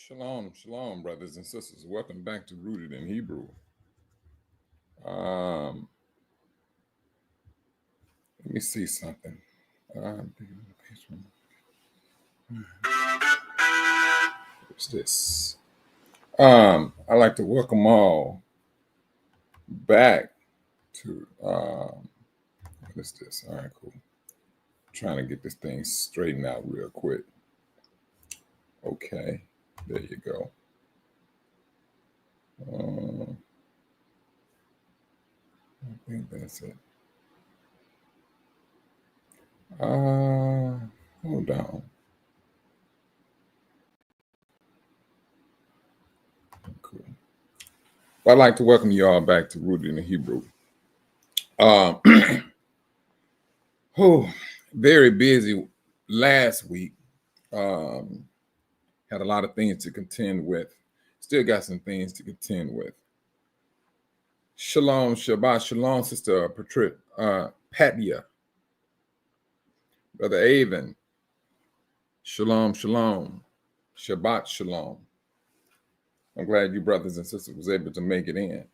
Shalom, shalom, brothers and sisters. Welcome back to Rooted in Hebrew. Um, Let me see something. What's this? I'd like to welcome all back to what is this? All right, cool. Trying to get this thing straightened out real quick. Okay, there you go. I think that's it. Hold on. Cool. I'd like to welcome you all back to Rooted in Hebrew. Um, oh, very busy last week. Um, had a lot of things to contend with. Still got some things to contend with. Shalom, Shabbat, Shalom, Sister Patya, Brother Avon. Shalom, Shalom, Shabbat, Shalom. I'm glad you brothers and sisters was able to make it in.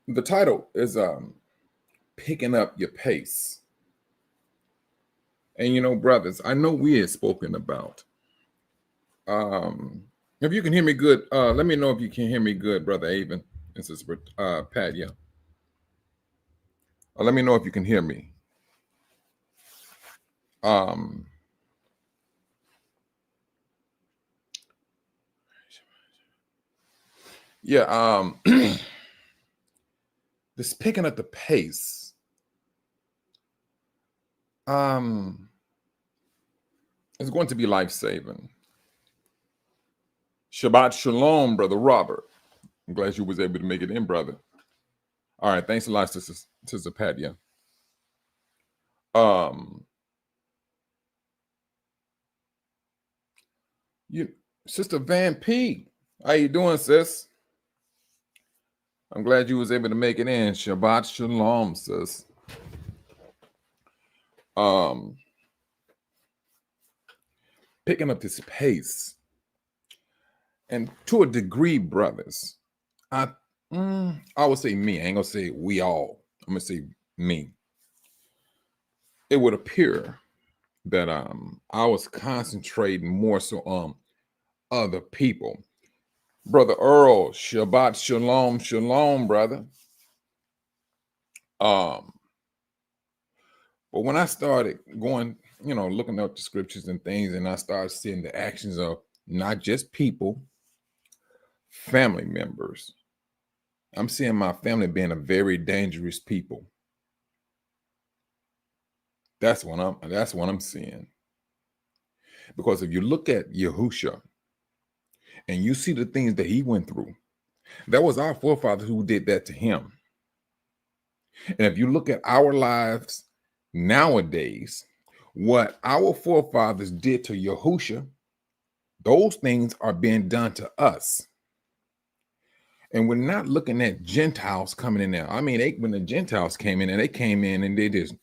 The title is Picking Up Your Pace. And you know, brothers, I know we had spoken about. If you can hear me good, let me know if you can hear me good, Brother Avon and Sister Patya. Let me know if you can hear me. Yeah, this picking up the pace. Is going to be life-saving. Shabbat Shalom, Brother Robert. I'm glad you was able to make it in, brother. All right, thanks a lot, Sister Patya. Sister Van P, how you doing, sis? I'm glad you was able to make it in. Shabbat Shalom, sis. Picking up this pace. And to a degree, brothers, I would say me. I ain't gonna say we all. I'm gonna say me. It would appear that I was concentrating more so on other people. Brother Earl, Shabbat Shalom, Shalom, brother. But when I started going, looking up the scriptures and things, and I started seeing the actions of not just people, family members. I'm seeing my family being a very dangerous people. That's what I'm seeing. Because if you look at Yahusha and you see the things that he went through, that was our forefathers who did that to him. And if you look at our lives nowadays, what our forefathers did to Yahusha, those things are being done to us. And we're not looking at Gentiles coming in there. I mean, when the Gentiles came in and they just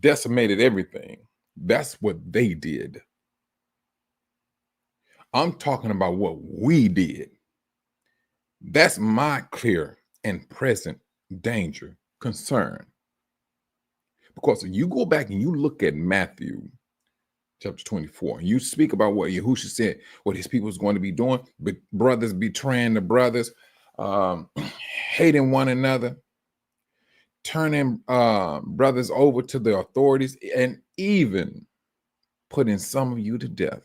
decimated everything. That's what they did. I'm talking about what we did. That's my clear and present danger, concern. Because if you go back and you look at Matthew chapter 24, and you speak about what Yahushua said, what his people was going to be doing, but brothers betraying the brothers, hating one another, turning brothers over to the authorities, and even putting some of you to death.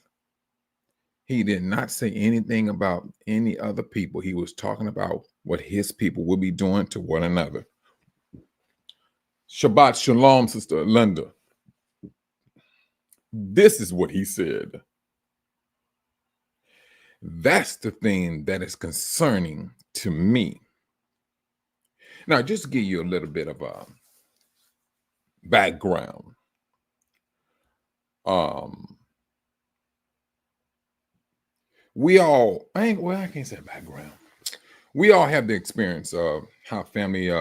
He did not say anything about any other people. He was talking about what his people will be doing to one another. Shabbat Shalom, Sister Linda. This is what he said. That's the thing that is concerning to me. Now, just to give you a little bit of a background. I can't say background. We all have the experience of how family,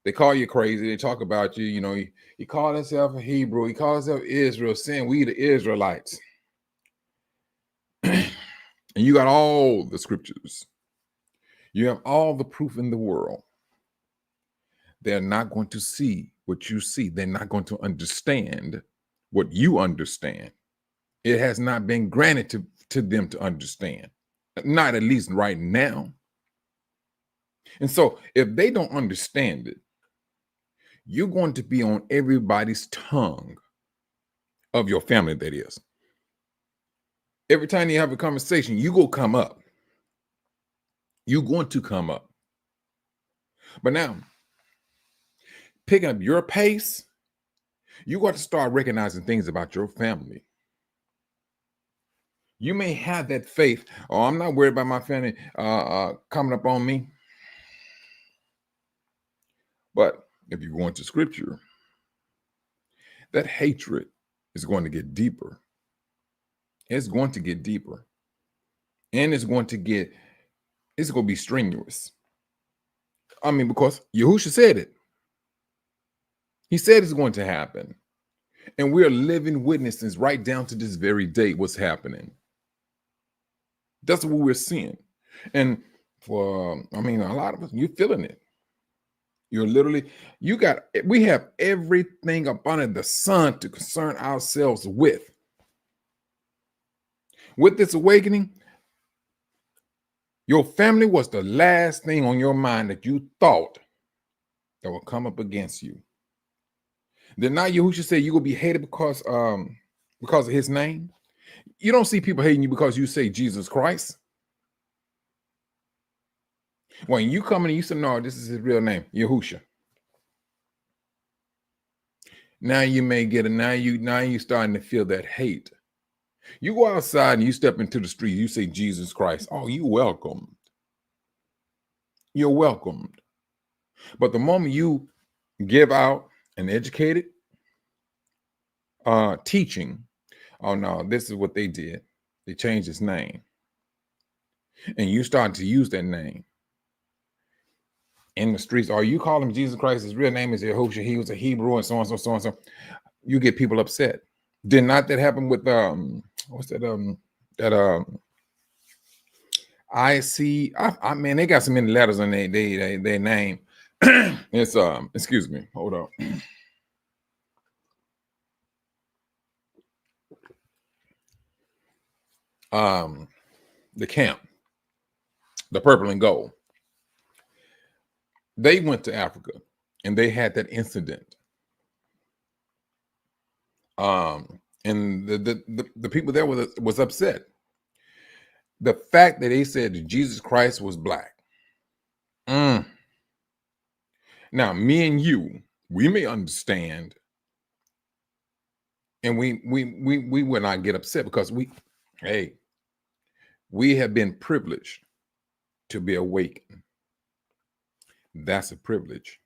They call you crazy. They talk about you. You know, he called himself a Hebrew. He called himself Israel, saying we the Israelites. And you got all the scriptures. You have all the proof in the world. They're not going to see what you see. They're not going to understand what you understand. It has not been granted to them to understand, not at least right now. And so if they don't understand it, you're going to be on everybody's tongue of your family, that is. Every time you have a conversation, you go come up. You're going to come up. But now, picking up your pace, you got to start recognizing things about your family. You may have that faith. Oh, I'm not worried about my family coming up on me. But if you go into scripture, that hatred is going to get deeper. It's going to get deeper. And it's going to be strenuous. I mean, because Yahushua said it. He said it's going to happen. And we're living witnesses right down to this very day what's happening. That's what we're seeing. And a lot of us, you're feeling it. You're literally, we have everything up under the sun to concern ourselves with. With this awakening, your family was the last thing on your mind that you thought that will come up against you. Then now Yahushua said you will be hated because of his name. You don't see people hating you because you say Jesus Christ. When you come in and you say, no, this is his real name, Yahushua. Now you may get it. Now you starting to feel that hate. You go outside and you step into the street, you say Jesus Christ. Oh, you welcomed. You're welcomed. But the moment you give out an educated teaching, oh no, this is what they did. They changed his name. And you start to use that name in the streets. Or you call him Jesus Christ, his real name is Yahushua. He was a Hebrew and so on, so on, so. You get people upset. Did not that happen with what's that I mean, they got so many letters on their name. It's excuse me, hold on. The camp, the purple and gold. They went to Africa and they had that incident. And the people there was upset. The fact that they said that Jesus Christ was black. Now, me and you, we may understand, and we would not get upset because we have been privileged to be awakened. That's a privilege.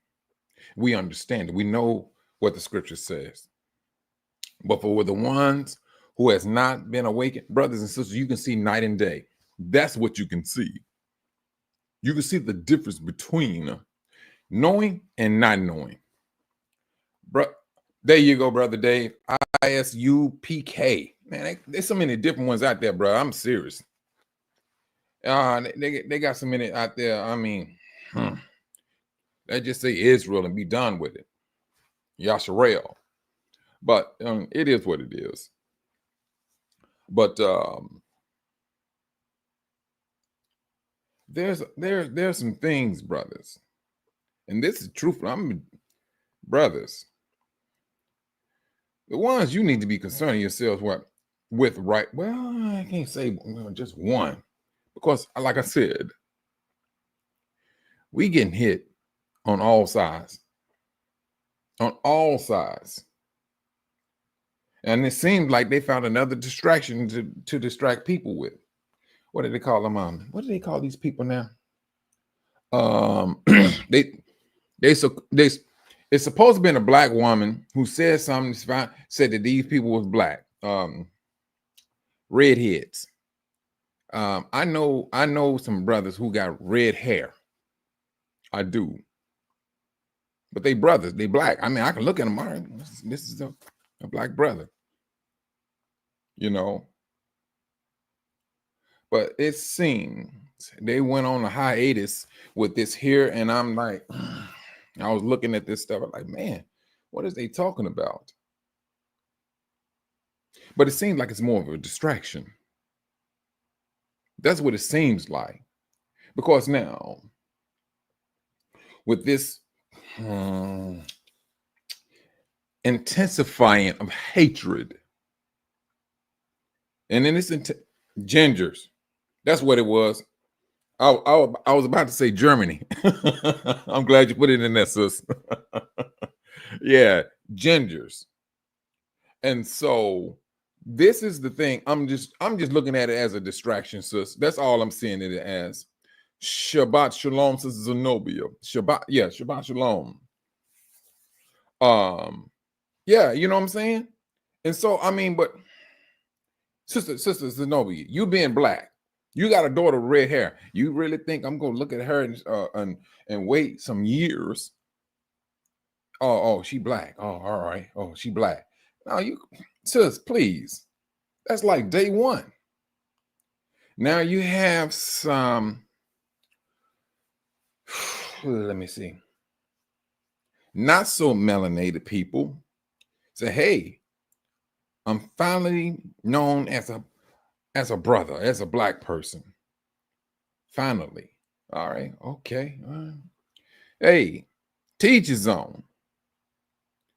We understand it. We know what the scripture says. But for the ones who has not been awakened, brothers and sisters, you can see night and day. That's what you can see. You can see the difference between knowing and not knowing. There you go, Brother Dave. ISUPK. Man, there's so many different ones out there, bro. I'm serious. They got so many out there. I mean, they just say Israel and be done with it. Yasharel. But it is what it is. But there's some things, brothers, and this is truthful. Brothers, the ones you need to be concerning yourselves with, right? Well, I can't say just one, because like I said, we getting hit on all sides. On all sides. And it seemed like they found another distraction to distract people with. What do they call them? What do they call these people now? It's supposed to be a black woman who said something, said that these people was black, redheads. I know some brothers who got red hair. I do. but they brothers, they black. I mean, I can look at them. All right, this is a black brother, you know. But it seems they went on a hiatus with this here, and I'm like, I was looking at this stuff. I'm like, man, what is they talking about? But it seems like it's more of a distraction. That's what it seems like. Because now, with this intensifying of hatred, and then this gingers, that's what it was. I was about to say Germany. I'm glad you put it in there, sis. Yeah, gingers. And so this is the thing. I'm just looking at it as a distraction, sis. That's all I'm seeing it as. Shabbat shalom, Sister Zenobia. Shabbat shalom. Yeah, you know what I'm saying? And so I mean, but Sister Zenobia, you being black, you got a daughter with red hair. You really think I'm gonna look at her and wait some years? Oh, she black. Oh, all right. Oh, she black. Now you, sis, please. That's like day one. Now you have some, let me see, not so melanated people say, hey, I'm finally known as a brother, as a black person. Finally. All right. Okay. Hey, teach his own.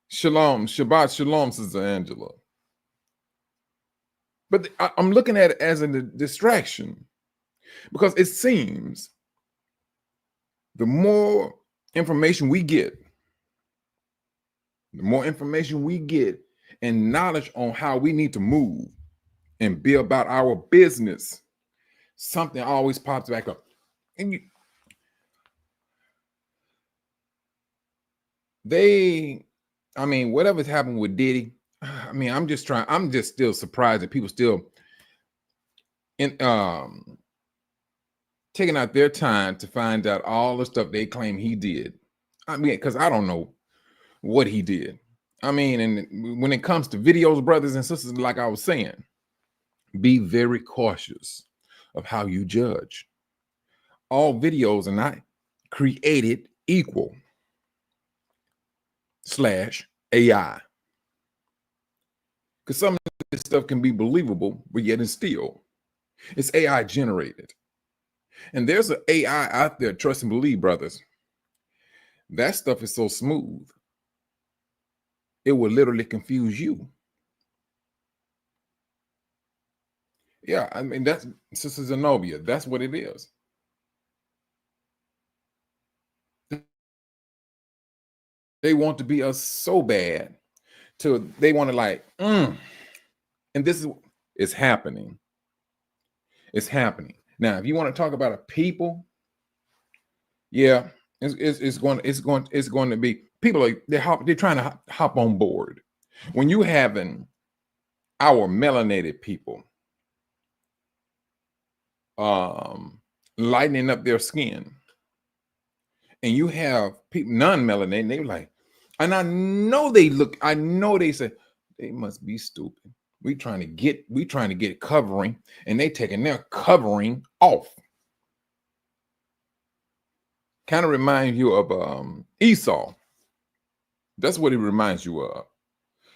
Shalom, Shabbat shalom, Sister Angela. But I'm looking at it as a distraction because it seems the more information we get, and knowledge on how we need to move and be about our business, something always pops back up. And I mean, whatever's happened with Diddy, I mean, I'm just still surprised that people still taking out their time to find out all the stuff they claim he did. I mean, because I don't know what he did. I mean, and when it comes to videos, brothers and sisters, like I was saying, be very cautious of how you judge. All videos are not created equal /AI. Because some of this stuff can be believable, but yet and still, it's AI generated. And there's an AI out there, trust and believe, brothers. That stuff is so smooth, it will literally confuse you. Yeah, I mean, that's Sister Zenobia. That's what it is. They want to be us so bad till they want to like, and this is happening. It's happening. Now, if you want to talk about a people, yeah, it's going to be people they're trying to hop on board. When you having our melanated people lightening up their skin, and you have people non-melanated, they're like, and I know they say they must be stupid. We trying to get covering, and they taking their covering off. Kind of reminds you of Esau. That's what it reminds you of.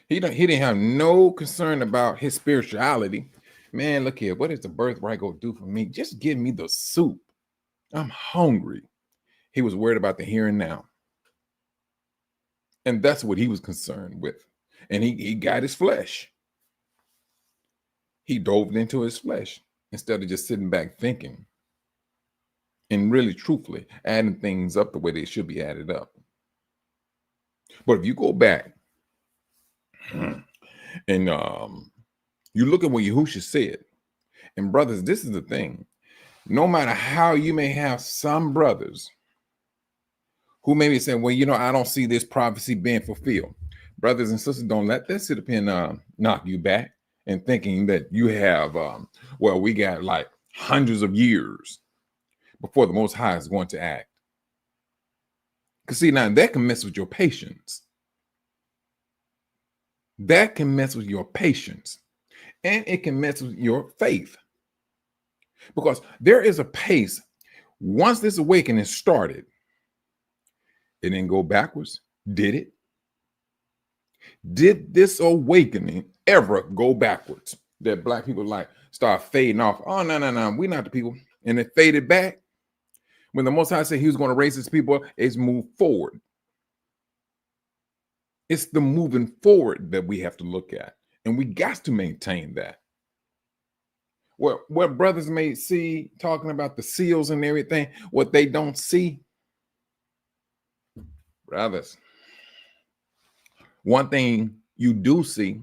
He didn't have no concern about his spirituality. Man, look here. What is the birthright gonna do for me? Just give me the soup. I'm hungry. He was worried about the here and now. And that's what he was concerned with. And he got his flesh. He dove into his flesh instead of just sitting back thinking and really truthfully adding things up the way they should be added up. But if you go back and you look at what Yahushua said, and brothers, this is the thing. No matter how you may have some brothers who may be saying, well, I don't see this prophecy being fulfilled. Brothers and sisters, don't let that sit up and knock you back and thinking that you have, we got like hundreds of years before the Most High is going to act. Because see, now that can mess with your patience. That can mess with your patience. And it can mess with your faith. Because there is a pace. Once this awakening started, it didn't go backwards, did it? Did this awakening ever go backwards? That black people like start fading off. Oh, no, we're not the people. And it faded back. When the Most High said he was going to raise his people, it's moved forward. It's the moving forward that we have to look at. And we got to maintain that. What brothers may see talking about the seals and everything, what they don't see, brothers, one thing you do see,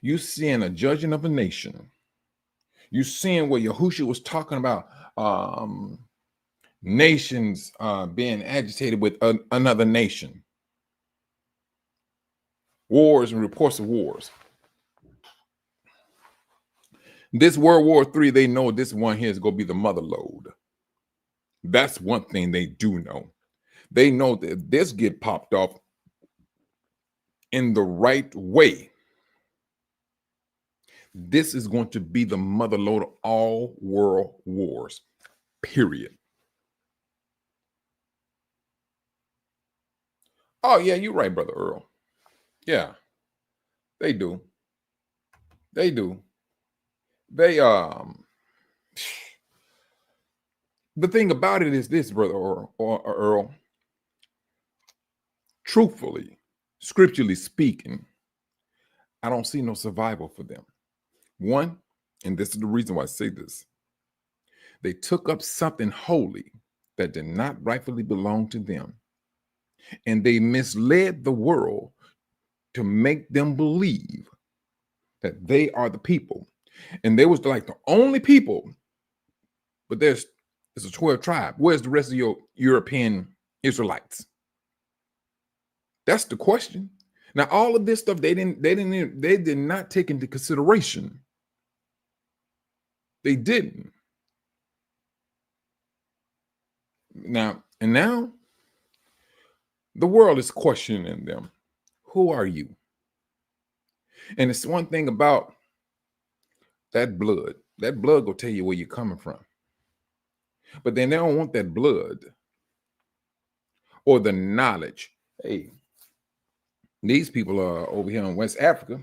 you seeing a judging of a nation. You seeing what Yahushua was talking about, nations being agitated with another nation. Wars and reports of wars. This World War III, they know this one here is going to be the mother lode. That's one thing they do know. They know that if this get popped off in the right way, this is going to be the mother lode of all world wars, period. Oh, yeah, you're right, Brother Earl. Yeah, they do. They do. They, the thing about it is this, Brother Earl, truthfully, scripturally speaking, I don't see no survival for them. One, and this is the reason why I say this, they took up something holy that did not rightfully belong to them. And they misled the world to make them believe that they are the people. And they was like the only people, but there's a 12 tribe. Where's the rest of your European Israelites? That's the question. Now, all of this stuff they did not take into consideration. They didn't. Now the world is questioning them. Who are you? And it's one thing about that blood. That blood will tell you where you're coming from. But then they don't want that blood or the knowledge. Hey, these people are over here in West Africa.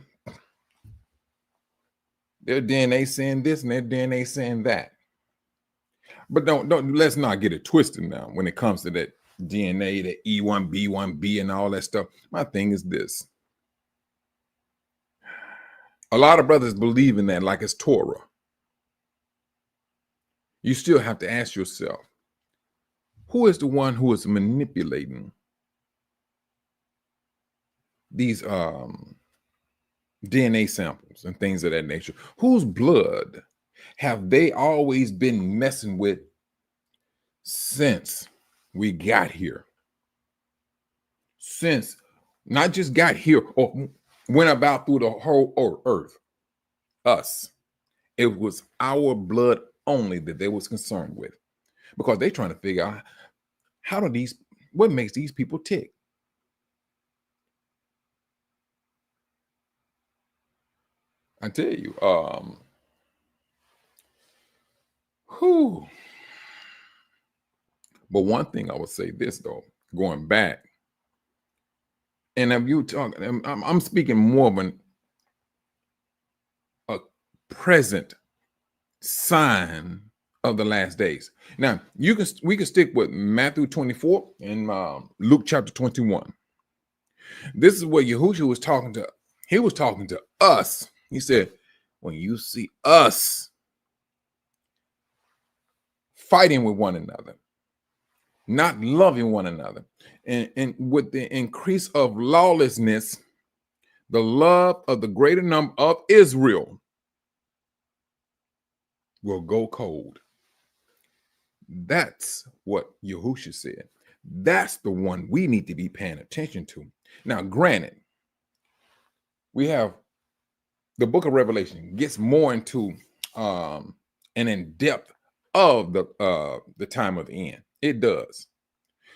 Their DNA saying this and their DNA saying that. But let's not get it twisted now when it comes to that DNA, the E1B1B and all that stuff. My thing is this. A lot of brothers believe in that like it's Torah. You still have to ask yourself, who is the one who is manipulating these DNA samples and things of that nature? Whose blood have they always been messing with since we got here? Since not just got here or went about through the whole earth. Us. It was our blood only that they was concerned with, because they're trying to figure out what makes these people tick. I tell you, But one thing I would say this though, going back, and if you talk, I'm speaking more of a present sign of the last days. Now we can stick with Matthew 24 and Luke chapter 21. This is what Yahushua was talking to. He was talking to us. He said, when you see us fighting with one another, not loving one another, and with the increase of lawlessness, the love of the greater number of Israel will go cold. That's what Yahushua said. That's the one we need to be paying attention to. Now, granted, we have the book of Revelation gets more into an in-depth of the time of the end. It does.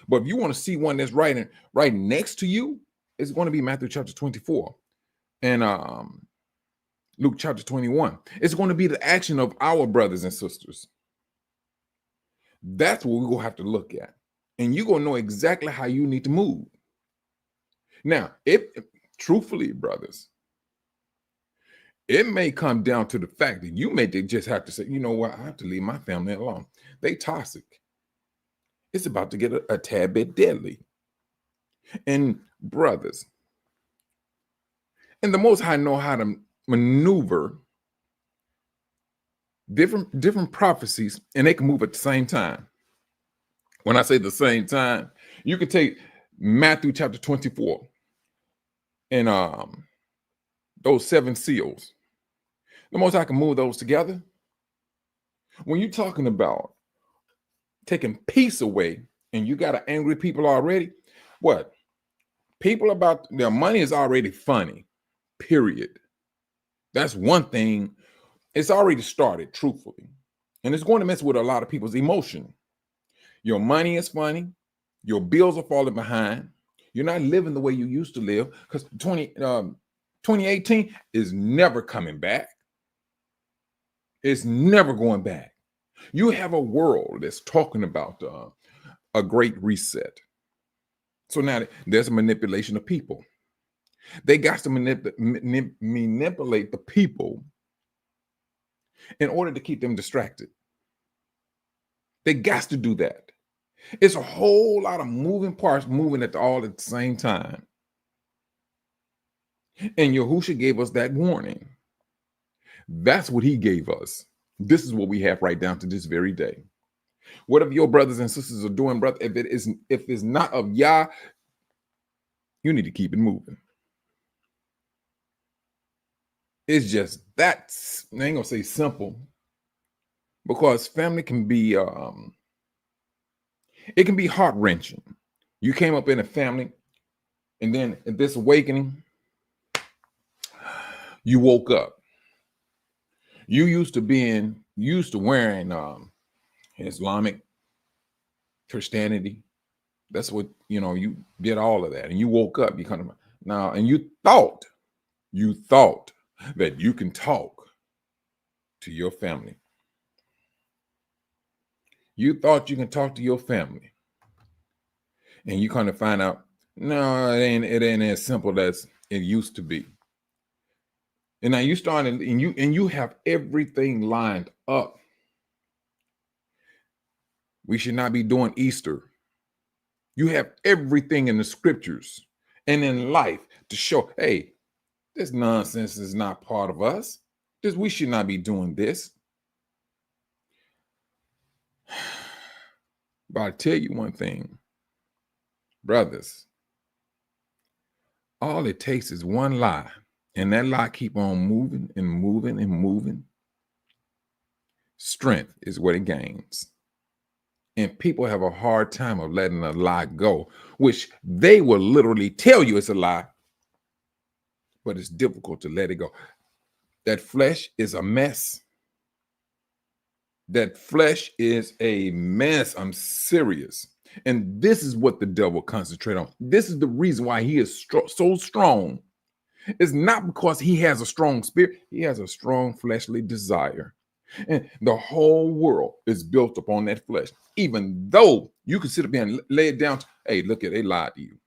But if you want to see one that's right next to you, it's going to be Matthew chapter 24 and Luke chapter 21. It's going to be the action of our brothers and sisters. That's what we're going to have to look at. And you're going to know exactly how you need to move. Now, if truthfully, brothers, it may come down to the fact that you may just have to say, you know what, I have to leave my family alone. They toxic. It's about to get a tad bit deadly. And brothers, and the Most High know how to maneuver different prophecies, and they can move at the same time. When I say the same time, you can take Matthew chapter 24 and those 7 seals. The Most High can move those together. When you're talking about taking peace away and you got angry people already, what? People about their money is already funny, period. That's one thing. It's already started, truthfully. And it's going to mess with a lot of people's emotion. Your money is funny. Your bills are falling behind. You're not living the way you used to live because 2018 is never coming back. It's never going back. You have a world that's talking about a great reset. So now there's a manipulation of people. They got to manipulate the people in order to keep them distracted. They got to do that. It's a whole lot of moving parts moving all at the same time. And Yahushua gave us that warning. That's what he gave us. This is what we have right down to this very day. Whatever your brothers and sisters are doing, brother, if it's not of Yah, you need to keep it moving. It's just that, I ain't gonna say simple, because family can be it can be heart-wrenching. You came up in a family, and then at this awakening, you woke up. You used to wearing Islamic Christianity. That's what, you did all of that. And you woke up, you kind of now, and you thought that you can talk to your family. You thought you can talk to your family. And you kind of find out, no, it ain't as simple as it used to be. And now you started, and you have everything lined up. We should not be doing Easter. You have everything in the scriptures and in life to show, hey, this nonsense is not part of us. We should not be doing this. But I'll tell you one thing, brothers, all it takes is one lie, and that lie keep on moving and moving and moving. Strength is what it gains. And people have a hard time of letting a lie go, which they will literally tell you it's a lie, but it's difficult to let it go. That flesh is a mess. That flesh is a mess. I'm serious. And this is what the devil concentrates on. This is the reason why he is so strong. It's not because he has a strong spirit. He has a strong fleshly desire. And the whole world is built upon that flesh. Even though you can sit up here and lay it down. Hey, look at, they lied to you.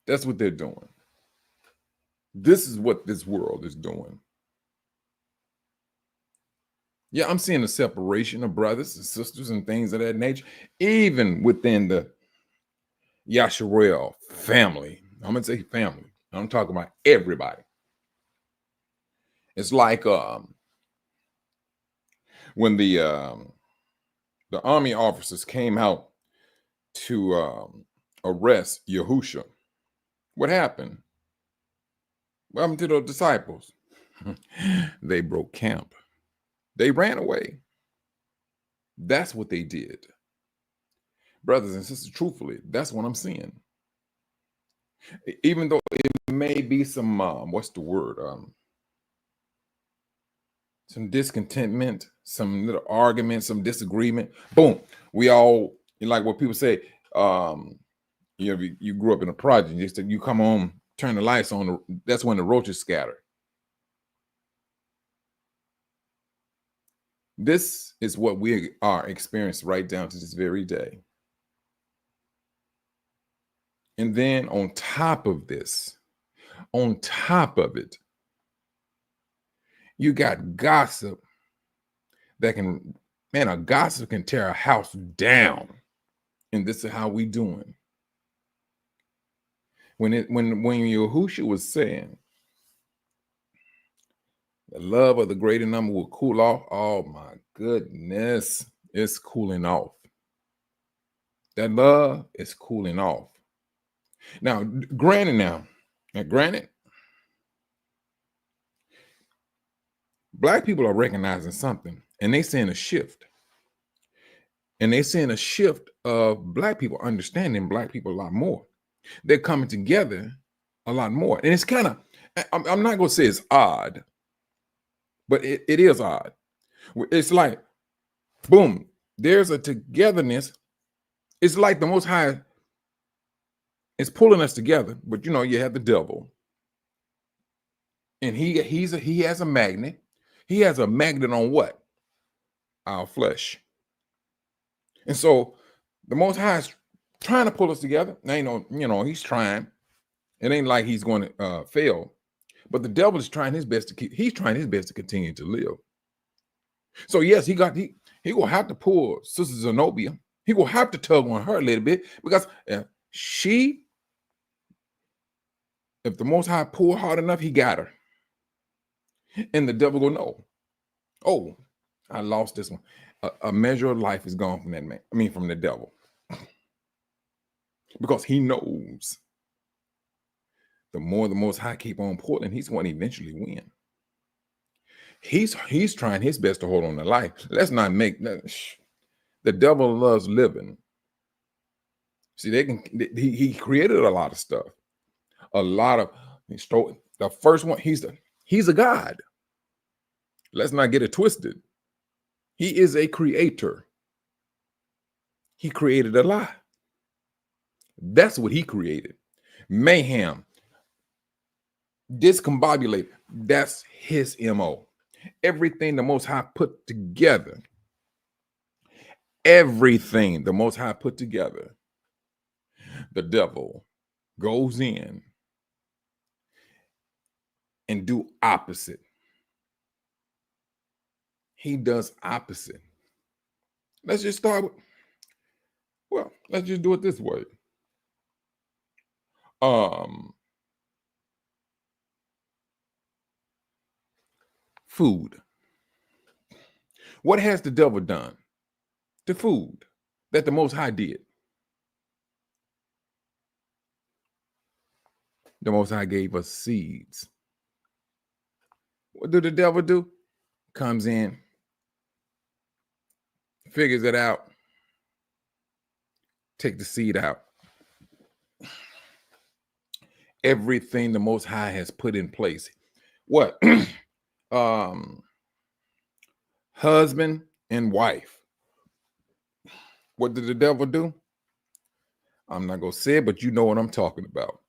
That's what they're doing. This is what this world is doing. Yeah, I'm seeing a separation of brothers and sisters and things of that nature, even within the Yasharel family. I'm going to say family. I'm talking about everybody. It's like when the army officers came out to arrest Yahushua. What happened? What happened to the disciples? They broke camp. They ran away. That's what they did. Brothers and sisters, truthfully, that's what I'm seeing. Even though it may be some, what's the word? some discontentment, some little argument, some disagreement. Boom. We all, like what people say, you grew up in a project, you come home, turn the lights on, that's when the roaches scatter. This is what we are experiencing right down to this very day. And then on top of this, on top of it, you got gossip that can, man, a gossip can tear a house down. And this is how we doing. When Yahushua was saying, the love of the greater number will cool off. Oh my goodness, it's cooling off. That love is cooling off. Now, granted, Black people are recognizing something, and they seeing a shift. And they seeing a shift of Black people understanding Black people a lot more. They're coming together a lot more. And it's kind of, I'm not going to say it's odd, but it is odd. It's like, boom, there's a togetherness. It's like the Most High is pulling us together, but you have the devil. And he has a magnet. He has a magnet on what? Our flesh. And so the Most High is trying to pull us together. He's trying. It ain't like he's going to fail. But the devil is trying his best he's trying his best to continue to live. So yes, he will have to pull Sister Zenobia. He will have to tug on her a little bit, because if the Most High pull hard enough, he got her. And the devil go, no. Oh, I lost this one. A measure of life is gone from that man. From the devil. Because he knows the more the Most High keep on pulling, he's going to eventually win. He's trying his best to hold on to life. Let's not make that. The devil loves living. See, he created a lot of stuff. The first one, he's a God. Let's not get it twisted. He is a creator. He created a lie. That's what he created. Mayhem. Discombobulate. That's his MO. Everything the Most High put together. Everything the Most High put together. The devil goes in and do opposite. He does opposite. Let's just start with, let's just do it this way. Food. What has the devil done to food that the Most High did? The Most High gave us seeds. What did the devil do? Comes in, figures it out, take the seed out. Everything the Most High has put in place. What? Husband and wife. What did the devil do? I'm not going to say it, but you know what I'm talking about.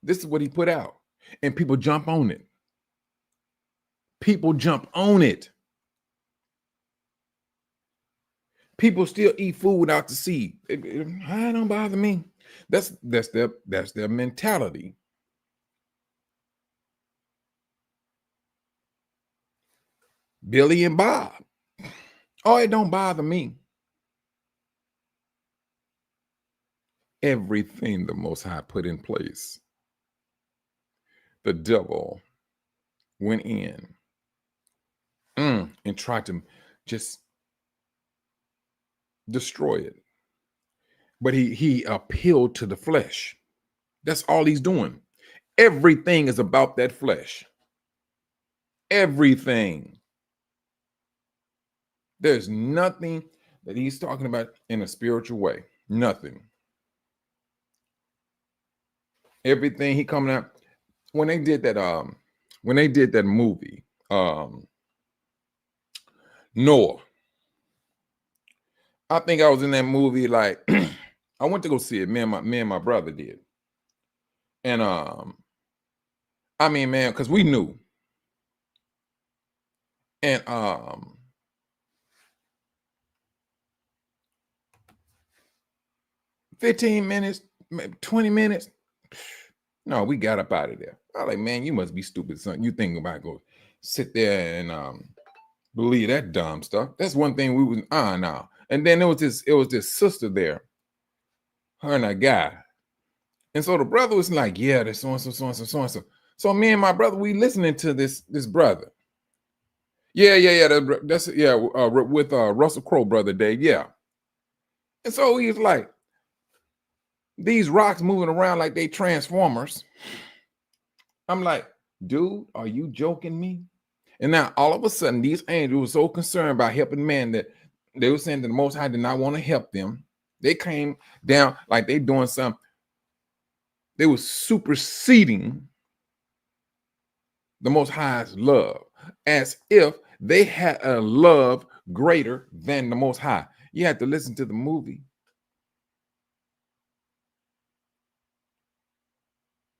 This is what he put out. And people jump on it. People jump on it. People still eat food without the seed. It don't bother me. That's their mentality. Billy and Bob. Oh, it don't bother me. Everything the Most High put in place, the devil went in and tried to just destroy it. But he appealed to the flesh. That's all he's doing. Everything is about that flesh. Everything. There's nothing that he's talking about in a spiritual way. Nothing. Everything he coming out. When they did that movie, um Noah. I think I was in that movie like I went to go see it. Me and my brother did. And I mean, man, because we knew. And 15 minutes, 20 minutes. No, we got up out of there. I was like, man, you must be stupid, son. You think about go sit there and believe that dumb stuff. That's one thing we was no. And then it was this sister there, her and a guy. And so the brother was like, yeah, there's so and so, so and so, so and so. So me and my brother, we listening to this brother. Yeah. That's with Russell Crowe, brother Dave. Yeah. And so he's like, these rocks moving around like they transformers. I'm like, dude, are you joking me? And now all of a sudden, these angels were so concerned about helping man that they were saying that the Most High did not want to help them. They came down like they doing something. They were superseding the Most High's love, as if they had a love greater than the Most High. You have to listen to the movie.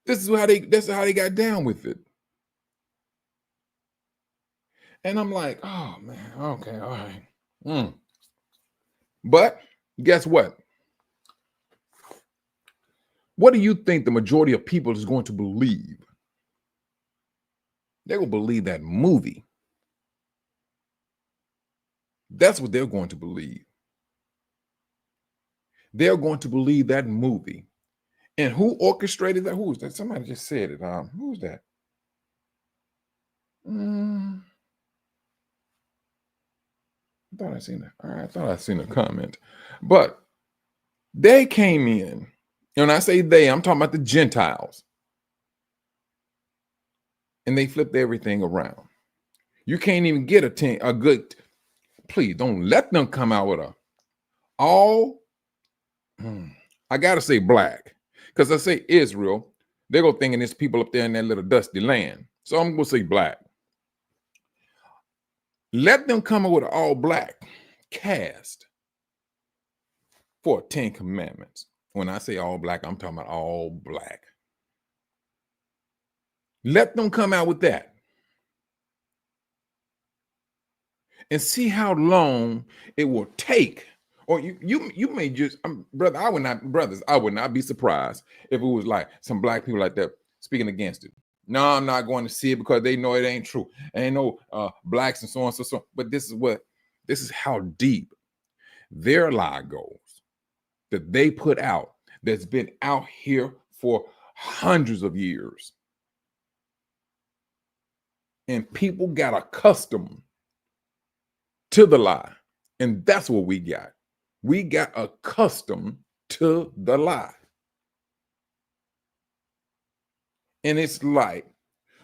That's how they got down with it. And I'm like, oh man, okay, all right. But guess what? What do you think the majority of people is going to believe? They're going to believe that movie. That's what they're going to believe. They're going to believe that movie. And who orchestrated that? Who was that? Somebody just said it. Who was that? I thought I seen a comment. But they came in. And when I say they, I'm talking about the Gentiles. And they flipped everything around. You can't even get a good. Please don't let them come out with I gotta say black, because I say Israel, they're gonna thinking it's people up there in that little dusty land. So I'm gonna say black. Let them come up with an all black cast for 10 commandments. When I say all black, I'm talking about all black. Let them come out with that. And see how long it will take. Or you may just brother, I would not be surprised if it was like some black people like that speaking against it. No, I'm not going to see it because they know it ain't true. Ain't no blacks and so on, so. But this is how deep their lie goes that they put out, that's been out here for hundreds of years. And people got accustomed to the lie. And that's what we got. We got accustomed to the lie. And it's like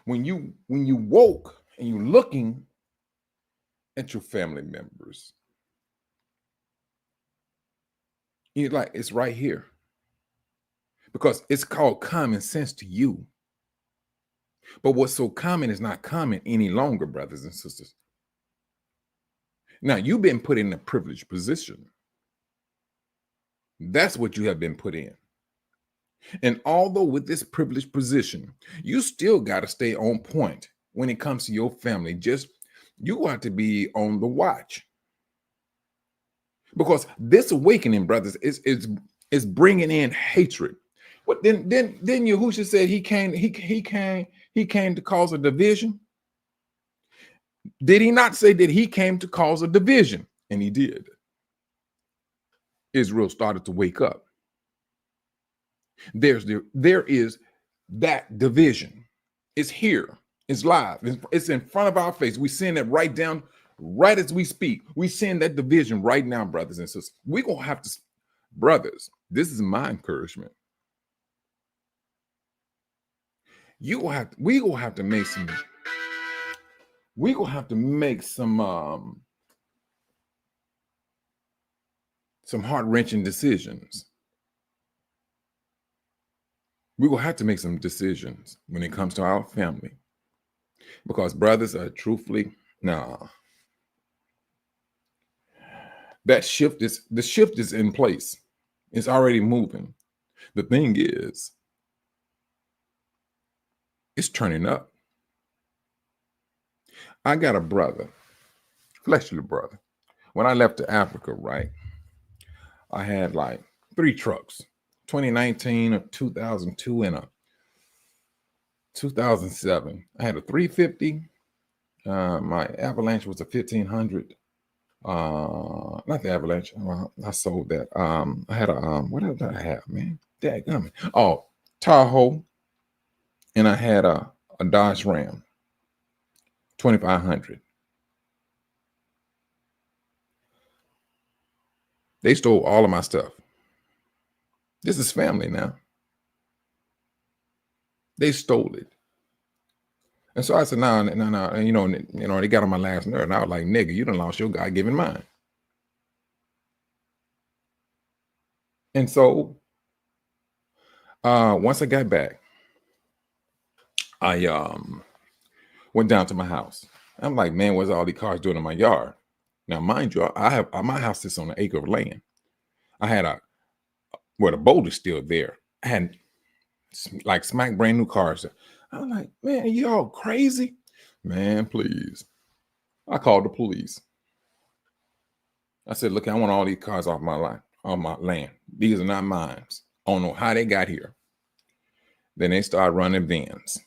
when you woke and you're looking at your family members, you're like, it's right here. Because it's called common sense to you. But what's so common is not common any longer, brothers and sisters. Now, you've been put in a privileged position. That's what you have been put in. And although with this privileged position, you still got to stay on point when it comes to your family. You got to be on the watch. Because this awakening, brothers, is bringing in hatred. What then Yahushua said he came to cause a division? Did he not say that he came to cause a division? And he did. Israel started to wake up. There is that division. It's here. It's live. It's in front of our face. We're seeing it right down, right as we speak. We're seeing that division right now, brothers and sisters. We're going to have to, brothers, this is my encouragement. We're going to have to make some heart-wrenching decisions. We're going to have to make some decisions when it comes to our family. Because brothers are truthfully, no, the shift is in place. It's already moving. The thing is, it's turning up. I got a brother, fleshly brother. When I left to Africa, right, I had like 3 trucks, 2019, a 2002, and a 2007. I had a 350. My Avalanche was a 1500. Not the Avalanche. Well, I sold that. I had a what else did I have, man? Dadgummit. Oh, Tahoe, and I had a Dodge Ram 2500. They stole all of my stuff. This is family now. They stole it. And so I said, no, no, no. And, they got on my last nerve. And I was like, nigga, you done lost your God-given mind. And so once I got back, I went down to my house. I'm like, man, what's all these cars doing in my yard? Now, mind you, I have my house sits on an acre of land. I had the boulder's still there. I had like smack brand new cars. I'm like, man, you all crazy? Man, please. I called the police. I said, look, I want all these cars off my land. These are not mine. I don't know how they got here. Then they started running vans.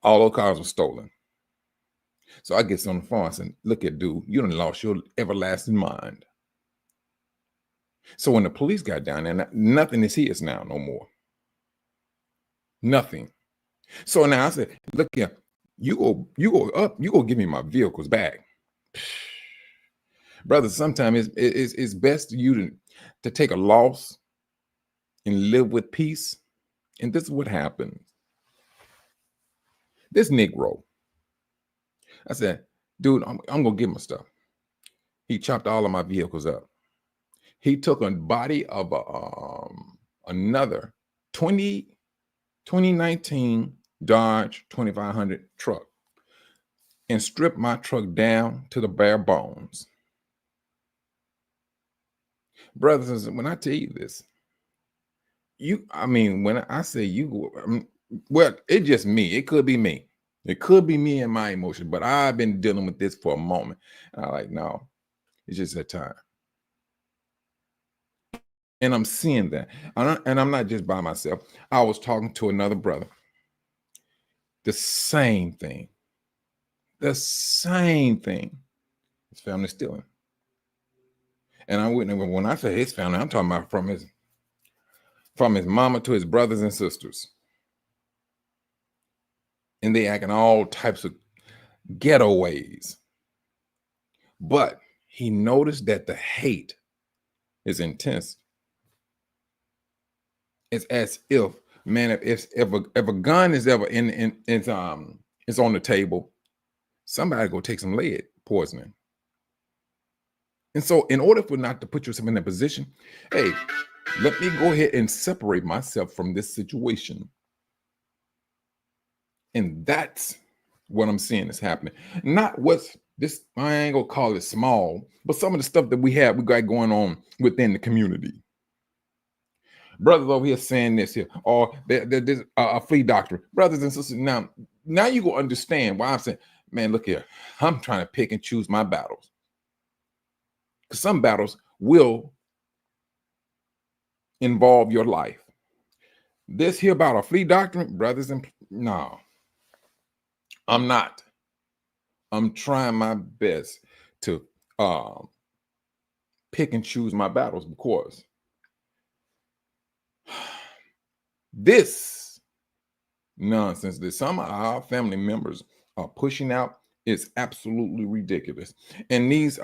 All those cars were stolen. So I get on the phone and said, look at dude, you done lost your everlasting mind. So when the police got down there, nothing is his now no more. Nothing. So now I said, look here, you go give me my vehicles back. Brother, sometimes it's best for you to take a loss and live with peace. And this is what happened. This Negro, I said, dude, I'm gonna give my stuff. He chopped all of my vehicles up. He took a body of another 2019 Dodge 2500 truck and stripped my truck down to the bare bones. Brothers, when I tell you this, when I say you, well, it's just me. It could be me. It could be me and my emotion, but I've been dealing with this for a moment. And I'm like, no, it's just that time. And I'm seeing that. And I'm not just by myself. I was talking to another brother. The same thing. The same thing. His family stealing. And when I say his family, I'm talking about from his mama to his brothers and sisters. And they acting all types of ghetto ways. But he noticed that the hate is intense. It's as if, man, if a gun is ever is on the table, somebody go take some lead poisoning. And so in order for not to put yourself in that position, hey, let me go ahead and separate myself from this situation. And that's what I'm seeing is happening. Not what's this, I ain't gonna call it small, but some of the stuff that we got going on within the community. Brothers over here saying this here, or there's a flea doctor. Brothers and sisters, now you go understand why I'm saying, man, look here, I'm trying to pick and choose my battles. Because some battles will involve your life. This here about a flea doctrine, brothers, no, I'm not. I'm trying my best to pick and choose my battles because this nonsense that some of our family members are pushing out is absolutely ridiculous. And these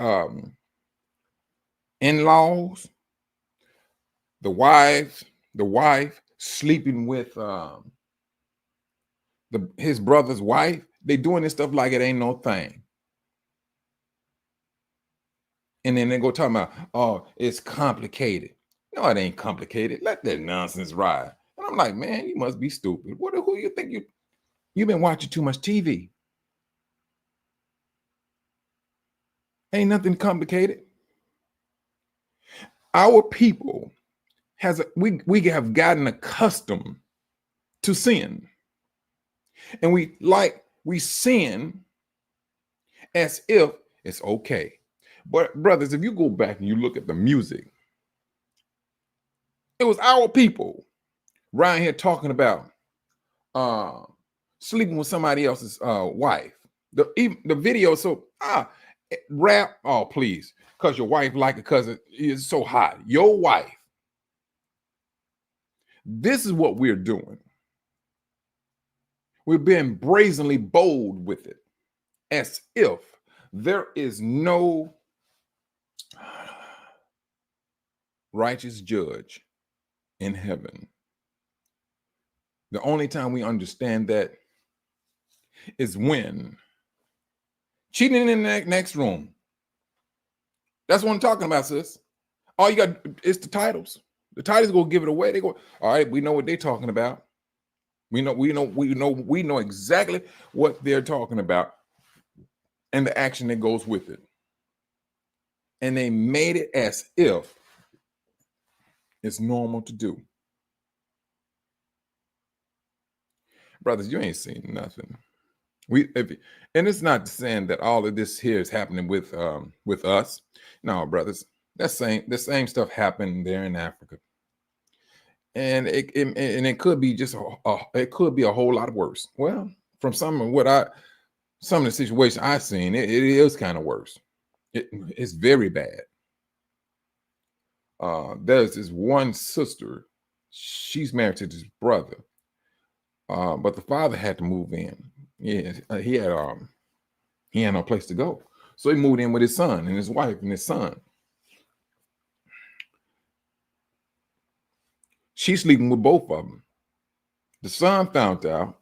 in-laws, the wife sleeping with his brother's wife, they doing this stuff like it ain't no thing. And then they go talking about, oh, it's complicated. No, it ain't complicated. Let that nonsense ride. And I'm like, man, you must be stupid. Who you think you've been watching too much TV? Ain't nothing complicated. Our people we have gotten accustomed to sin. And we sin as if it's okay. But brothers, if you go back and you look at the music, it was our people around here talking about uh sleeping with somebody else's wife. The video, so rap, oh please, because your wife like it because it is so hot. Your wife. This is what we're doing. We're being brazenly bold with it, as if there is no righteous judge in heaven. The only time we understand that is when cheating in the next room. That's what I'm talking about, sis. All you got is the titles. The titles go give it away. They go, all right, we know what they're talking about. We know exactly what they're talking about and the action that goes with it. And they made it as if it's normal to do. Brothers, you ain't seen nothing. And it's not saying that all of this here is happening with us. No, brothers, the same stuff happened there in Africa. And it could be just it could be a whole lot worse. Well, from some of the situations I've seen, it is kind of worse. It's very bad. There's this one sister, she's married to this brother, but the father had to move in. Yeah, he had no place to go, so he moved in with his son and his wife and his son. She's sleeping with both of them. The son found out.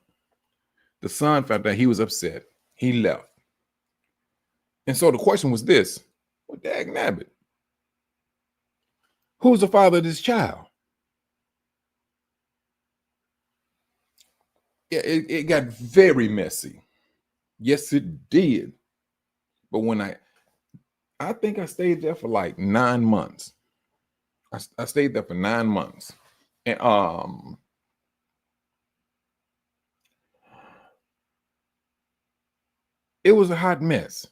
He was upset. He left. And so the question was this: well, dag nabbit, who's the father of this child? Yeah, it got very messy. Yes, it did. But when I think I stayed there for like 9 months. I stayed there for 9 months. And it was a hot mess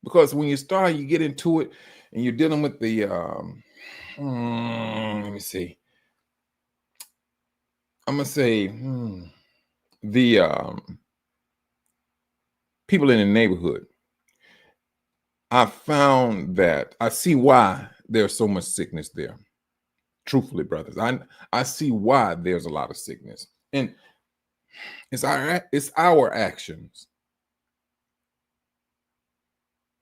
because when you get into it and you're dealing with the let me see. I'm gonna say the people in the neighborhood. I found that I see why there's so much sickness there. Truthfully, brothers, I see why there's a lot of sickness, and it's our actions.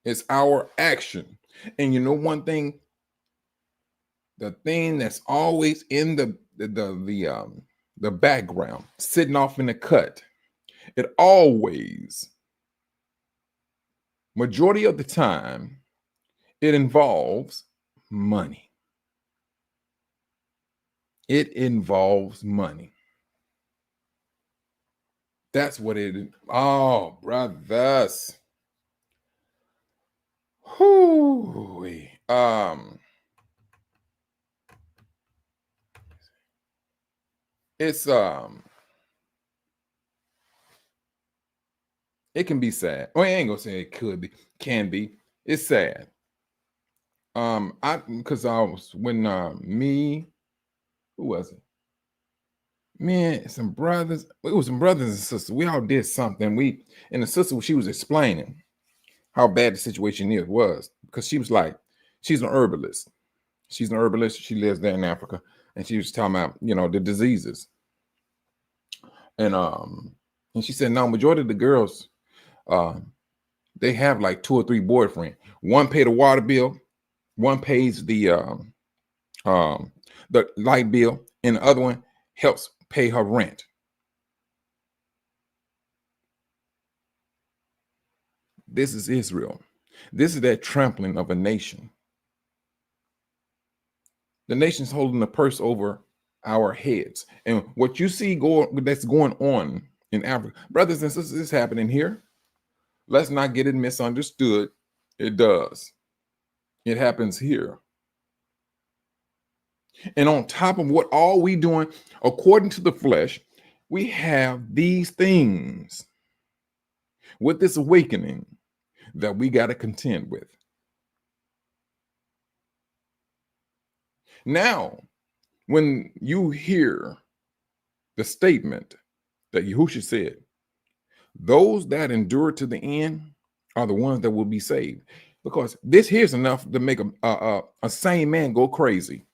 It's our action, and you know one thing. The thing that's always in the background, sitting off in the cut, it always, majority of the time, it involves money. It involves money. That's what it. Oh, brothers. Whoo. It's it can be sad. Well, I ain't gonna say it could be, can be. It's sad. Because I was when me, who was it? Man, some brothers. It was some brothers and sisters. We all did something. And the sister, she was explaining how bad the situation was because she was like, she's an herbalist. She's an herbalist. She lives there in Africa, and she was talking about the diseases. And she said, no, majority of the girls, they have like 2 or 3 boyfriends. One pay the water bill, one pays the light bill, and the other one helps pay her rent. This is Israel. This is that trampling of a nation. The nation's holding the purse over our heads. And what you see that's going on in Africa, brothers and sisters, is happening here. Let's not get it misunderstood. It does. It happens here. And on top of what all we doing according to the flesh, we have these things with this awakening that we got to contend with. Now, when you hear the statement that Yahushua said, those that endure to the end are the ones that will be saved. Because this here's enough to make a sane man go crazy.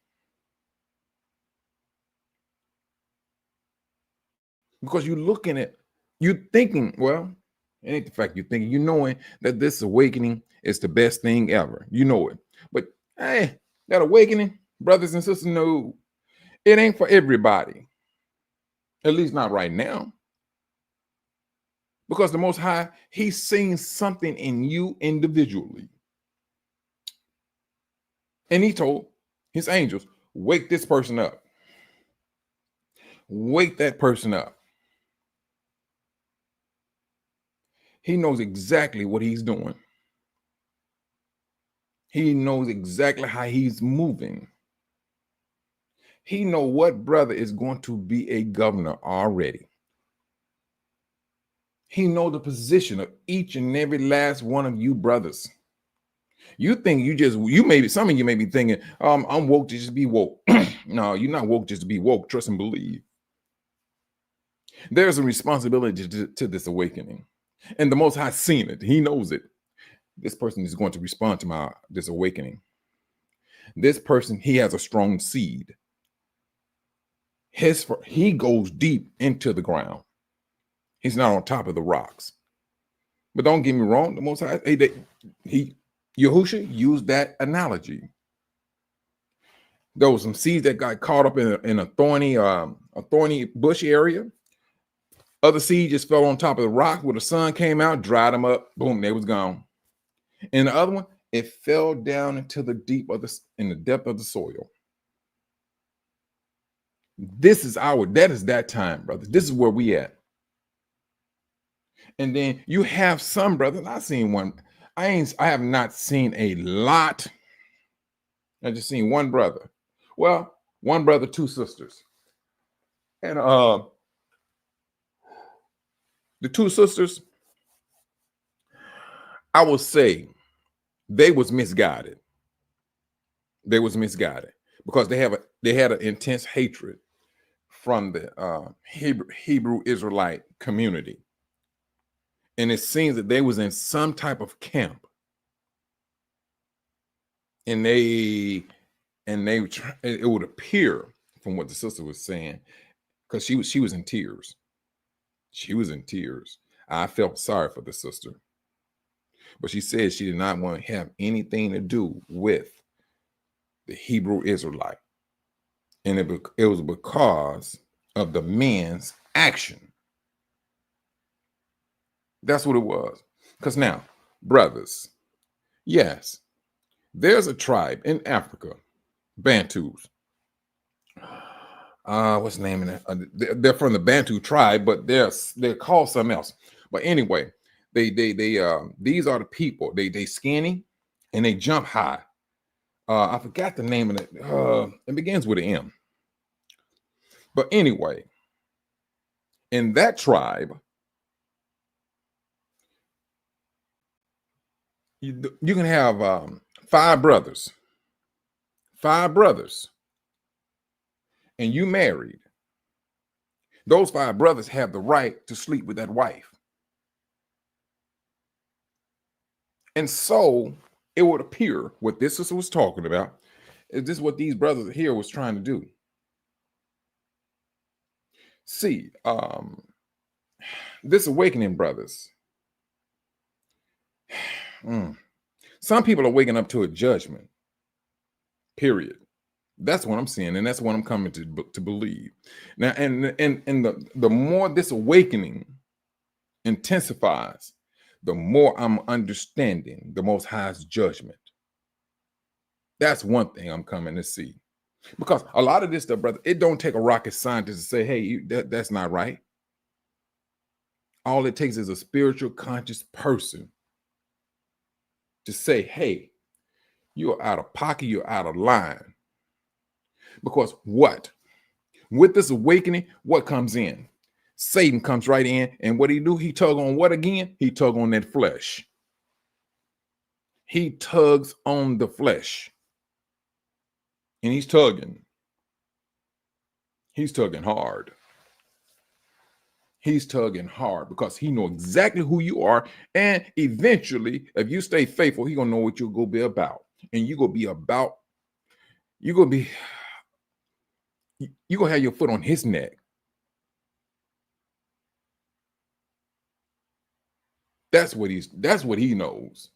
Because you're looking at, you're thinking, well, it ain't the fact you're thinking, you knowing that this awakening is the best thing ever. You know it. But hey, that awakening, brothers and sisters, no, it ain't for everybody. At least not right now. Because the Most High, He's seeing something in you individually. And He told His angels, wake this person up. Wake that person up. He knows exactly what He's doing. He knows exactly how He's moving. He know what brother is going to be a governor already. He know the position of each and every last one of you brothers. You think some of you may be thinking, I'm woke to just be woke. No, you're not woke just to be woke. Trust and believe. There's a responsibility to this awakening. And the Most High seen it. He knows it. This person is going to respond to this awakening. This person, he has a strong seed. He goes deep into the ground. He's not on top of the rocks. But don't get me wrong, the Most High, Yahushua used that analogy. There was some seeds that got caught up in a thorny bush area. Other seeds just fell on top of the rock where the sun came out, dried them up, boom, they was gone. And the other one, it fell down into the depth of the soil. That is that time, brothers. This is where we at. And then you have some brothers. I seen one. I have not seen a lot. I just seen one brother. Well, one brother, two sisters. And the two sisters, I will say, they was misguided. They was misguided because they had an intense hatred from the Hebrew Israelite community. And it seems that they was in some type of camp. And it would appear from what the sister was saying, because she was in tears. She was in tears. I felt sorry for the sister. But she said she did not want to have anything to do with the Hebrew Israelite. And it was because of the men's action. That's what it was. Because now, brothers, yes, there's a tribe in Africa, Bantus. What's the name of that? They're from the Bantu tribe, but they're called something else. But anyway, these are the people. They skinny and they jump high. I forgot the name of it. It begins with an M. But anyway, in that tribe, you can have 5 brothers. 5 brothers. And you married. Those 5 brothers have the right to sleep with that wife. And so it would appear what this sister was talking about is this what these brothers here was trying to do. See, this awakening, brothers. Some people are waking up to a judgment. Period. That's what I'm seeing, and that's what I'm coming to believe. Now, and the more this awakening intensifies, the more I'm understanding the Most High's judgment. That's one thing I'm coming to see. Because a lot of this stuff, brother, it don't take a rocket scientist to say, hey, that's not right. All it takes is a spiritual conscious person to say, hey, You're out of pocket. You're out of line. Because what? With this awakening, what comes in? Satan comes right in, and what he do? He tug on what again? He tug on that flesh. He tugs on the flesh. And he's tugging. He's tugging hard. He's tugging hard because he knows exactly who you are. And eventually, if you stay faithful, he gonna know what you're gonna be about. And you're gonna have your foot on his neck. That's what he knows.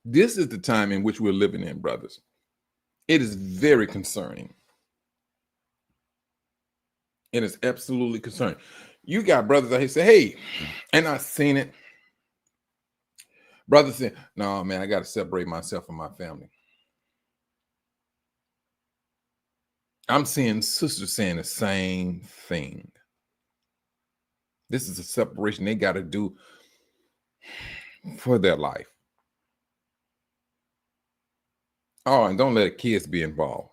This is the time in which we're living in, brothers. It is very concerning. It is absolutely concerning. You got brothers out here say, hey, and I've seen it. Brothers say, no, man, I got to separate myself from my family. I'm seeing sisters saying the same thing. This is a separation they got to do for their life. Oh, and don't let kids be involved.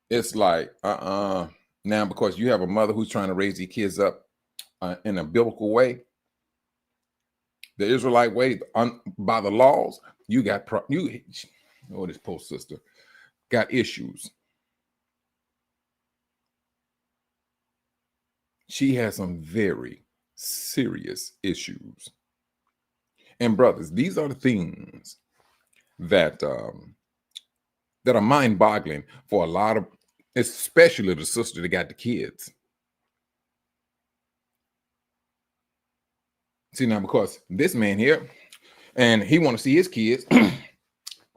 It's like, now because you have a mother who's trying to raise these kids up in a biblical way, the Israelite way, by the laws, you got this poor sister got issues. She has some very serious issues. And brothers, these are the things that are mind-boggling for a lot of, especially the sister that got the kids. See now, because this man here, and he want to see his kids, and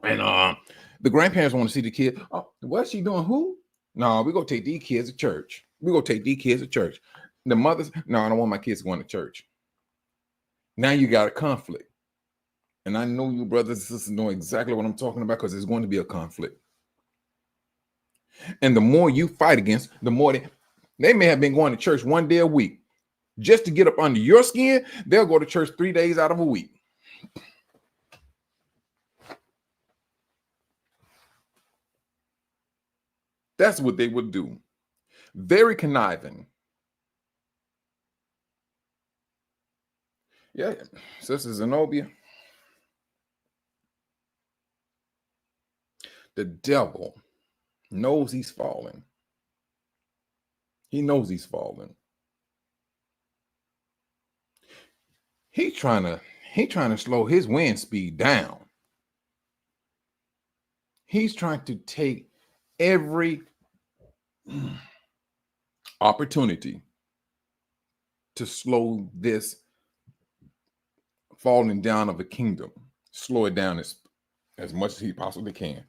the grandparents want to see the kid. Oh, what's she doing? Who? No, we're gonna take these kids to church. We're gonna take these kids to church. The mothers, no, I don't want my kids going to church. Now you got a conflict. And I know you brothers and sisters know exactly what I'm talking about, because there's going to be a conflict. And the more you fight against, the more they may have been going to church one day a week. Just to get up under your skin, they'll go to church 3 days out of a week. That's what they would do. Very conniving. Yeah, Sister Zenobia. The devil knows he's falling. He knows he's falling. He's trying to slow his wind speed down. He's trying to take every opportunity to slow this falling down of a kingdom, slow it down as much as he possibly can.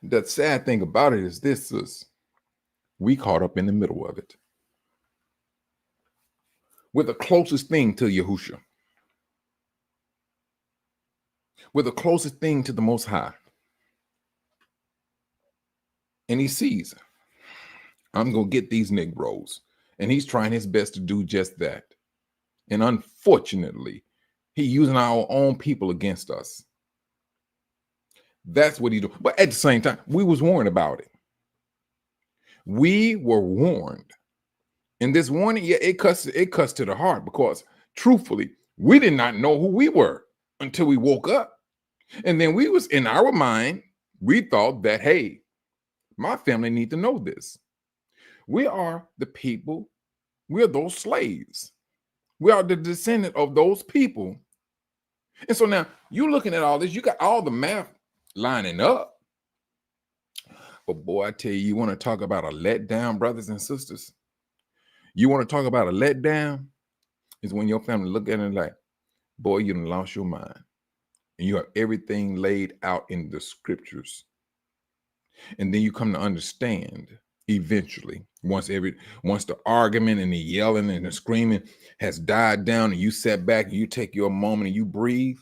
The sad thing about it is this is we caught up in the middle of it. We're the closest thing to Yahusha. We're the closest thing to the Most High. And he sees, I'm going to get these Negroes. And he's trying his best to do just that. And unfortunately, he's using our own people against us. That's what he do. But at the same time, we was warned about it. We were warned. And this warning, yeah, it cuts to the heart, because truthfully, we did not know who we were until we woke up. And then we was in our mind, we thought that, hey, my family need to know this. We are the people, we are those slaves. We are the descendant of those people. And so now you're looking at all this, you got all the math lining up. But boy, I tell you, you want to talk about a letdown, brothers and sisters? You want to talk about a letdown? Is when your family look at it like, boy, you done lost your mind. And you have everything laid out in the scriptures. And then you come to understand eventually, once the argument and the yelling and the screaming has died down, and you sat back and you take your moment and you breathe.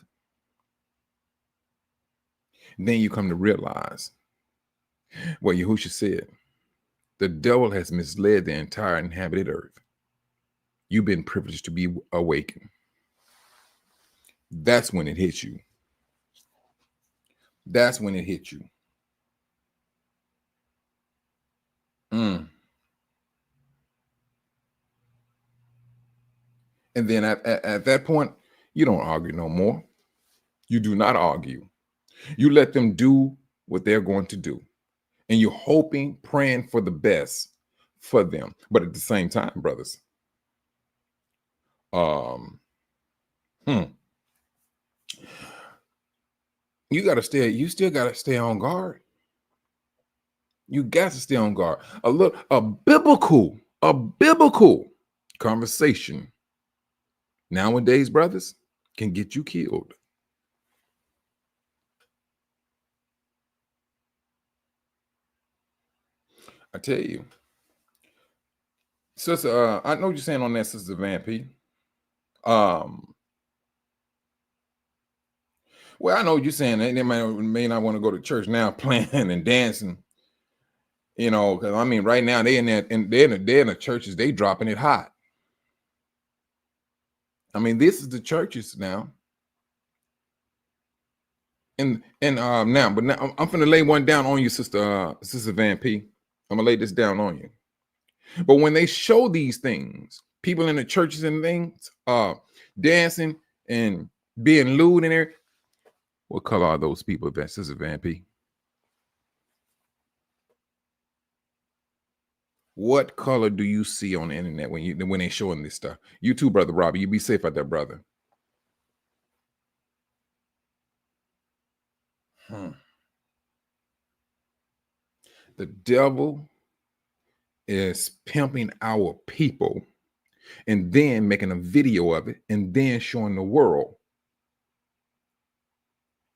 Then you come to realize what Yahushua said. The devil has misled the entire inhabited earth. You've been privileged to be awakened. That's when it hits you. That's when it hits you. And then at that point, you don't argue no more. You do not argue. You let them do what they're going to do. And you're hoping, praying for the best for them. But at the same time, brothers, you still gotta stay on guard. You got to stay on guard. A biblical conversation nowadays, brothers, can get you killed. I tell you. Sister, I know what you're saying on that, Sister Van P. Well, I know what you're saying. They may not want to go to church now playing and dancing. Because I mean, right now they're in the churches, they dropping it hot. I mean, this is the churches now. And now I'm finna lay one down on you, Sister Van P. I'm gonna lay this down on you. But when they show these things, people in the churches and things, dancing and being lewd in there, what color are those people, Sister Van P? What color do you see on the internet when they showing this stuff? You too, Brother Robbie. You be safe out there, brother. The devil is pimping our people and then making a video of it and then showing the world.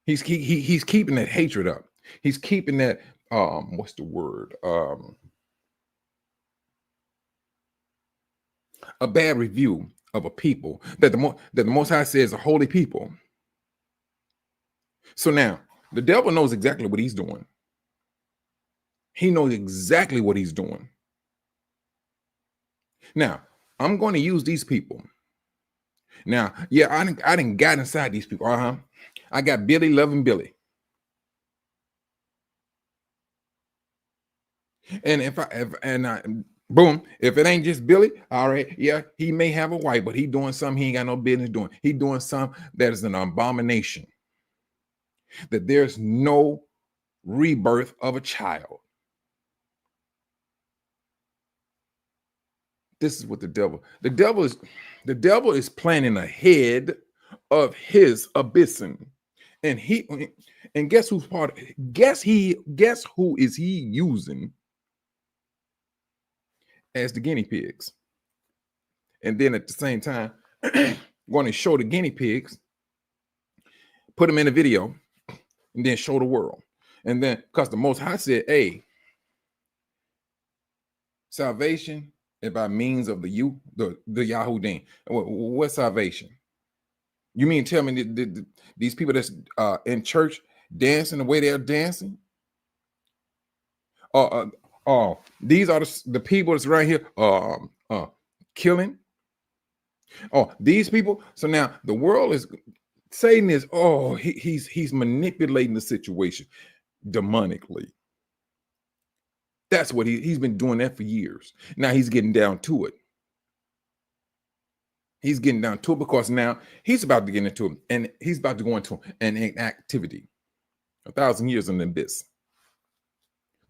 He's keeping that hatred up. He's keeping that what's the word? A bad review of a people that the Most High says a holy people. So now the devil knows exactly what he's doing. He knows exactly what he's doing. Now, I'm going to use these people. Now, yeah, I didn't got inside these people. I got Billy loving Billy. And boom, if it ain't just Billy, all right, yeah, he may have a wife, but he doing something he ain't got no business doing. He doing something that is an abomination. That there's no rebirth of a child. This is what the devil is planning ahead of his abyssing. And guess who's guess who is he using as the guinea pigs? And then at the same time, going to show the guinea pigs, put them in a video, and then show the world. And then because the Most High said, hey, salvation is by means of the Yahudim. What's salvation? You mean tell me these people that's in church dancing the way they're dancing? These are the people that's right here killing. These people. So now the world is Satan is he's manipulating the situation demonically. That's what he's been doing that for years. Now he's getting down to it. He's getting down to it because now he's about to get into it, and he's about to go into an activity, 1,000 years in the abyss.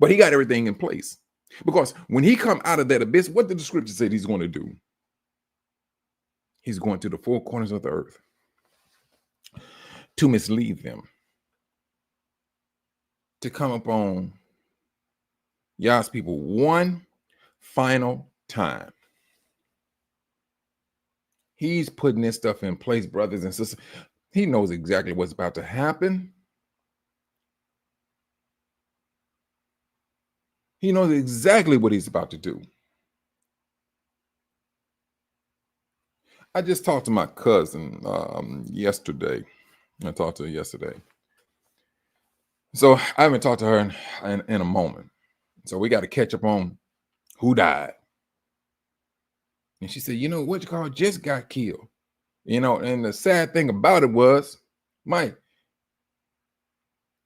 But he got everything in place because when he come out of that abyss, what did the scripture say he's going to do? He's going to the four corners of the earth to mislead them, to come upon Yah's people one final time. He's putting this stuff in place, brothers and sisters. He knows exactly what's about to happen. He knows exactly what he's about to do. I just talked to my cousin yesterday. I talked to her yesterday. So I haven't talked to her in a moment. So we got to catch up on who died. And she said, what you call just got killed. And the sad thing about it was, Mike,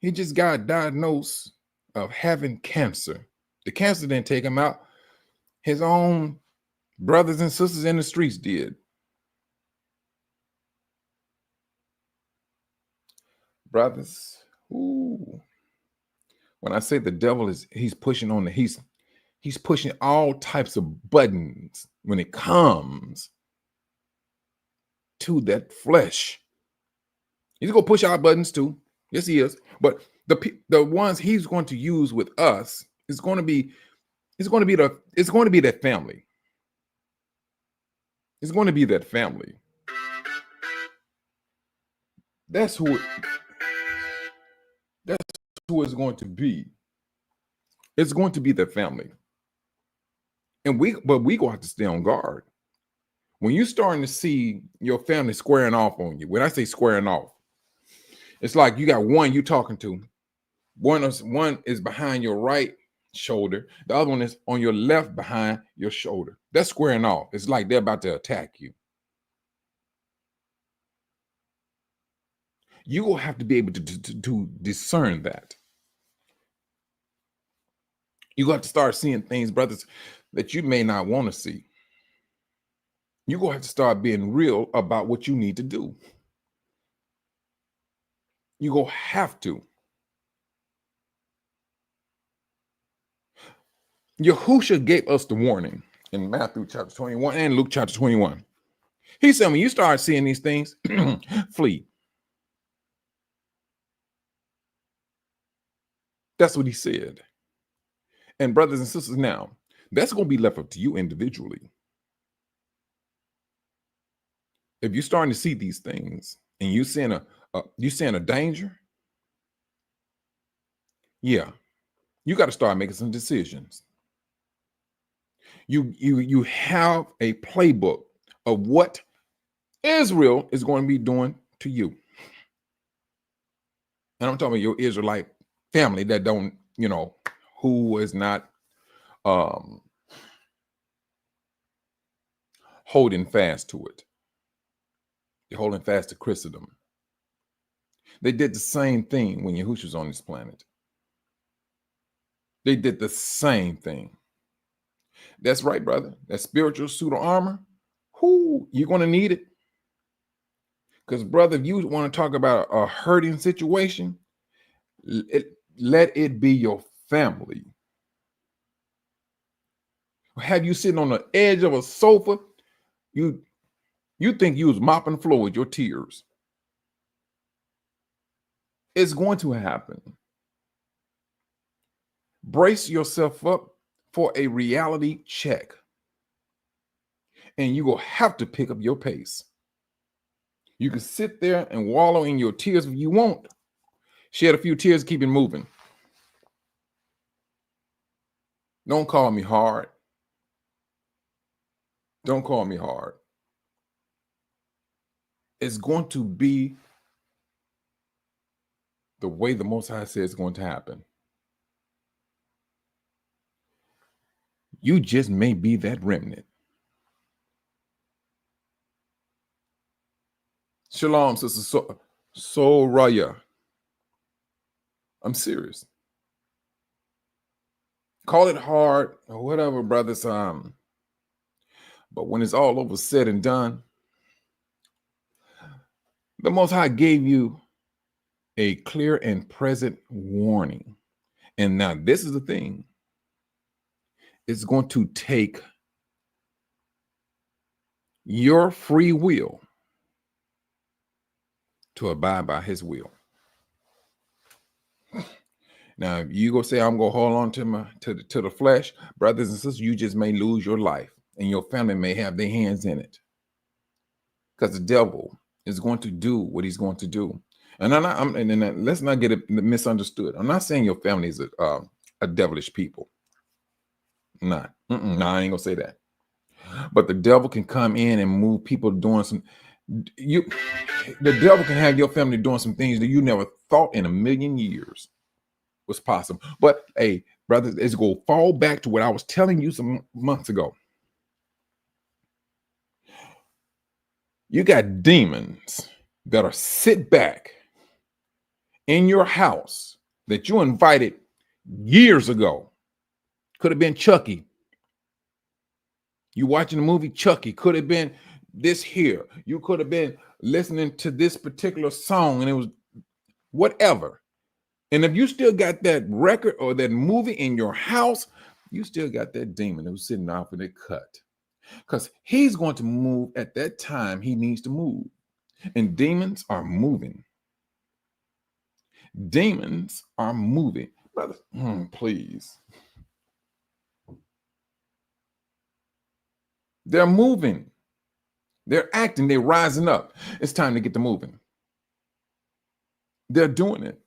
he just got diagnosed of having cancer. The cancer didn't take him out. His own brothers and sisters in the streets did. Brothers, ooh. When I say the devil he's pushing he's pushing all types of buttons when it comes to that flesh. He's gonna push our buttons too. Yes, he is. But the ones he's going to use with us is going to be that family. It's going to be that family. That's who it's going to be. It's going to be that family. And we gonna have to stay on guard. When you're starting to see your family squaring off on you, when I say squaring off, it's like you got one you talking to. One is behind your right shoulder. The other one is on your left behind your shoulder. That's squaring off. It's like they're about to attack you. You will have to be able to discern that. You got to start seeing things, brothers, that you may not want to see. You're going to have to start being real about what you need to do. You're going to have to. Yahushua gave us the warning in Matthew chapter 21 and Luke chapter 21. He said, when you start seeing these things, flee. That's what he said. And brothers and sisters, now, that's going to be left up to you individually. If you're starting to see these things and you're seeing a danger, yeah, you got to start making some decisions. You have a playbook of what Israel is going to be doing to you. And I'm talking about your Israelite family that don't, who is not holding fast to it. They're holding fast to Christendom. They did the same thing when Yahushua was on this planet. They did the same thing. That's right, brother. That spiritual suit of armor, you're going to need it. Because, brother, if you want to talk about a hurting situation, let it be your family. Have you sitting on the edge of a sofa? You think you was mopping the floor with your tears. It's going to happen. Brace yourself up for a reality check. And you will have to pick up your pace. You can sit there and wallow in your tears if you want. Shed a few tears, keep it moving. Don't call me hard. Don't call me hard. It's going to be the way the Most High says it's going to happen. You just may be that remnant. Shalom, Sister Soraya. I'm serious. Call it hard or whatever, brothers. But when it's all over, said and done, the Most High gave you a clear and present warning. And now this is the thing. It's going to take your free will to abide by his will. Now, if you go say, I'm going to hold on to the flesh, brothers and sisters, you just may lose your life and your family may have their hands in it. Because the devil is going to do what he's going to do. And let's not get it misunderstood. I'm not saying your family is a devilish people. Nah, I ain't going to say that. But the devil can come in and move people doing the devil can have your family doing some things that you never thought in a million years. was possible. But hey, brothers, it's going to fall back to what I was telling you some months ago. You got demons that are sit back in your house that you invited years ago. Could have been Chucky. You watching the movie Chucky. Could have been this here. You could have been listening to this particular song and it was whatever. And if you still got that record or that movie in your house, you still got that demon that was sitting off in the cut. Because he's going to move at that time he needs to move. And demons are moving. Demons are moving. Brother, please. They're moving. They're acting. They're rising up. It's time to get to moving. They're doing it.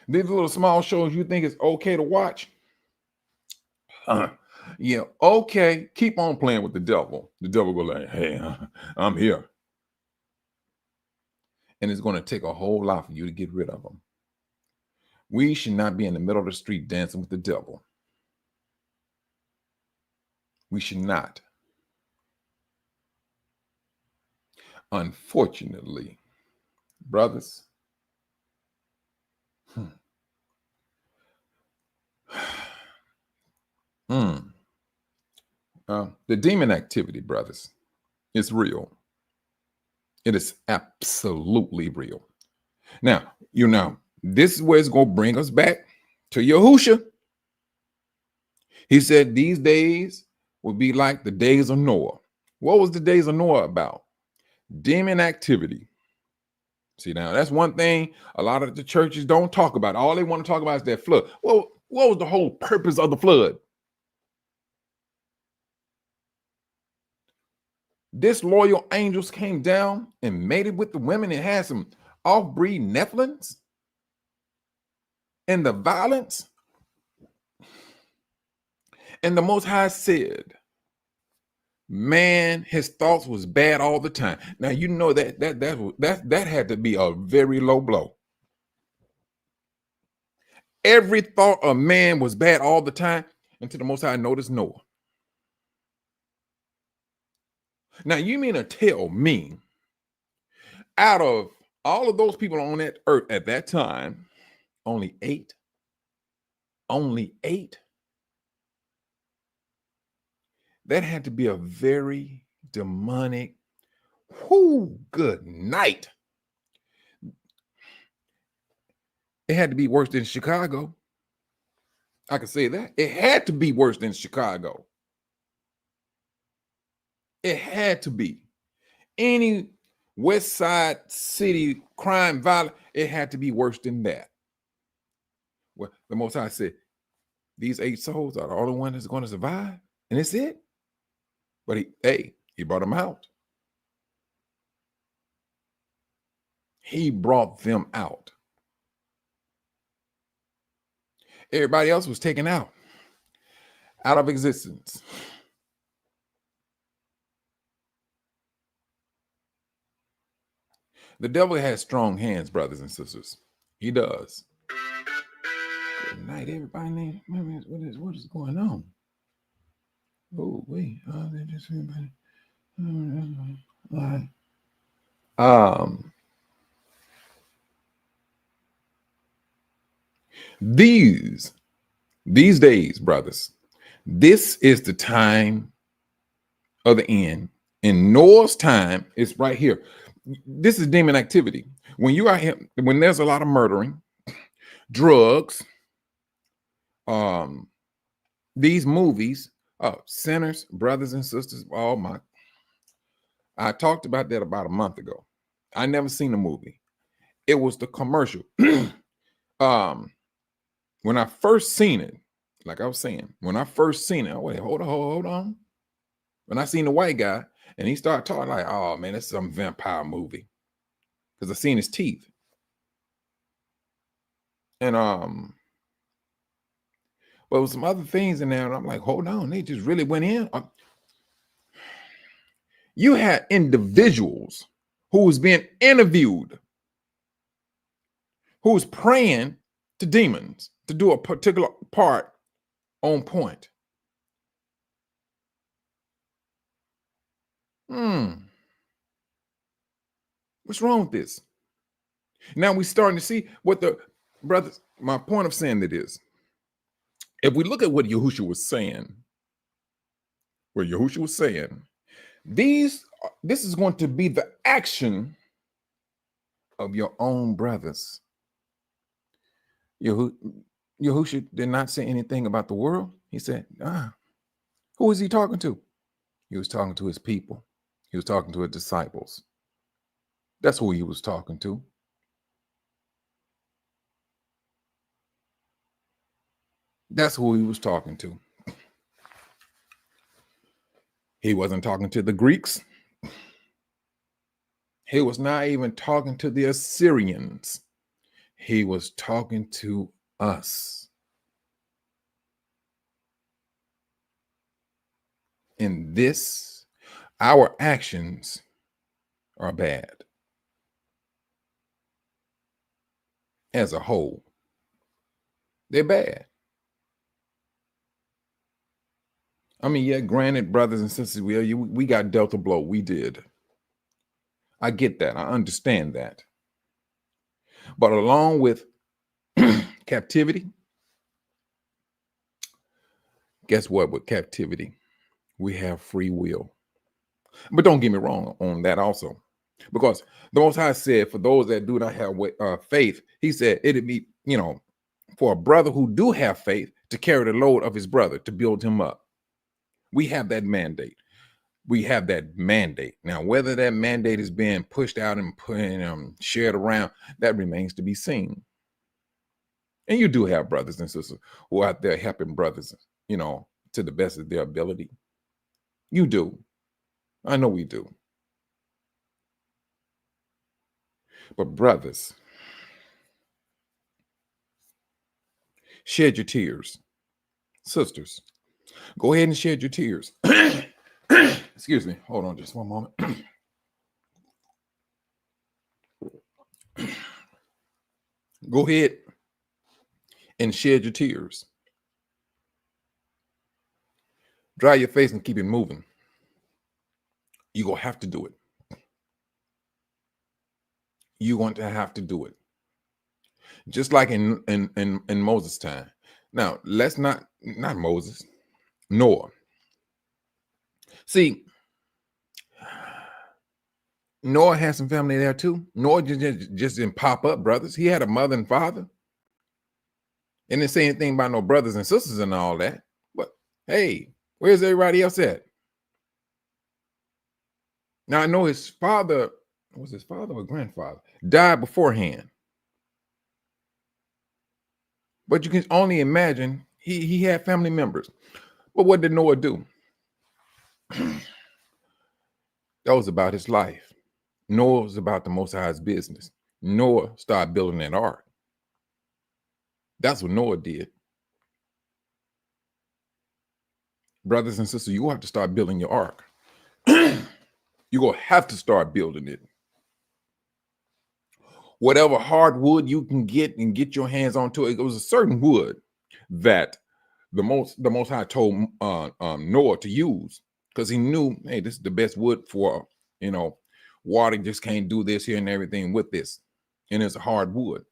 These little small shows you think it's okay to watch. Yeah, okay. Keep on playing with the devil. The devil go like, hey, I'm here. And it's going to take a whole lot for you to get rid of them. We should not be in the middle of the street dancing with the devil. We should not. Unfortunately, brothers, the demon activity, brothers, is real. It is absolutely real. Now, this is where it's going to bring us back to Yahusha. He said these days will be like the days of Noah. What was the days of Noah about? Demon activity. See, now that's one thing a lot of the churches don't talk about. All they want to talk about is that flood. Well, what was the whole purpose of the flood? Disloyal angels came down and mated with the women and had some off-breed Nephilims. And the violence. And the Most High said, man, his thoughts was bad all the time. Now you know that had to be a very low blow. Every thought of man was bad all the time until the Most High noticed Noah. Now you mean to tell me, out of all of those people on that earth at that time, only eight, that had to be a very demonic, good night. It had to be worse than Chicago. I can say that. It had to be worse than Chicago. It had to be. Any West Side city crime, violence, it had to be worse than that. Well, the Most High said, these 8 souls are the only one that's going to survive, and it's it. But he brought them out. He brought them out. Everybody else was taken out of existence. The devil has strong hands, brothers and sisters. He does. Good night, everybody. What is going on? Oh, wait. These days, brothers, this is the time of the end. In Noah's time, it's right here. This is demon activity. When you are here, when there's a lot of murdering, drugs, these movies, sinners, brothers and sisters, I talked about that about a month ago. I never seen the movie. It was the commercial. When I first seen it, like I was saying, when I first seen it, wait, hold on. When I seen the white guy and he started talking like, oh man, it's some vampire movie. Because I seen his teeth. And but with some other things in there, and I'm like, hold on, they just really went in. You had individuals who was being interviewed who's praying to demons to do a particular part on point. What's wrong with this? Now we're starting to see what the brothers, my point of saying that is, if we look at what Yahushua was saying, this is going to be the action of your own brothers. Yahushua did not say anything about the world. He said, who is he talking to? He was talking to his people. He was talking to his disciples. That's who he was talking to. That's who he was talking to. He wasn't talking to the Greeks. He was not even talking to the Assyrians. He was talking to us. In this, our actions are bad as a whole. They're bad. I mean, yeah, granted, brothers and sisters, we got dealt a blow. We did. I get that. I understand that. But along with captivity, guess what? With captivity, we have free will. But don't get me wrong on that also. Because the Most High said, for those that do not have faith, he said it'd be, for a brother who do have faith to carry the load of his brother, to build him up. We have that mandate. Now, whether that mandate is being pushed out and shared around, that remains to be seen. And you do have brothers and sisters who are out there helping brothers, to the best of their ability. You do. I know we do. But brothers, shed your tears. Sisters, go ahead and shed your tears. Excuse me. Hold on just one moment. Go ahead and shed your tears. Dry your face and keep it moving. You're going to have to do it. You're going to have to do it. Just like in Moses' time. Now, let's not Moses, Noah. See, Noah had some family there too. Noah just didn't pop up, brothers. He had a mother and father. And didn't say anything about no brothers and sisters and all that. But hey, where's everybody else at? Now I know his father, was his father or grandfather, died beforehand. But you can only imagine he had family members. But what did Noah do? That was about his life. Noah was about the Most High's business. Noah started building that ark. That's what Noah did. Brothers and sisters, you have to start building your ark. You're going to have to start building it. Whatever hardwood you can get and get your hands onto it. It was a certain wood that the Most High told Noah to use, because he knew, hey, this is the best wood for, water just can't do this here and everything with this. And it's a hard wood.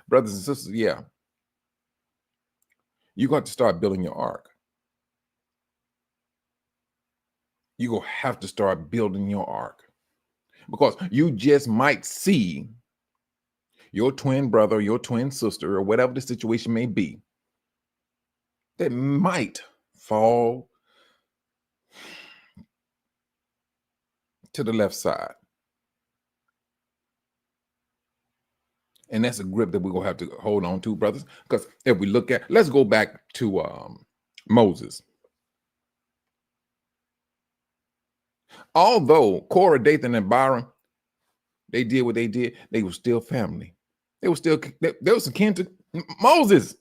Brothers and sisters, yeah. You got to start building your ark. You're going to have to start building your ark. Because you just might see your twin brother, your twin sister, or whatever the situation may be, that might fall to the left side. And that's a grip that we're going to have to hold on to, brothers. Because if we look at, let's go back to Moses. Although Korah, Dathan, and Abiram, they did what they did, they were still family. They was akin to Moses.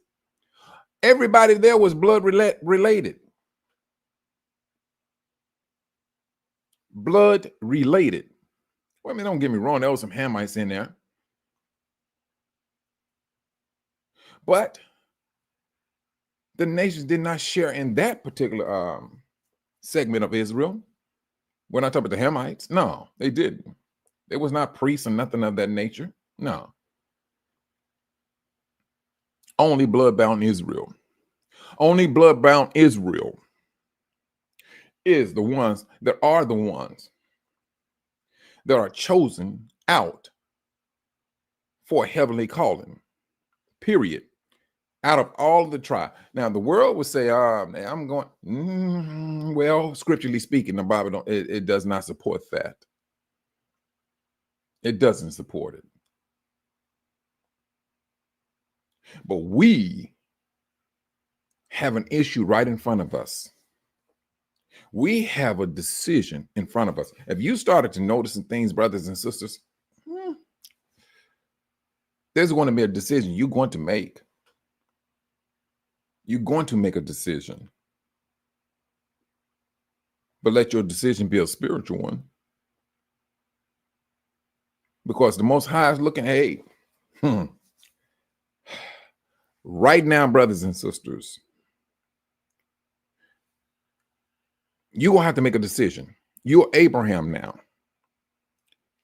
Everybody there was blood related. Blood related. Well, I mean, don't get me wrong, there was some Hamites in there. But the nations did not share in that particular segment of Israel. We're not talking about the Hamites. No, they didn't. They was not priests or nothing of that nature. No. Only blood-bound Israel. Only blood-bound Israel is the ones that are chosen out for a heavenly calling. Period. Out of all of the tribe. Now the world would say, I'm going, well, scripturally speaking, the Bible it does not support that. It doesn't support it. But we have an issue right in front of us. We have a decision in front of us. If you started to notice some things, brothers and sisters, there's going to be a decision you're going to make. You're going to make a decision. But let your decision be a spiritual one. Because the Most High is looking, hey, right now, brothers and sisters, you're going to have to make a decision. You're Abraham now.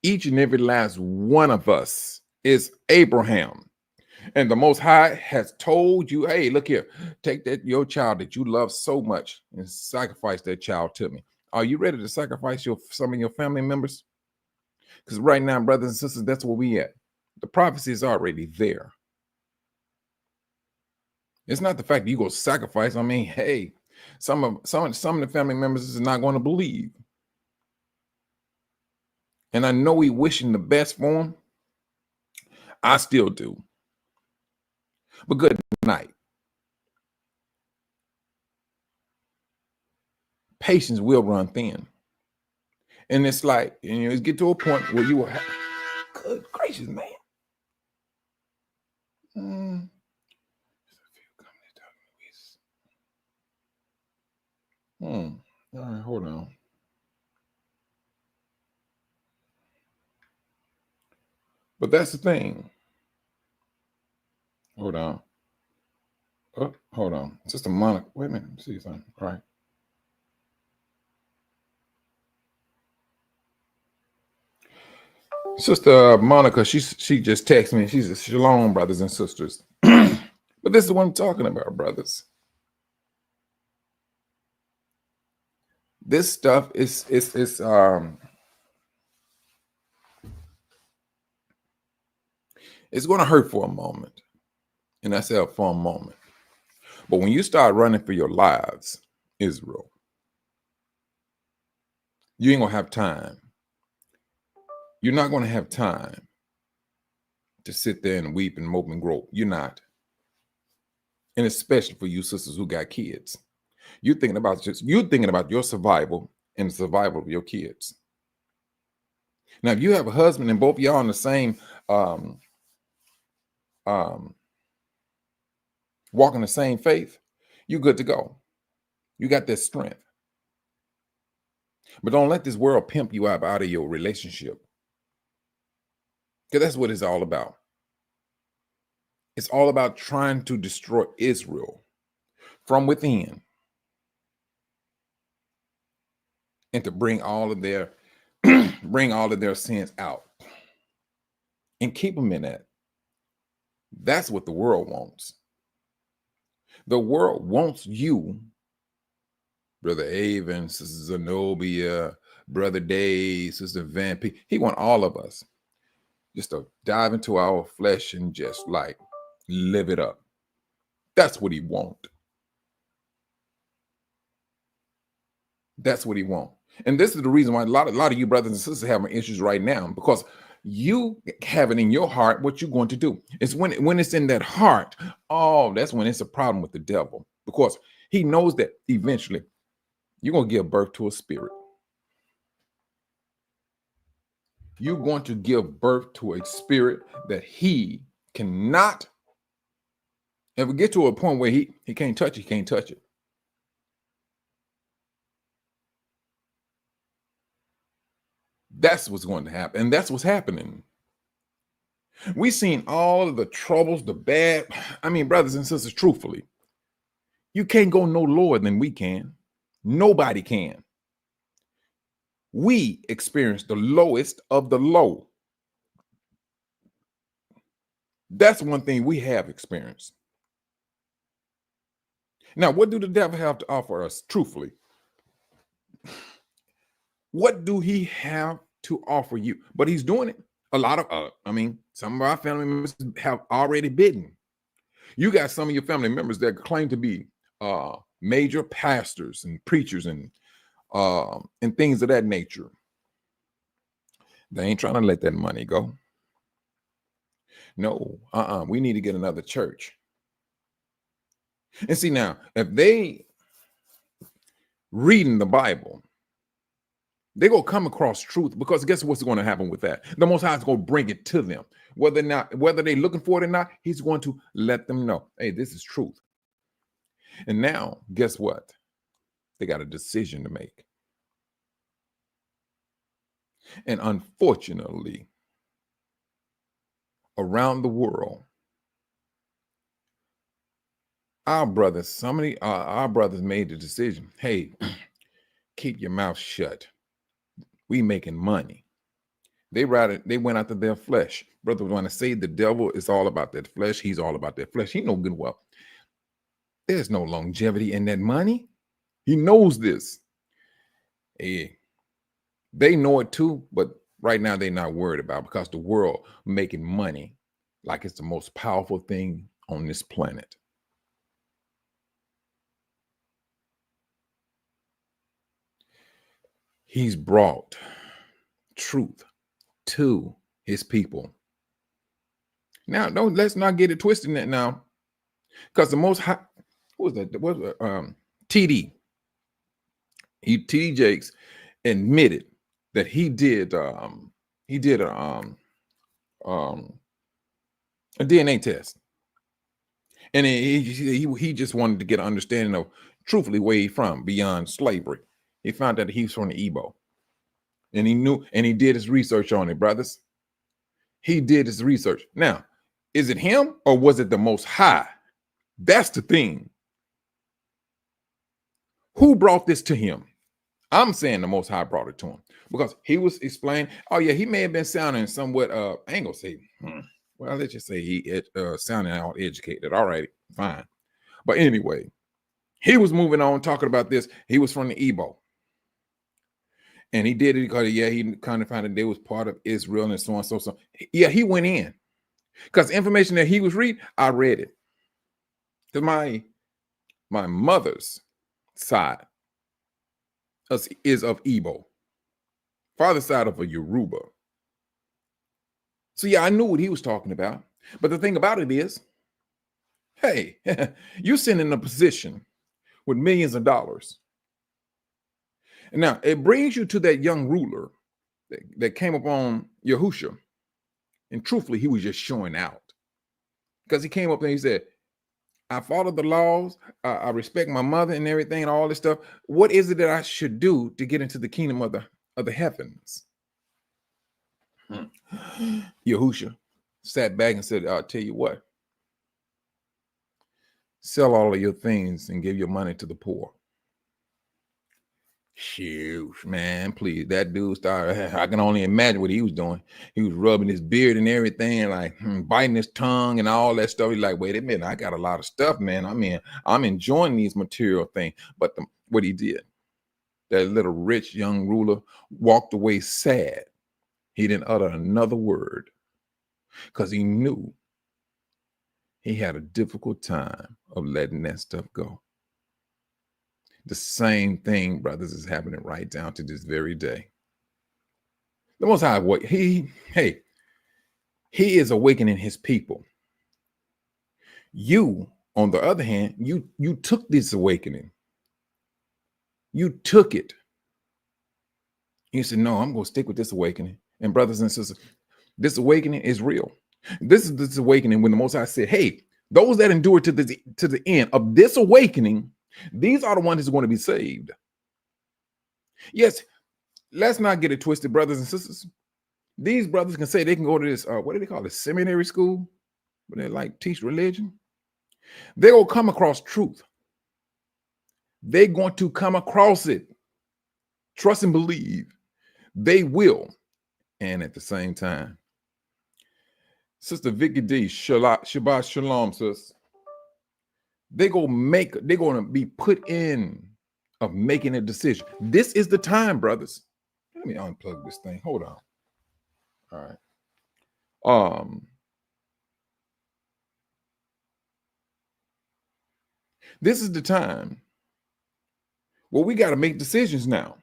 Each and every last one of us is Abraham. And the Most High has told you, hey, look here, take that your child that you love so much and sacrifice that child to me. Are you ready to sacrifice some of your family members? Because right now, brothers and sisters, that's where we at. The prophecy is already there. It's not the fact that you go sacrifice. I mean, hey, some of the family members is not going to believe. And I know we wishing the best for them. I still do. But good night. Patience will run thin. And it's like, it's get to a point where you will have, good gracious, man. All right, hold on. But that's the thing. Hold on. Oh, hold on. Sister Monica. Wait a minute. See something. All right. Sister Monica, she just texted me. She said, Shalom, brothers and sisters. But this is what I'm talking about, brothers. This stuff is it's going to hurt for a moment. And I said for a moment. But when you start running for your lives, Israel, you ain't going to have time. You're not going to have time to sit there and weep and mope and grope. You're not. And especially for you sisters who got kids. You're thinking about your survival and the survival of your kids. Now, if you have a husband and both of y'all in the same walking the same faith, you're good to go. You got that strength. But don't let this world pimp you out of your relationship. Because that's what it's all about. It's all about trying to destroy Israel from within and to bring all of their sins out and keep them in that. That's what the world wants. The world wants you, Brother Avon, Sister Zenobia, Brother Dave, Sister Van P. He wants all of us just to dive into our flesh and just like live it up. That's what he wants. That's what he wants. And this is the reason why a lot of you brothers and sisters having issues right now, because you have it in your heart what you're going to do. It's when it's in that heart, that's when it's a problem with the devil, because he knows that eventually you're going to give birth to a spirit. You're going to give birth to a spirit that he cannot ever get to a point where he can't touch it, he can't touch it. That's what's going to happen. And that's what's happening. We've seen all of the troubles, the bad. I mean, brothers and sisters, truthfully, you can't go no lower than we can. Nobody can. We experience the lowest of the low. That's one thing we have experienced. Now, what do the devil have to offer us, truthfully? What do he have to offer you? But he's doing it. A lot of, some of our family members have already bidden. You got some of your family members that claim to be major pastors and preachers and things of that nature. They ain't trying to let that money go. No, we need to get another church. And see now, if they reading the Bible, they're going to come across truth, because guess what's going to happen with that? The Most High is going to bring it to them. Whether they're looking for it or not, he's going to let them know, hey, this is truth. And now, guess what? They got a decision to make. And unfortunately, around the world, our brothers made the decision, hey, keep your mouth shut. We making money. They went after their flesh. Brother, when I say the devil is all about that flesh, he's all about that flesh. He know good well there's no longevity in that money. He knows this. Hey, they know it too, but right now they're not worried about it, because the world making money like it's the most powerful thing on this planet. He's brought truth to his people. Now, let's not get it twisted in that now, because the Most High, who was that? What was TD Jakes admitted that he did a DNA test, and he just wanted to get an understanding of truthfully where he's from beyond slavery. He found out that he's from the Igbo, and he knew, and he did his research on it, brothers. He did his research. Now, is it him or was it the Most High? That's the thing. Who brought this to him? I'm saying the Most High brought it to him, because he was explaining, oh yeah, he may have been sounding somewhat, I ain't gonna say, well, let's just say he sounding all educated. All right, fine. But anyway, he was moving on, talking about this. He was from the Igbo. And he did it because, he kind of found that they was part of Israel and so on, so. Yeah, he went in. Because the information that he was reading, I read it. Because my mother's side is of Igbo. Father's side of a Yoruba. So yeah, I knew what he was talking about. But the thing about it is, hey, you're sitting in a position with millions of dollars. And now it brings you to that young ruler that came upon Yahusha. And truthfully, he was just showing out. Because he came up and he said, I follow the laws. I respect my mother and everything and all this stuff. What is it that I should do to get into the kingdom of the heavens? Yahusha sat back and said, I'll tell you what. Sell all of your things and give your money to the poor. Shoot, man, please. That dude started, I can only imagine what he was doing. He was rubbing his beard and everything, like biting his tongue and all that stuff. He's like, wait a minute, I got a lot of stuff, man. I mean, I'm enjoying these material things. But what he did, that little rich young ruler walked away sad. He didn't utter another word, because he knew he had a difficult time of letting that stuff go. The same thing, brothers, is happening right down to this very day. The Most High, he is awakening his people. You, on the other hand, you took this awakening. You took it. You said, no, I'm going to stick with this awakening. And brothers and sisters, this awakening is real. This is this awakening when the Most High said, hey, those that endure to the end of this awakening, these are the ones who are going to be saved. Yes, let's not get it twisted, brothers and sisters. These brothers can say they can go to this, what do they call it, seminary school, where they like teach religion. They're going to come across truth. They're going to come across it. Trust and believe. They will. And at the same time, Sister Vicky D, Shabbat Shalom, sis. They're going to be put in of making a decision. This is the time, brothers. Let me unplug this thing. Hold on. All right. This is the time. Well, we got to make decisions now.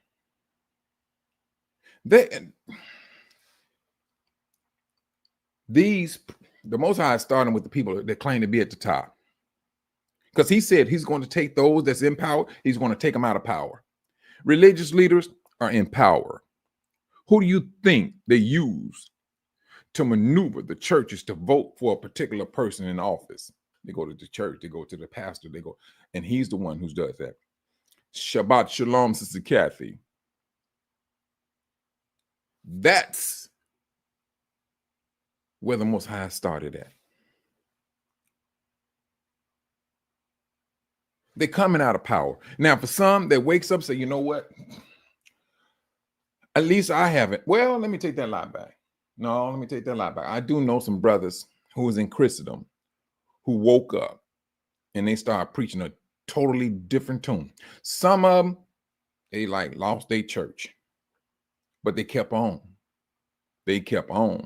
The Most High is starting with the people that claim to be at the top. Because he said he's going to take those that's in power, he's going to take them out of power. Religious leaders are in power. Who do you think they use to maneuver the churches to vote for a particular person in office? They go to the church, they go to the pastor, and he's the one who does that. Shabbat Shalom, Sister Kathy. That's where the Most High started at. They're coming out of power. Now, for some that wakes up, say, you know what? At least I haven't. Well, let me take that lie back. No, let me take that lie back. I do know some brothers who was in Christendom who woke up and they started preaching a totally different tune. Some of them, they like lost their church, but they kept on. They kept on.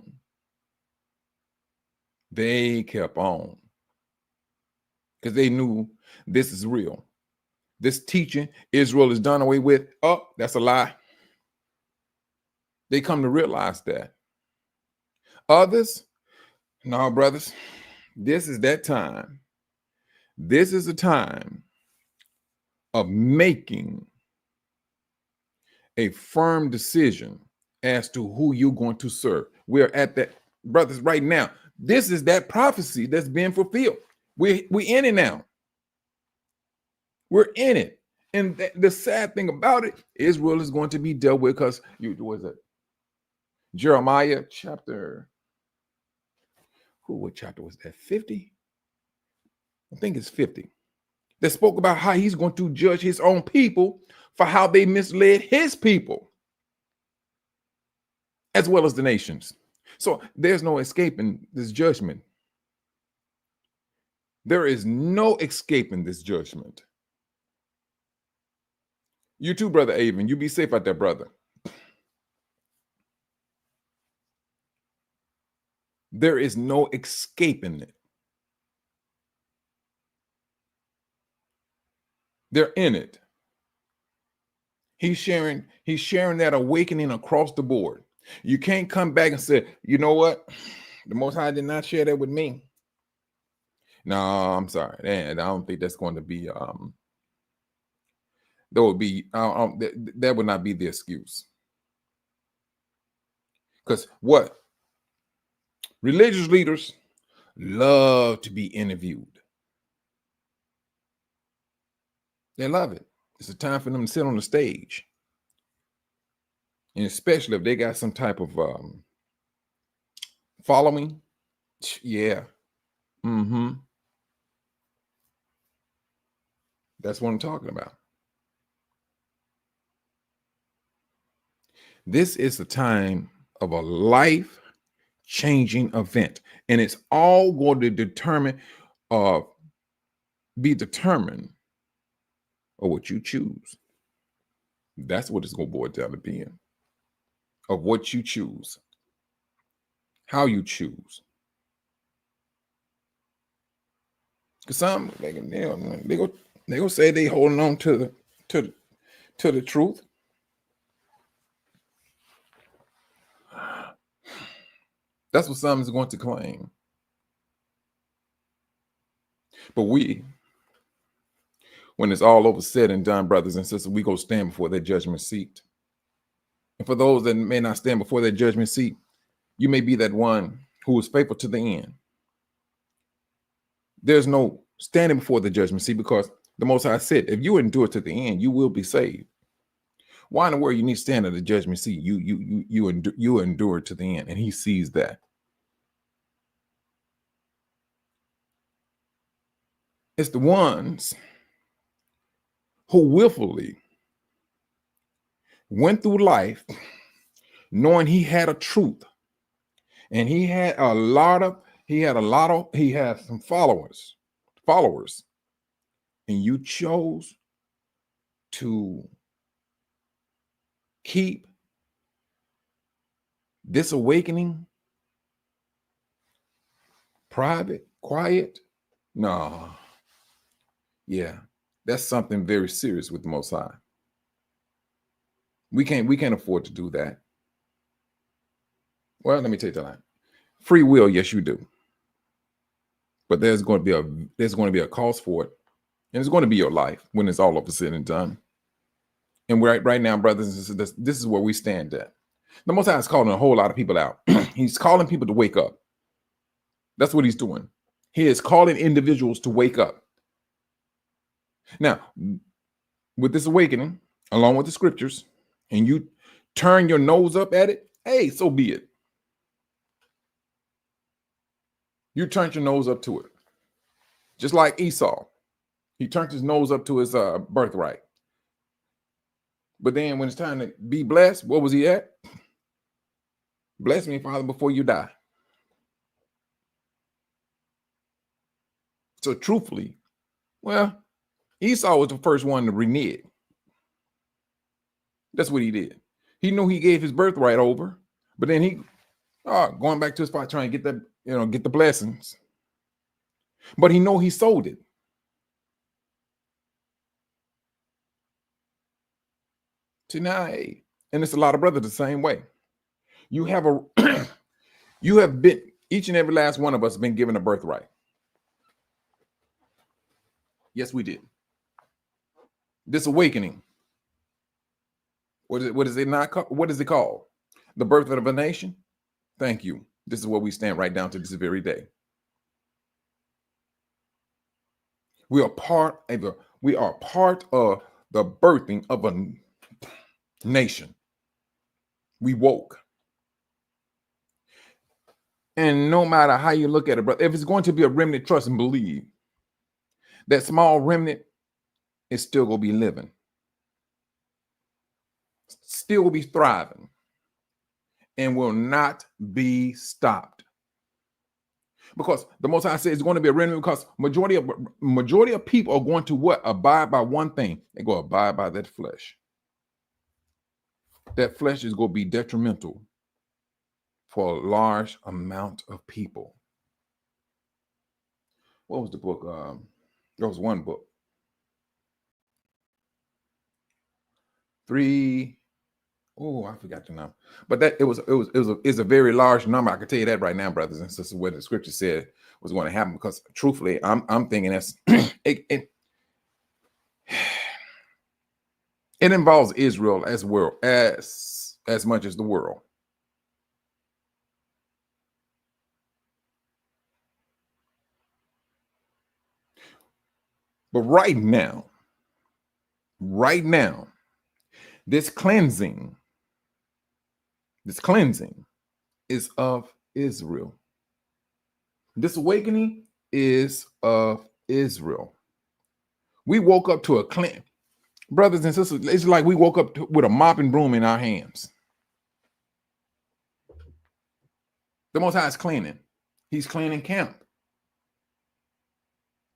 They kept on. Because they knew this is real. This teaching, Israel is done away with. Oh, that's a lie. They come to realize that. Others, no, brothers, this is that time. This is a time of making a firm decision as to who you're going to serve. We're at that, brothers, right now. This is that prophecy that's being fulfilled. We're in it now. We're in it. And the sad thing about it, Israel is going to be dealt with because, what is it? Jeremiah chapter, what chapter was that? 50? I think it's 50. That spoke about how he's going to judge his own people for how they misled his people, as well as the nations. So there's no escaping this judgment. There is no escaping this judgment. You too, Brother Avon. You be safe out there, brother. There is no escaping it. They're in it. He's sharing that awakening across the board. You can't come back and say, you know what? The Most High did not share that with me. No, I'm sorry. And I don't think that's going to be that would not be the excuse. Because what? Religious leaders love to be interviewed. They love it. It's a time for them to sit on the stage. And especially if they got some type of following. Yeah. That's what I'm talking about. This is a time of a life-changing event. And it's all going to be determined of what you choose. That's what it's going to boil down to being. Of what you choose. How you choose. Because some they go say they holding on to the truth. That's what some is going to claim. But when it's all over said and done, brothers and sisters, we go stand before that judgment seat. And for those that may not stand before that judgment seat, you may be that one who is faithful to the end. There's no standing before the judgment seat because the Most High said, if you endure to the end, you will be saved. Why in the world you need to stand at the judgment seat? You endure to the end, and he sees that. It's the ones who willfully went through life knowing he had a truth, and he had some followers, and you chose to keep this awakening private, quiet. No, yeah, that's something very serious with the Most High. We can't afford to do that. Well, let me take that line. Free will, yes, you do. But there's going to be a cost for it. And it's going to be your life when it's all over said and done. And right now, brothers and sisters, this is where we stand at. The Most High is calling a whole lot of people out. He's calling people to wake up. That's what he's doing. He is calling individuals to wake up. Now, with this awakening, along with the scriptures, and you turn your nose up at it, hey, so be it. You turned your nose up to it. Just like Esau. He turned his nose up to his birthright. But then when it's time to be blessed, what was he at? Bless me, Father, before you die. So truthfully, well, Esau was the first one to renege. That's what he did. He knew he gave his birthright over, but then he going back to his spot trying to get that, get the blessings. But he know he sold it. See now, hey, and it's a lot of brothers the same way. You have each and every last one of us been given a birthright. Yes, we did. This awakening. What is it not called? What is it called? The birth of a nation? Thank you. This is where we stand right down to this very day. We are part of the birthing of a nation. We woke. And no matter how you look at it, brother, if it's going to be a remnant, trust and believe that small remnant is still going to be living, still will be thriving, and will not be stopped. Because the Most High says it's going to be a remnant, because majority of people are going to what? Abide by one thing. They're going to abide by that flesh. That flesh is going to be detrimental for a large amount of people. What was the book? There was one book. I forgot the number. But that it's a very large number. I can tell you that right now, brothers and sisters, what the scripture said was going to happen. Because truthfully, I'm thinking that's it involves Israel as well as much as the world. But right now, this cleansing is of Israel. This awakening is of Israel. We woke up to a clean, brothers and sisters. It's like we woke up with a mop and broom in our hands. The Most High is cleaning. He's cleaning camp.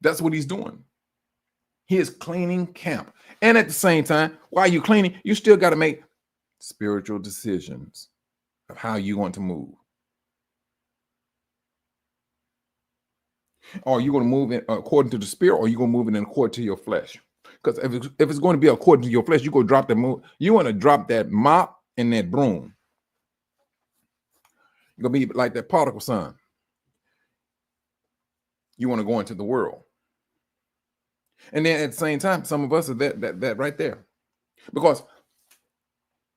That's what he's doing. He is cleaning camp. And at the same time, while you're cleaning, you still got to make spiritual decisions of how you want to move. Are you going to move in according to the spirit, or are you going to move in according to your flesh? Because if it's going to be according to your flesh, you're going to drop that move. You want to drop that mop and that broom. You're going to be like that prodigal son. You want to go into the world. And then at the same time, some of us are that right there. Because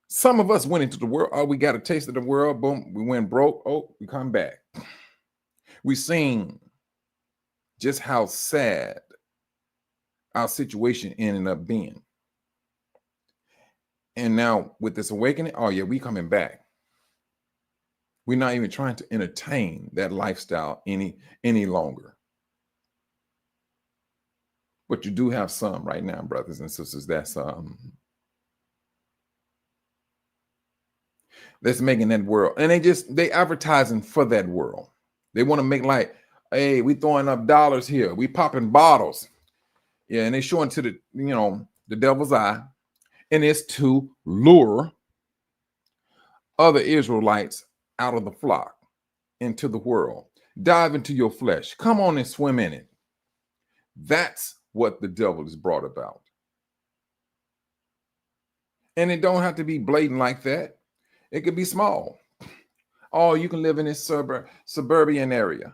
some of us went into the world. Oh, we got a taste of the world. Boom, we went broke. Oh, we come back. We seen just how sad our situation ended up being. And now with this awakening, oh yeah, we coming back. We're not even trying to entertain that lifestyle any longer. But you do have some right now, brothers and sisters, that's making that world. And they advertising for that world. They want to make like, hey, we throwing up dollars here. We popping bottles. Yeah, and they showing to the devil's eye. And it's to lure other Israelites out of the flock into the world. Dive into your flesh. Come on and swim in it. That's what the devil is brought about. And it don't have to be blatant like that. It could be small. Oh, you can live in this suburban area.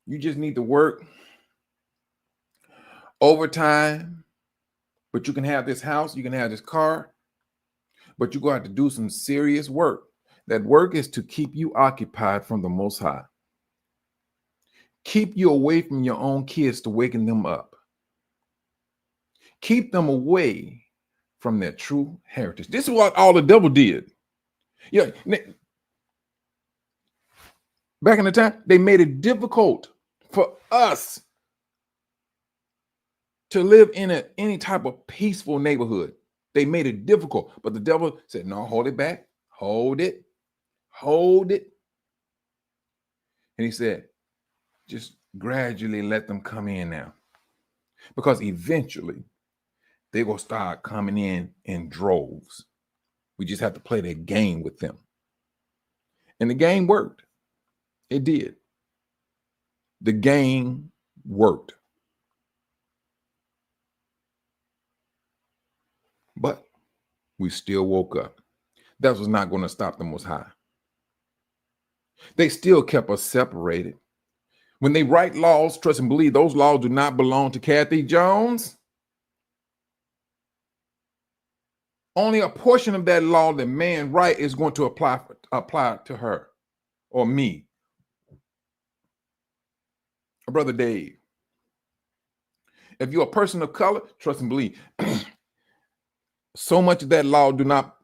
You just need to work overtime, but you can have this house, you can have this car, but you're going to have to do some serious work. That work is to keep you occupied from the Most High. Keep you away from your own kids to waken them up. Keep them away from their true heritage. This is what all the devil did. Yeah, back in the time, they made it difficult for us to live in any type of peaceful neighborhood. They made it difficult, but the devil said, no, hold it back, hold it. And he said, just gradually let them come in now. Because eventually they will start coming in droves. We just have to play that game with them. And the game worked. It did. The game worked. But we still woke up. That was not going to stop the Most High. They still kept us separated. When they write laws, trust and believe, those laws do not belong to Kathy Jones. Only a portion of that law that man write is going to apply to her or me. Or Brother Dave. If you're a person of color, trust and believe, so much of that law do not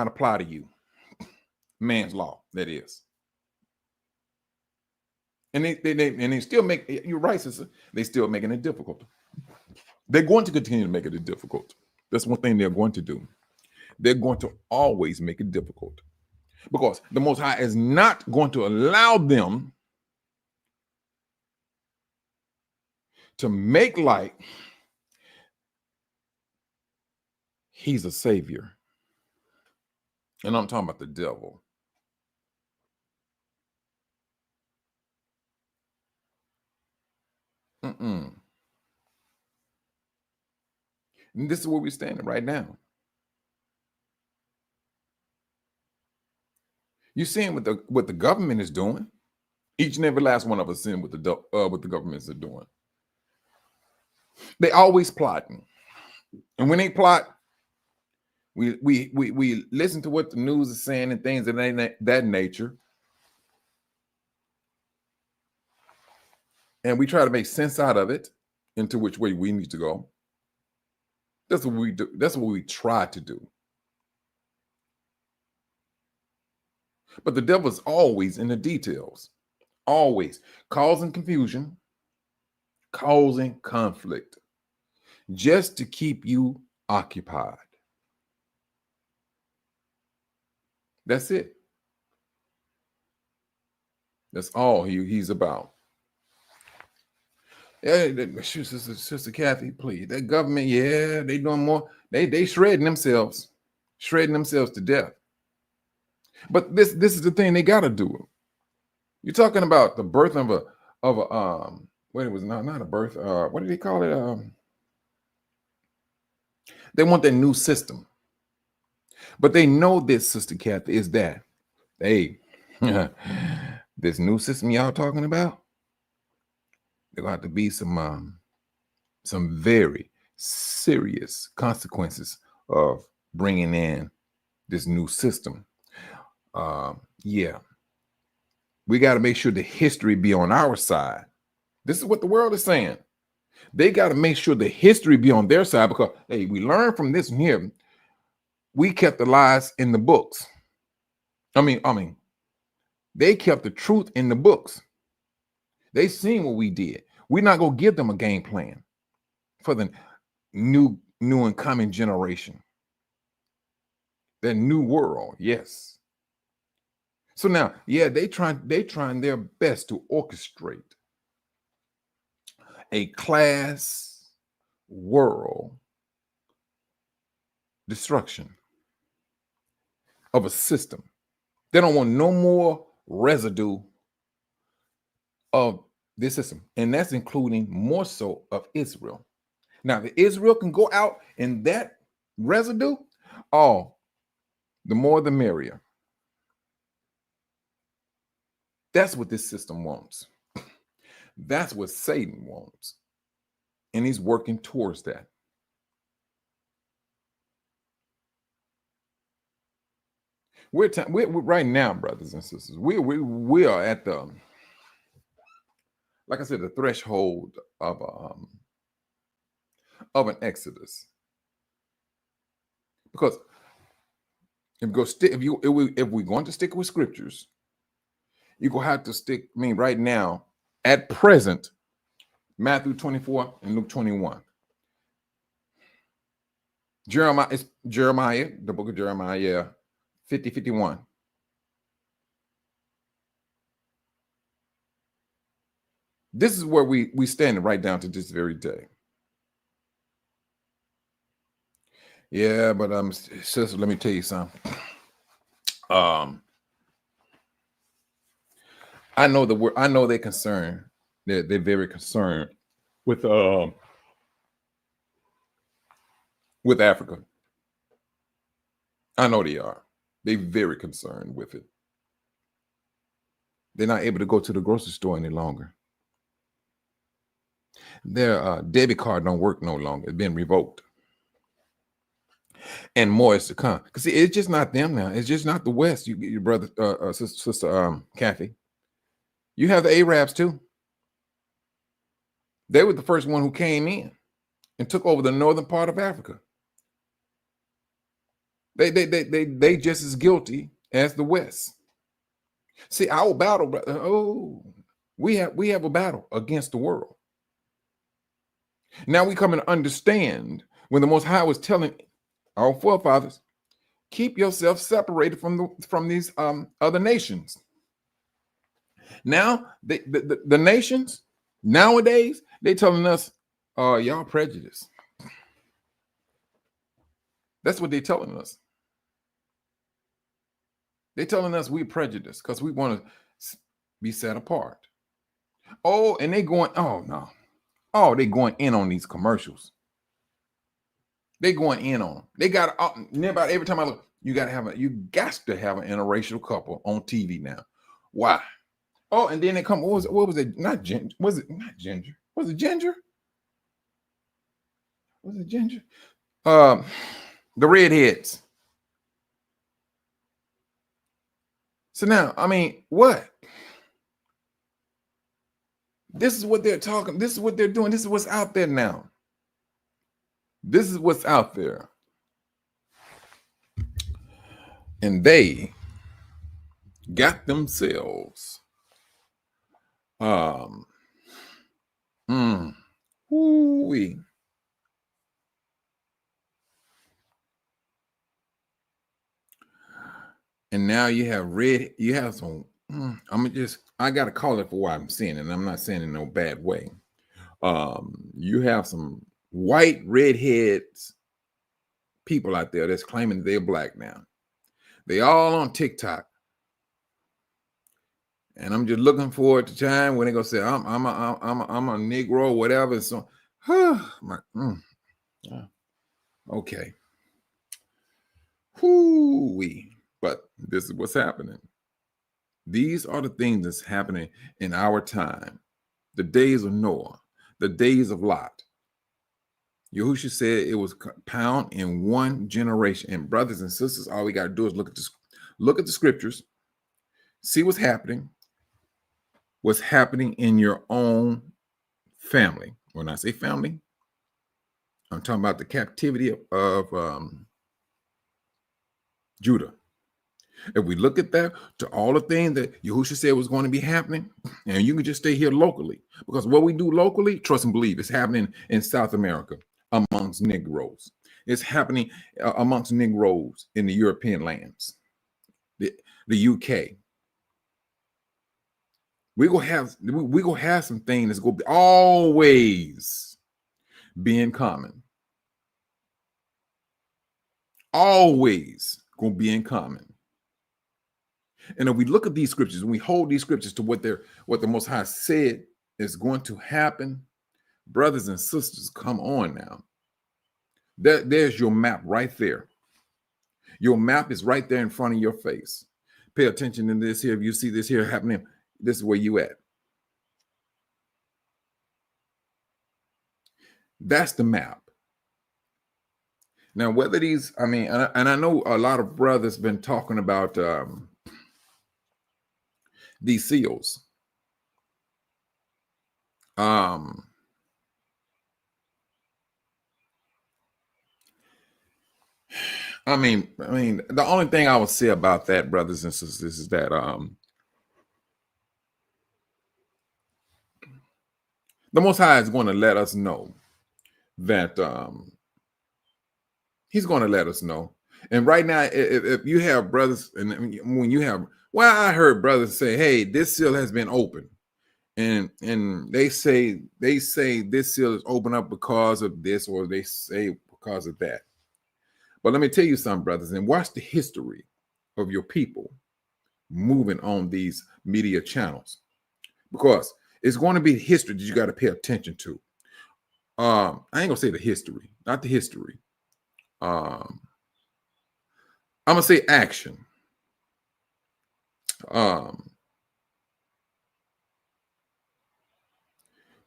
apply to you. Man's law, that is. And they still make, you're right, sister, they still making it difficult. They're going to continue to make it difficult. That's one thing they're going to do. They're going to always make it difficult because the Most High is not going to allow them to make like he's a savior. And I'm talking about the devil. And this is where we're standing right now. You're seeing what the government is doing. Each and every last one of us seeing what the governments are doing. They always plotting, and when they plot, we listen to what the news is saying and things of that nature, and we try to make sense out of it into which way we need to go. That's what we do. That's what we try to do. But the devil's always in the details, always causing confusion, causing conflict, just to keep you occupied. That's it. That's all he's about. Sister Kathy, please. That government, yeah, they doing more. They shredding themselves to death. But this is the thing they got to do. You're talking about the birth of a it was not a birth. What did they call it? They want that new system, but they know this, Sister Kathy, is that hey, this new system y'all talking about. There gonna have to be some very serious consequences of bringing in this new system. Yeah, we got to make sure the history be on our side. This is what the world is saying. They got to make sure the history be on their side because, hey, we learned from this one here. We kept the lies in the books. I mean, they kept the truth in the books. They seen what we did. We're not gonna give them a game plan for the new and coming generation, the new world. Yes. So now, yeah, they trying their best to orchestrate a class world destruction of a system. They don't want no more residue of this system, and that's including more so of Israel. Now, if Israel can go out in that residue, oh, the more the merrier. That's what this system wants. That's what Satan wants. And he's working towards that. We're right now, brothers and sisters, we are at the, like I said, the threshold of an exodus. Because if we're going to stick with scriptures, you're gonna have to stick. I mean, right now, at present, Matthew 24 and Luke 21. Jeremiah, the book of Jeremiah, 51. This is where we stand right down to this very day. Yeah, but sister, let me tell you something. I know they're concerned. They're very concerned with Africa. I know they are. They're very concerned with it. They're not able to go to the grocery store any longer. Their debit card don't work no longer. It's been revoked. And more is to come. Because it's just not them now. It's just not the West. Your brother, sister Kathy. You have the Arabs too. They were the first one who came in and took over the northern part of Africa. They just as guilty as the West. See, our battle, brother. Oh, we have a battle against the world. Now we come and understand when the Most High was telling our forefathers, keep yourself separated from these other nations. Now the nations nowadays, they telling us, y'all prejudiced. That's what they're telling us. They're telling us we prejudiced because we want to be set apart. Oh, and they going, oh no. Oh, they going in on these commercials. They going in on them. They got about every time I look, you got to have an interracial couple on TV now. Why? Oh, and then they come. What was it? Not ginger. Was it not ginger? Was it ginger? Was it ginger? The redheads. So now, I mean, what? This is what they're talking. This is what they're doing. This is what's out there now. This is what's out there. And they got themselves ooh-wee. And now you have some, I gotta call it for what I'm saying, and I'm not saying it in no bad way. You have some white redheads people out there that's claiming they're black now. They all on TikTok. And I'm just looking forward to time when they gonna say I'm a Negro or whatever. So okay. Whoo-wee. But this is what's happening. These are the things that's happening in our time. The days of Noah, the days of Lot. Yahushua said it was pound in one generation. And brothers and sisters, all we got to do is look at the scriptures, see what's happening in your own family. When I say family, I'm talking about the captivity of Judah. If we look at that, to all the things that Yahushua said was going to be happening, and you can just stay here locally, because what we do locally, trust and believe, is happening in South America amongst Negroes. It's happening amongst Negroes in the European lands, the UK. We're gonna have some things that's gonna always be in common. Always gonna be in common. And if we look at these scriptures and we hold these scriptures to what the Most High said is going to happen, brothers and sisters, come on now. There's your map right there. Your map is right there in front of your face. Pay attention to this here. If you see this here happening, this is where you at. That's the map. Now, whether these, I mean, and I know a lot of brothers been talking about these seals. I mean, the only thing I would say about that, brothers and sisters, is that the Most High is going to let us know that He's going to let us know. And right now, if you have brothers, and when you have, well, I heard brothers say, "Hey, this seal has been opened," and they say this seal is open up because of this, or they say because of that. But let me tell you something, brothers, and watch the history of your people moving on these media channels, because it's going to be history that you got to pay attention to. I ain't gonna say the history, not the history. I'm gonna say action.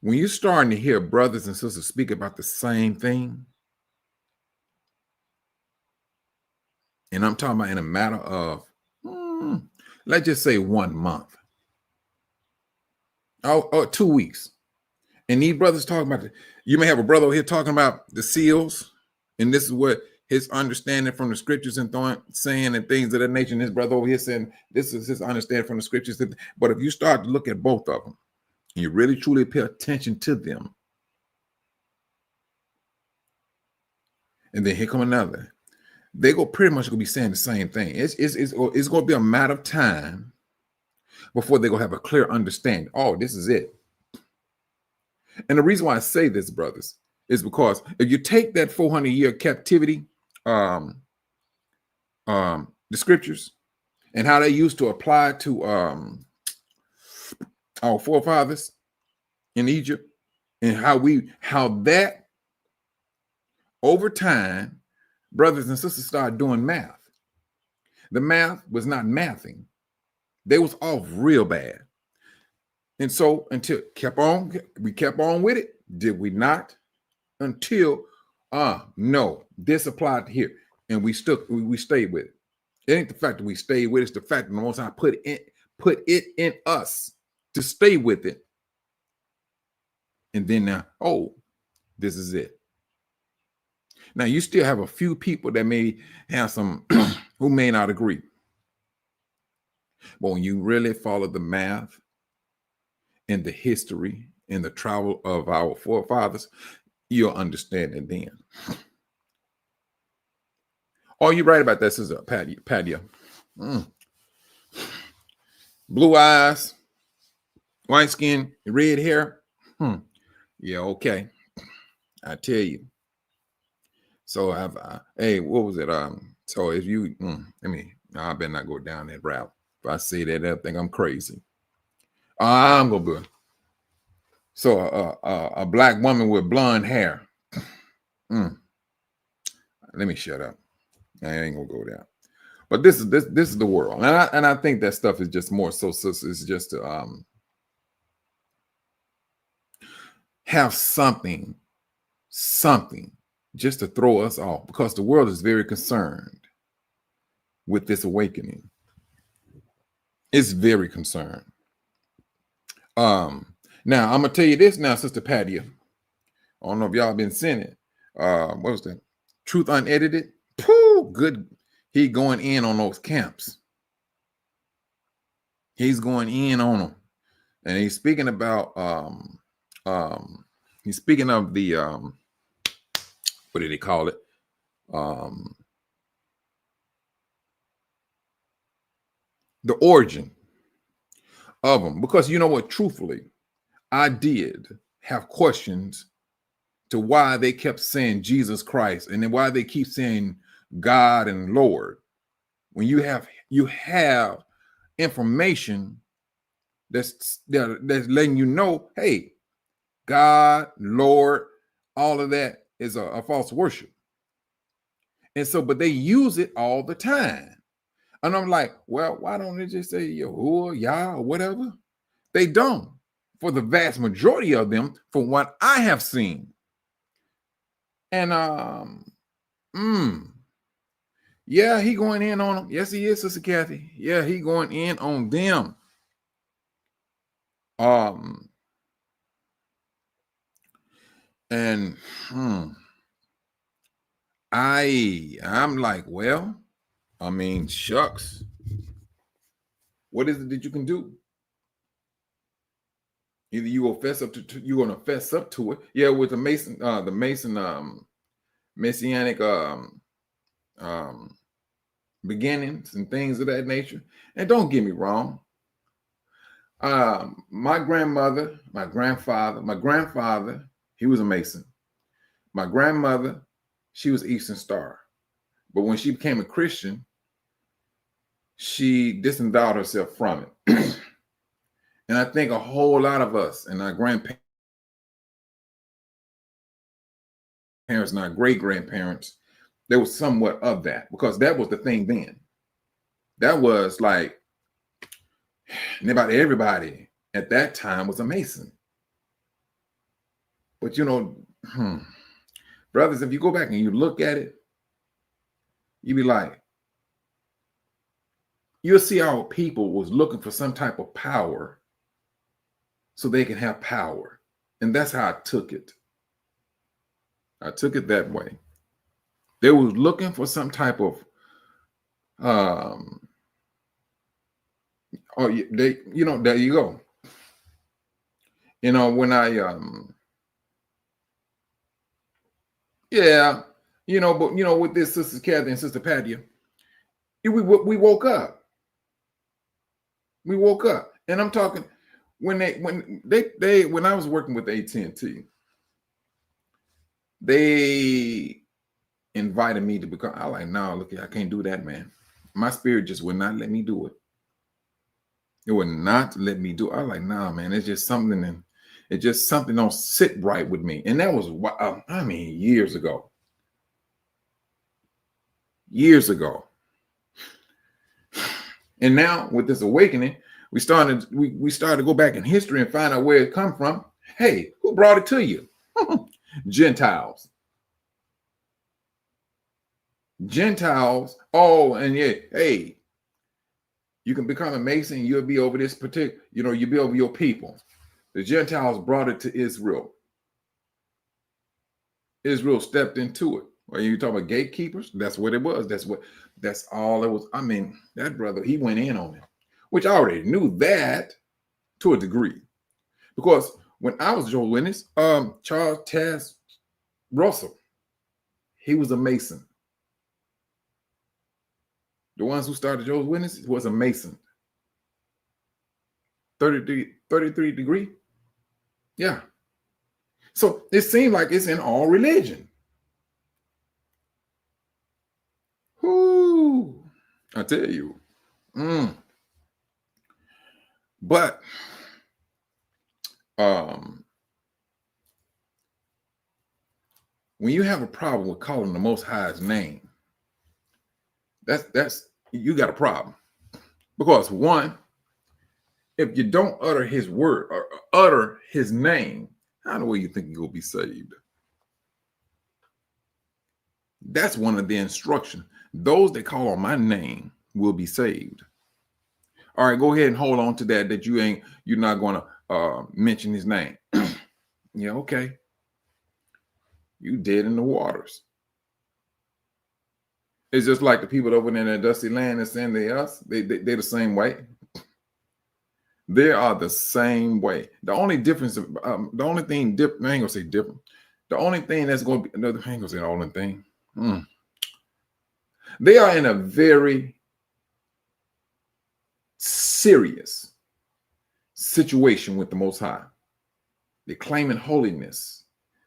When you're starting to hear brothers and sisters speak about the same thing, and I'm talking about in a matter of, let's just say 1 month, or 2 weeks, and these brothers talking about you may have a brother over here talking about the seals, and this is what his understanding from the scriptures and saying and things of that nature. And his brother over here saying this is his understanding from the scriptures. But if you start to look at both of them, and you really truly pay attention to them, and then here come another, they go pretty much gonna be saying the same thing. It's going to be a matter of time before they're gonna have a clear understanding. Oh, this is it. And the reason why I say this, brothers, is because if you take that 400-year captivity, the scriptures, and how they used to apply to our forefathers in Egypt, and how that over time, brothers and sisters started doing math. The math was not mathing. They was off real bad. And so until we kept on with it, did we not? Until no, this applied here. And we stayed with it. It ain't the fact that we stayed with it, it's the fact that the Most High put it in us to stay with it. And then now, this is it. Now you still have a few people that may have some who may not agree. But when you really follow the math and the history and the travel of our forefathers, you'll understand it then. Oh, you're right about that, Sister Padia. Blue eyes, white skin, red hair. Yeah, okay. I tell you. So hey, what was it? So if you, I better not go down that route. If I say that, I think I'm crazy. I'm gonna be. So a black woman with blonde hair. Let me shut up. I ain't gonna go there. But this is the world, and I think that stuff is just more so. It's just to have something just to throw us off, because the world is very concerned with this awakening. It's very concerned. Now I'm gonna tell you this now, Sister Padia. I don't know if y'all been seeing it. What was that? Truth Unedited. Pooh, good. He going in on those camps. He's going in on them, and he's speaking about he's speaking of the what did he call it? The origin of them, because you know what? Truthfully, I did have questions to why they kept saying Jesus Christ, and then why they keep saying God and Lord. When you have information that's letting you know, hey, God, Lord, all of that is a false worship. And so, but they use it all the time. And I'm like, well, why don't they just say Yahuwah, Yah, or whatever? They don't. For the vast majority of them, from what I have seen. And yeah, he going in on them. Yes, he is, Sister Kathy. Yeah, he going in on them. And I'm like, well, I mean, shucks. What is it that you can do? Either you will fess up to you're gonna fess up to it. Yeah, with the Mason messianic beginnings and things of that nature. And don't get me wrong. My grandmother, my grandfather, he was a Mason. My grandmother, she was Eastern Star. But when she became a Christian, she disendowed herself from it. And I think a whole lot of us and our grandparents and our great-grandparents, there was somewhat of that, because that was the thing then. That was like, everybody at that time was a Mason. But you know, brothers, if you go back and you look at it, you be like, you'll see how people was looking for some type of power so they can have power. And that's how I took it. I took it that way. They was looking for some type of there you go. You know, when I but with this Sister Kathy and Sister Patty, we woke up. We woke up. And I'm talking when I was working with AT&T, they invited me to become. I like, no, look, I can't do that, man. My spirit just would not let me do it. It would not let me do it. I was like, nah, man, it's just something, and it just something don't sit right with me. And that was years ago. Years ago. And now with this awakening, we started to go back in history and find out where it come from. Hey, who brought it to you? Gentiles. Gentiles. Oh, and yeah, hey, you can become a Mason, you'll be over this particular, you'll be over your people. The Gentiles brought it to Israel. Israel stepped into it. Well, you talking about gatekeepers? That's what it was. That's all it was. I mean, that brother, he went in on it, which I already knew that to a degree. Because when I was Jehovah's Witness, Charles Tass Russell, he was a Mason. The ones who started Jehovah's Witness was a Mason. 33 degree. Yeah. So it seemed like it's in all religion. Whoo, I tell you. But when you have a problem with calling the Most High's name, that's you got a problem. Because one, if you don't utter his word or utter his name, how the way you think you'll be saved? That's one of the instructions. Those that call on my name will be saved. All right, go ahead and hold on to that you're not going to mention his name. Yeah, okay. You dead in the waters. It's just like the people over there in that dusty land and saying they us. They're the same way. They are the same way. The only difference, the only thing different, I ain't gonna say different. The only thing that's gonna be another, I ain't gonna say the only thing. They are in a very serious situation with the Most High. They're claiming holiness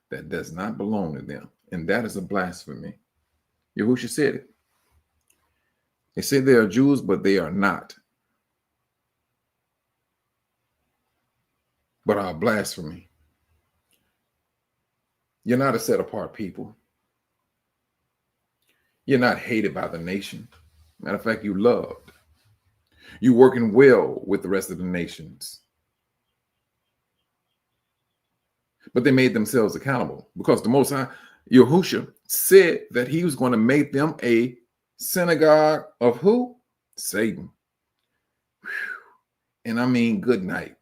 that does not belong to them, and that is a blasphemy. Yahushua said it. They say they are Jews, but they are not. But are blasphemy. You're not a set apart people. You're not hated by the nation. Matter of fact, you loved. You're working well with the rest of the nations. But they made themselves accountable because the Most High, Yahushua, said that he was going to make them a synagogue of who? Satan. And I mean, good night.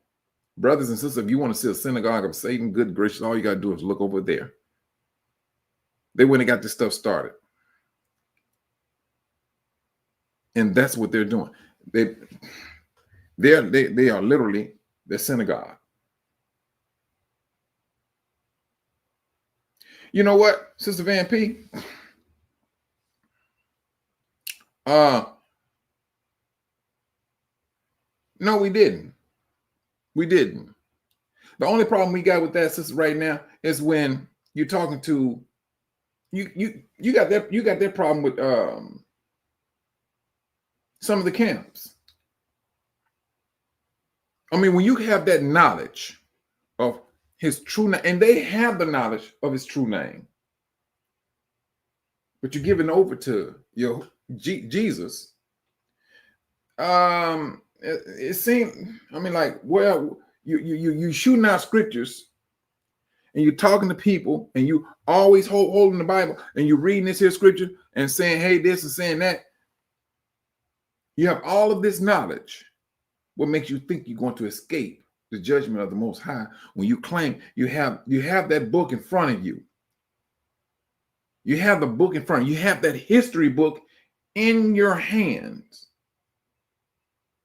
Brothers and sisters, if you want to see a synagogue of Satan, good gracious, all you got to do is look over there. They went and got this stuff started. And that's what they're doing. They are literally the synagogue. You know what, Sister Van P? No, we didn't. We didn't. The only problem we got with that, sister, right now is when you're talking to you got that problem with some of the camps. I mean, when you have that knowledge of his true name, and they have the knowledge of his true name, but you're giving over to your Jesus. It seemed, I mean, like, well, you shooting out scriptures, and you're talking to people, and you always holding the Bible, and you're reading this here scripture and saying, hey, this and saying that. You have all of this knowledge. What makes you think you're going to escape the judgment of the Most High when you claim you have that book in front of you? You have the book in front of you. You have that history book in your hands.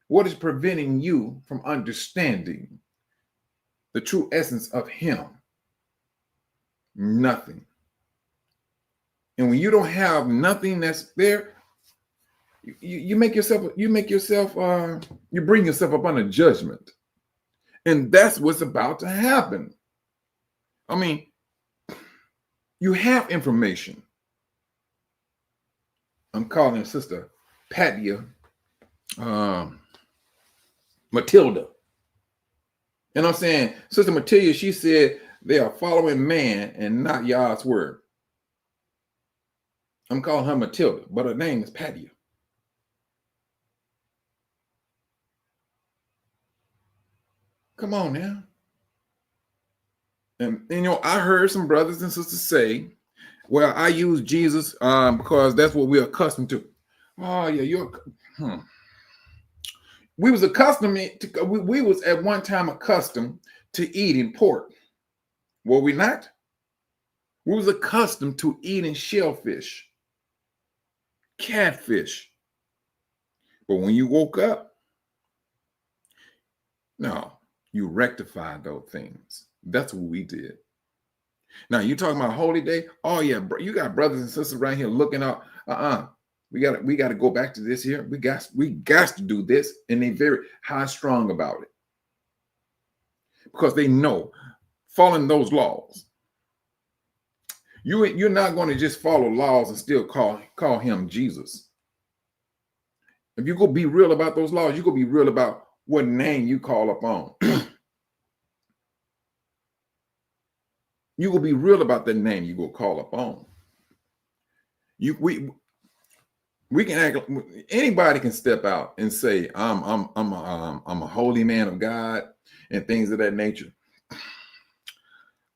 What is preventing you from understanding the true essence of him? Nothing. And when you don't have nothing that's there, you bring yourself up under judgment. And that's what's about to happen. I mean, you have information. I'm calling Sister Patia Matilda. And I'm saying, Sister Matilda, she said they are following man and not Yah's word. I'm calling her Matilda, but her name is Patia. Come on now. And you know, I heard some brothers and sisters say, well, I use Jesus because that's what we're accustomed to. Oh, yeah, we was accustomed to, we was at one time accustomed to eating pork. Were we not? We was accustomed to eating shellfish, catfish. But when you woke up, no, you rectified those things. That's what we did. Now you talking about holy day? Oh yeah, you got brothers and sisters right here looking up. We got to go back to this here. We got to do this, and they very high strong about it because they know following those laws. You're not going to just follow laws and still call him Jesus. If you go be real about those laws, you go be real about what name you call upon. You will be real about the name you will call upon. We can act. Anybody can step out and say, I'm a holy man of God and things of that nature.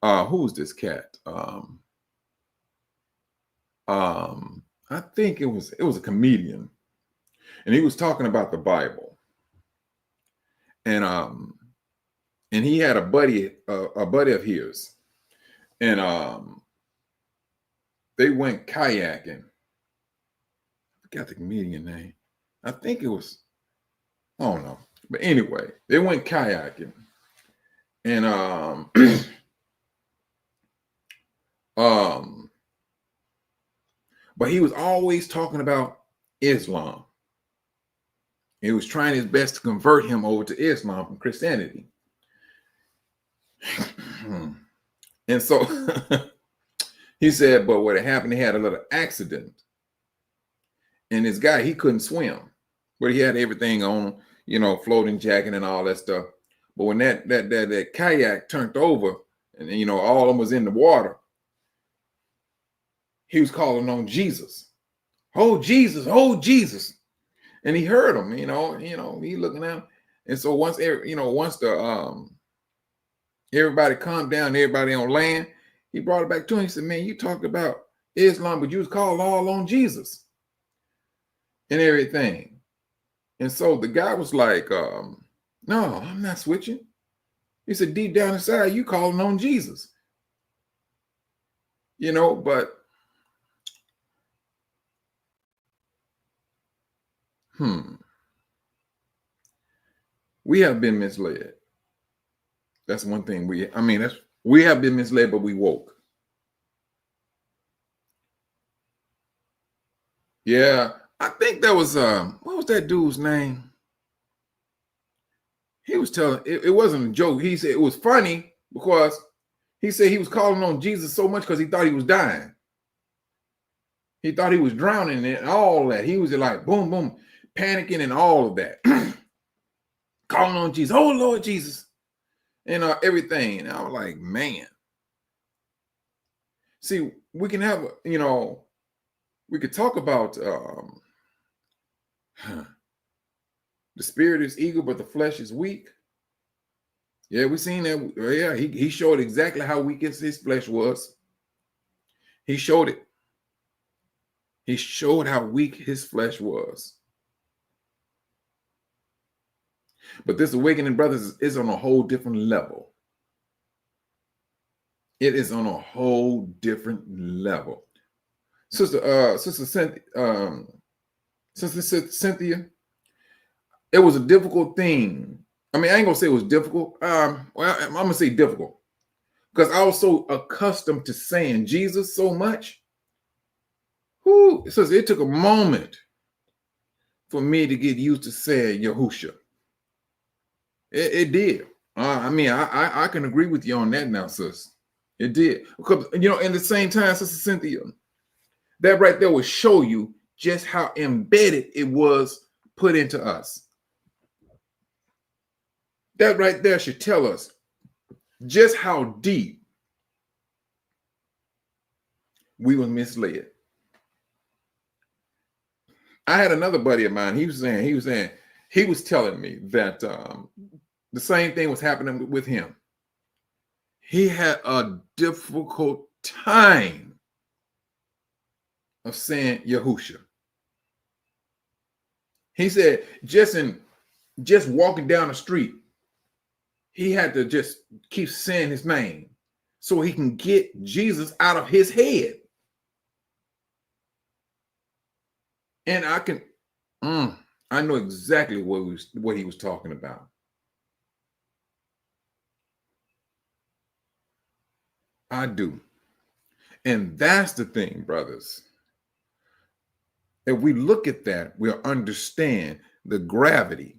Who's this cat? I think it was a comedian, and he was talking about the Bible, and he had a buddy of his. And They went kayaking. I forgot the comedian name. I think it was, I don't know. But anyway, they went kayaking. And um, but he was always talking about Islam. He was trying his best to convert him over to Islam from Christianity. And so he said, but what had happened, he had a little accident. And this guy, he couldn't swim, but he had everything on, floating jacket and all that stuff. But when that kayak turned over and, all of them was in the water, he was calling on Jesus. Oh, Jesus, oh, Jesus. And he heard him, he looking at him. And so once the everybody calmed down, everybody on land, he brought it back to him. He said, man, you talked about Islam, but you was called all on Jesus and everything. And so the guy was like, no, I'm not switching. He said, deep down inside, you calling on Jesus. But we have been misled. That's one thing we have been misled, but we woke. Yeah, I think that was what was that dude's name? He was telling it wasn't a joke. He said it was funny because he said he was calling on Jesus so much because he thought he was dying. He thought he was drowning and all that. He was like boom, boom, panicking and all of that. Calling on Jesus, oh Lord Jesus. And everything. And I was like, man. See, we can have, we could talk about the spirit is eager, but the flesh is weak. Yeah, we seen that. Yeah, he showed exactly how weak his flesh was. He showed it. He showed how weak his flesh was. But this awakening, brothers, is on a whole different level. It is on a whole different level. Sister Cynthia, it was a difficult thing. I mean, I ain't gonna say it was difficult. Well, I'm gonna say difficult because I was so accustomed to saying Jesus so much. Sister, it took a moment for me to get used to saying Yahusha. It did. I can agree with you on that now, sis. It did. Because, in the same time, Sister Cynthia, that right there will show you just how embedded it was put into us. That right there should tell us just how deep we were misled. I had another buddy of mine. He was telling me that the same thing was happening with him. He had a difficult time of saying Yahusha. He said just walking down the street, he had to just keep saying his name so he can get Jesus out of his head. And I know exactly what he was talking about. I do. And that's the thing, brothers. If we look at that, we'll understand the gravity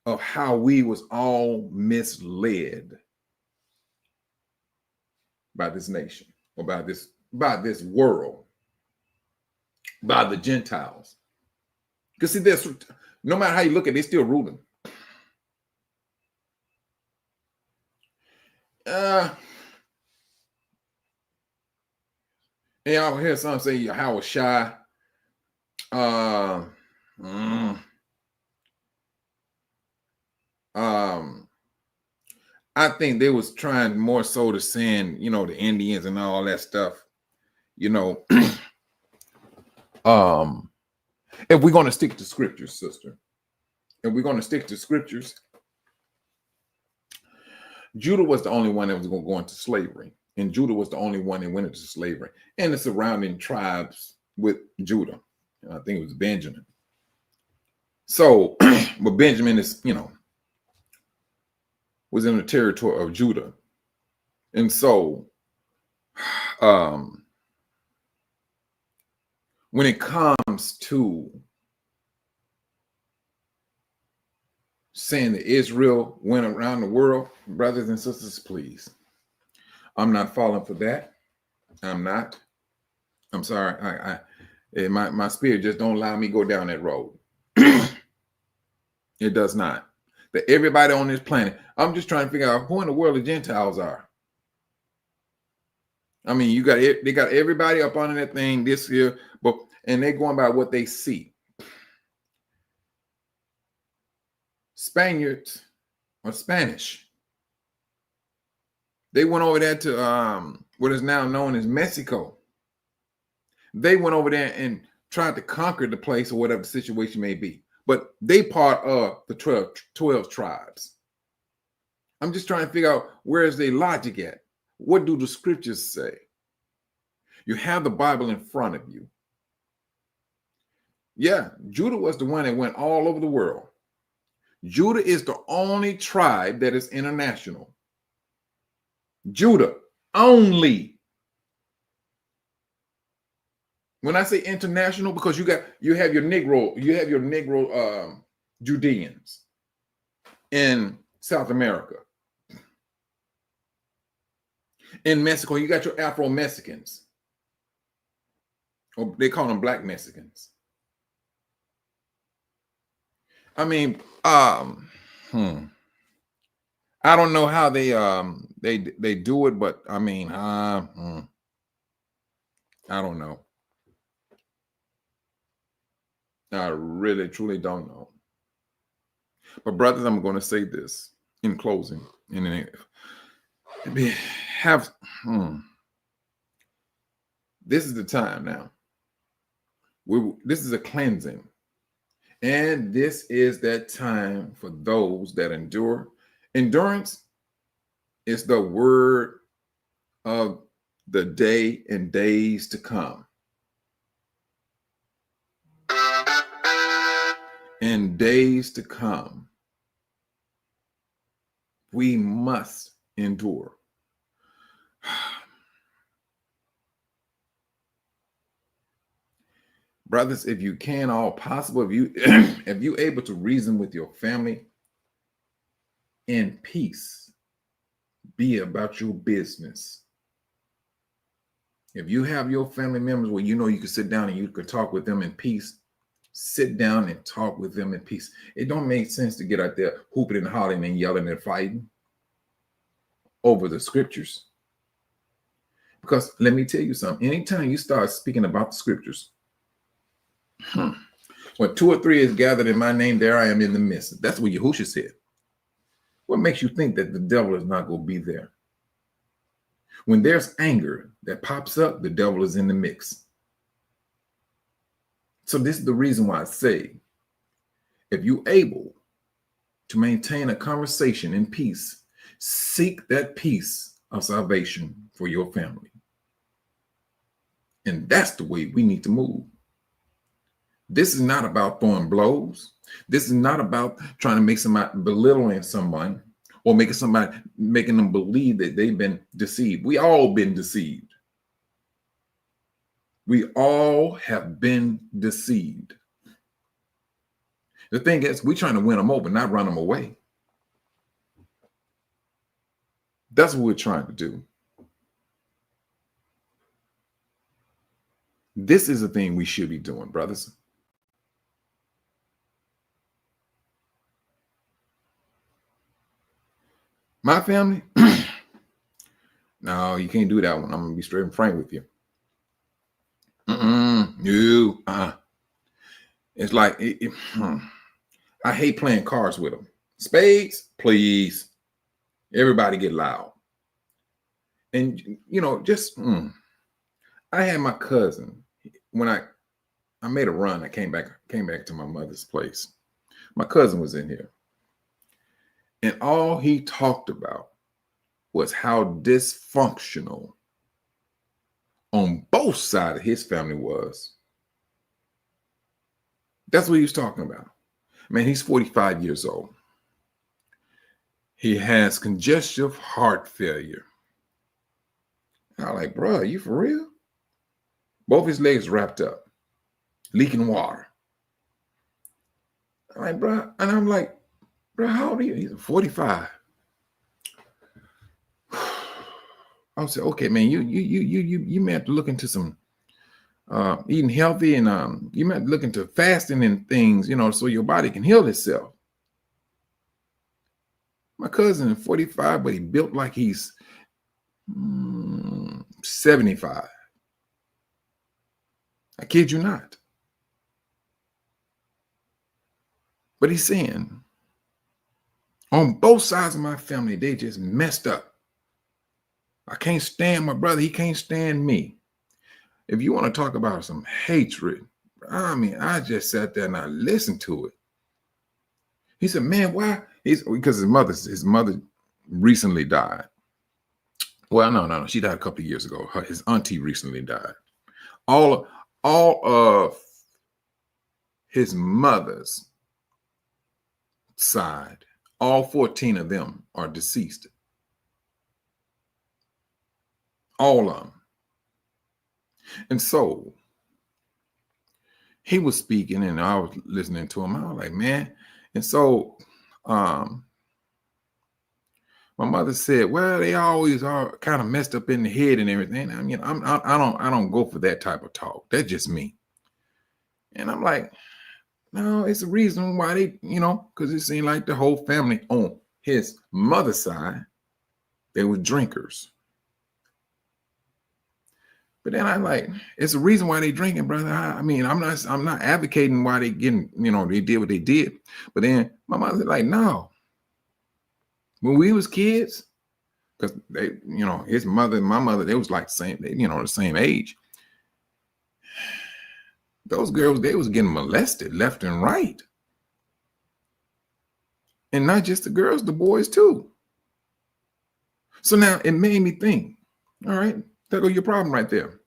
of how we was all misled by this nation or by this world, by the Gentiles. Because see, no matter how you look at it, they're still ruling. And y'all hear some say Howard Shy. I think they was trying more so to send, the Indians and all that stuff, if we're going to stick to scriptures, sister, if we're going to stick to scriptures, Judah was the only one that was going to go into slavery. And Judah was the only one that went into slavery, and the surrounding tribes with Judah. I think it was Benjamin. So, but Benjamin is, was in the territory of Judah. And so, when it comes to saying that Israel went around the world, brothers and sisters, please, I'm not falling for that. I'm not. I'm sorry. My spirit just don't allow me to go down that road. It does not. That everybody on this planet, I'm just trying to figure out who in the world the Gentiles are. I mean, they got everybody up on that thing this year, and they're going by what they see. Spaniards or Spanish. They went over there to what is now known as Mexico. They went over there and tried to conquer the place or whatever the situation may be. But they part of the 12 tribes. I'm just trying to figure out where is their logic at? What do the scriptures say? You have the Bible in front of you. Yeah, Judah was the one that went all over the world. Judah is the only tribe that is international. Judah only. When I say international, because you have your Negro Judeans in South America. In Mexico, you got your Afro-Mexicans. Or they call them Black Mexicans. I mean, I don't know how they do it, but I mean, I don't know. I really, truly don't know. But brothers, I'm going to say this in closing. This is the time now. This is a cleansing. And this is that time for those that endure. Endurance is the word of the day and days to come. In days to come, we must endure. Brothers, if you can, all possible, if you're able to reason with your family in peace, be about your business. If you have your family members where you know you can sit down and you can talk with them in peace, sit down and talk with them in peace. It don't make sense to get out there hooping and hollering and yelling and fighting over the scriptures. Because let me tell you something. Anytime you start speaking about the scriptures, when 2 or 3 is gathered in my name, there I am in the midst. That's what Yahushua said. What makes you think that the devil is not going to be there? When there's anger that pops up, the devil is in the mix. So this is the reason why I say, if you're able to maintain a conversation in peace, seek that peace of salvation for your family. And that's the way we need to move. This is not about throwing blows. This is not about trying to make somebody belittling someone or making them believe that they've been deceived. We all been deceived. We all have been deceived. The thing is, we're trying to win them over, not run them away. That's what we're trying to do. This is the thing we should be doing, brothers. My family? No, you can't do that one. I'm going to be straight and frank with you. No. It's like, I hate playing cards with them. Spades, please. Everybody get loud. And, I had my cousin, when I made a run, I came back to my mother's place. My cousin was in here. And all he talked about was how dysfunctional on both sides of his family was. That's what he was talking about. Man, he's 45 years old. He has congestive heart failure. I'm like, bro, you for real? Both his legs wrapped up, leaking water. I'm like, bro, and I'm like, bro, how old are you? He's 45. I said, okay, man, you may have to look into some eating healthy, and you might look into fasting and things, so your body can heal itself. My cousin is 45, but he built like he's 75. I kid you not. But he's saying, on both sides of my family, they just messed up. I can't stand my brother. He can't stand me. If you want to talk about some hatred, I mean, I just sat there and I listened to it. He said, man, why? Because his mother recently died. Well, no. She died a couple of years ago. His auntie recently died. All of his mother's side, all 14 of them are deceased. All of them. And so he was speaking and I was listening to him. I was like, man. And so my mother said, well, they always are kind of messed up in the head and everything. I mean, I don't go for that type of talk. That's just me. And I'm like, no, it's a reason why they, because it seemed like the whole family on his mother's side, they were drinkers. But then I'm like, it's a reason why they drinking, brother. I mean, I'm not advocating why they getting, they did what they did. But then my mother's like, no. When we was kids, because they, his mother and my mother, they was like the same age. Those girls, they was getting molested left and right. And not just the girls, the boys too. So now it made me think, all right, there go your problem right there.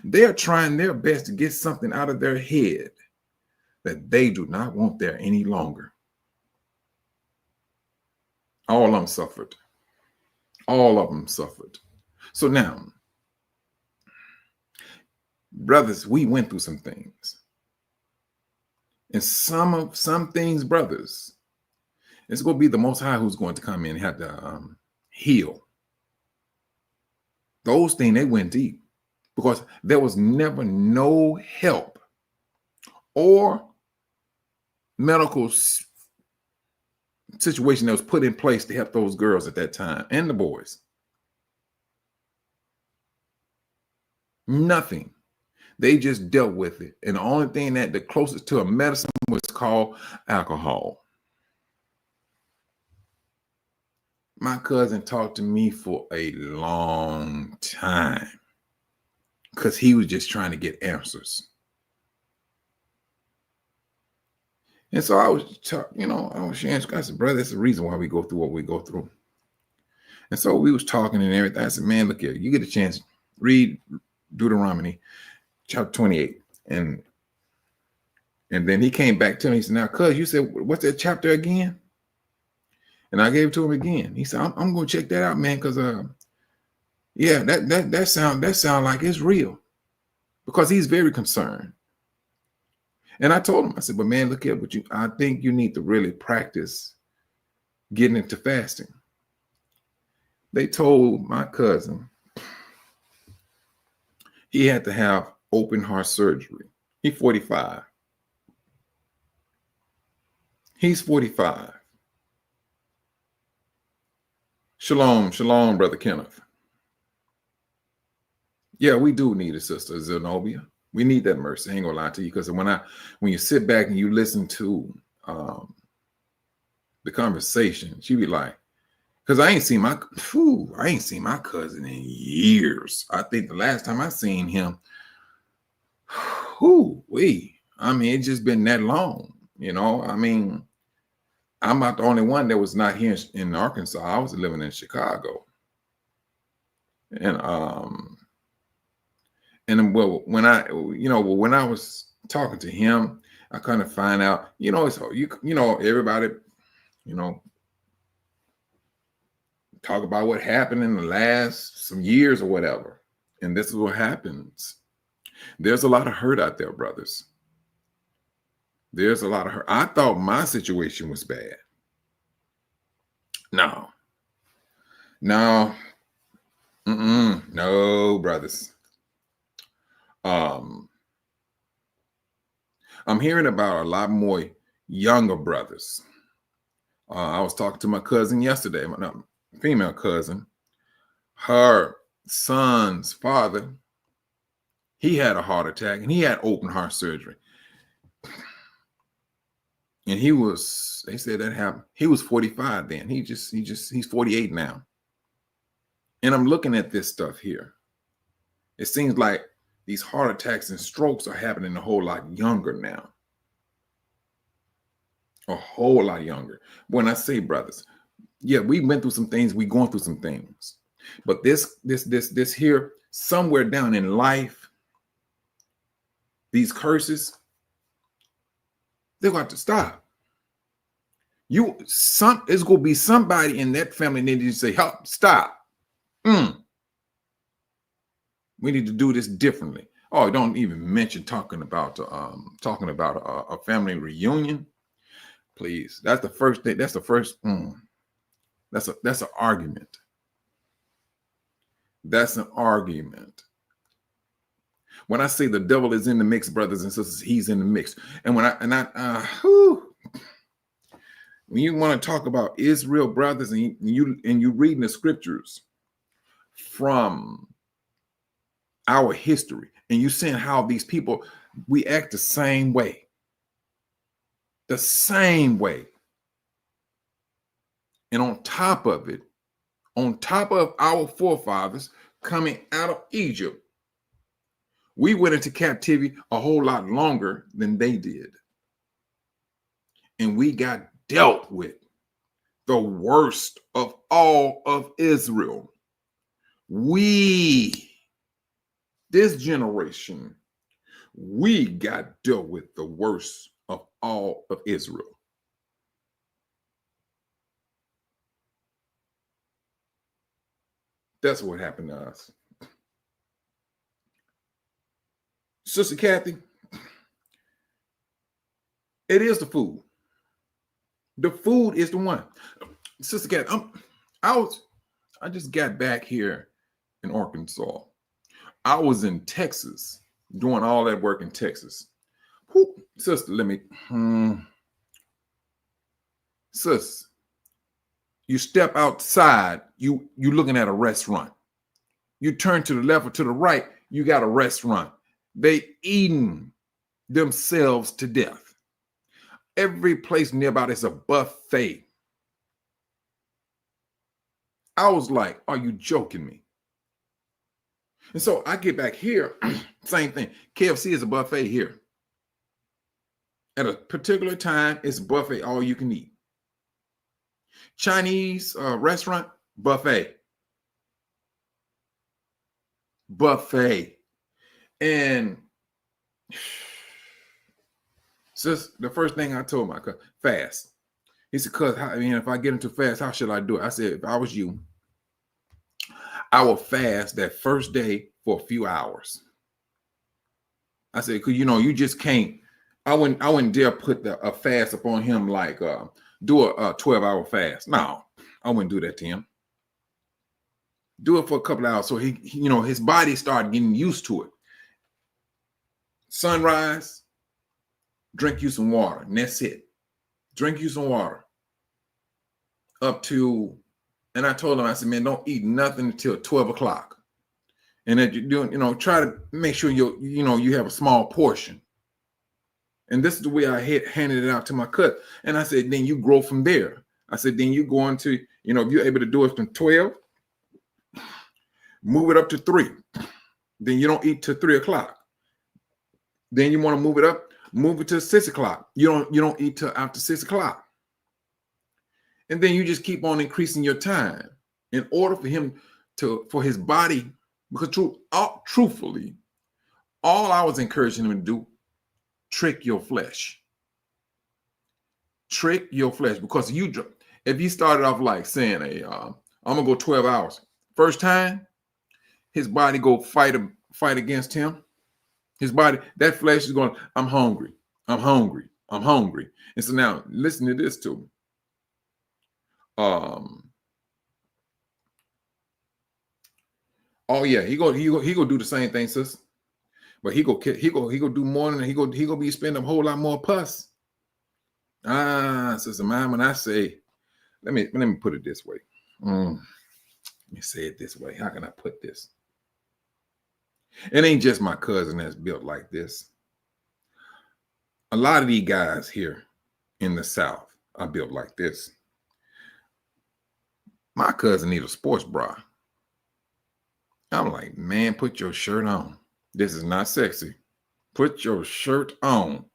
They're trying their best to get something out of their head that they do not want there any longer. All of them suffered. All of them suffered. So now, brothers, we went through some things. And some things, brothers, it's going to be the Most High who's going to come in and have to heal. Those things, they went deep because there was never no help or medical situation that was put in place to help those girls at that time and the boys. Nothing. They just dealt with it. And the only thing that the closest to a medicine was called alcohol. My cousin talked to me for a long time because he was just trying to get answers. And so I was sharing, I said, brother, that's the reason why we go through what we go through. And so we was talking and everything. I said, man, look here, you get a chance, read Deuteronomy chapter 28. And then he came back to me. He said, now, cuz, you said, what's that chapter again? And I gave it to him again. He said, I'm going to check that out, man, because, yeah, that sound like it's real. Because he's very concerned. And I told him, I said, but man, look here, I think you need to really practice getting into fasting. They told my cousin he had to have open heart surgery. He's 45. He's 45. Shalom, Brother Kenneth. Yeah, we do need a sister, Zenobia. We need that mercy. I ain't gonna lie to you, because when you sit back and you listen to the conversation, she be like, because I ain't seen my cousin in years. I think the last time I seen him, it's just been that long. I'm not the only one that was not here in Arkansas. I was living in Chicago. And well, when I was talking to him, I kind of find out, it's everybody, you know, talk about what happened in the last some years or whatever. And this is what happens. There's a lot of hurt out there, brothers. There's a lot of hurt. I thought my situation was bad. No, no, no, brothers. I'm hearing about a lot more younger brothers. I was talking to my cousin yesterday, my female cousin. Her son's father, he had a heart attack and he had open heart surgery. And they said that happened. He was 45 then. He's 48 now. And I'm looking at this stuff here. It seems like these heart attacks and strokes are happening a whole lot younger now. A whole lot younger. When I say brothers, yeah, we went through some things. We going through some things. But this here, somewhere down in life, these curses, they're going to stop. It's going to be somebody in that family that needs to say, help, stop. We need to do this differently. Oh, don't even mention talking about a family reunion. Please. That's the first thing. That's the first. That's an argument. That's an argument. When I say the devil is in the mix, brothers and sisters, he's in the mix. And when you want to talk about Israel, brothers, and you reading the scriptures from our history, and you seeing how these people, we act the same way. The same way. And on top of it, on top of our forefathers coming out of Egypt, we went into captivity a whole lot longer than they did. And we got dealt with the worst of all of Israel. This generation, we got dealt with the worst of all of Israel. That's what happened to us. Sister Kathy, it is the food. The food is the one. Sister Kathy, I just got back here in Arkansas. I was in Texas doing all that work in Texas. Sister, sis, you step outside, you looking at a restaurant. You turn to the left or to the right, you got a restaurant. They eating themselves to death. Every place nearby is a buffet. I was like, are you joking me? And so I get back here, same thing. KFC is a buffet here. At a particular time, it's buffet, all you can eat. Chinese restaurant, buffet. Buffet. And sis, the first thing I told my cousin, fast. He said, cuz, if I get into fast, how should I do it? I said, if I was you, I will fast that first day for a few hours. I said, because you just can't. I wouldn't dare put a fast upon him like do a 12-hour fast. No, I wouldn't do that to him. Do it for a couple of hours so he his body started getting used to it. Sunrise, drink you some water, and that's it. Drink you some water. And I told him, I said, man, don't eat nothing until 12 o'clock. And that you're doing, try to make sure you have a small portion. And this is the way I handed it out to my cousin. And I said, then you grow from there. I said, then you go into, if you're able to do it from 12, move it up to 3. Then you don't eat till 3 o'clock. Then you want to move it up, move it to 6 o'clock. You don't eat till after 6 o'clock. And then you just keep on increasing your time in order for him for his body, because truthfully, all I was encouraging him to do, trick your flesh. Trick your flesh, because if you started off like saying, I'm gonna go 12 hours. First time, his body go fight against him. His body, that flesh is going, I'm hungry. I'm hungry. I'm hungry. And so now listen to this too. Oh yeah, he go do the same thing, sis. But he go do more than he go be spending a whole lot more pus. Sister mine, when I say, let me put it this way. Let me say it this way. How can I put this? It ain't just my cousin that's built like this. A lot of these guys here in the South are built like this. My cousin need a sports bra. I'm like, man, put your shirt on. This is not sexy. Put your shirt on.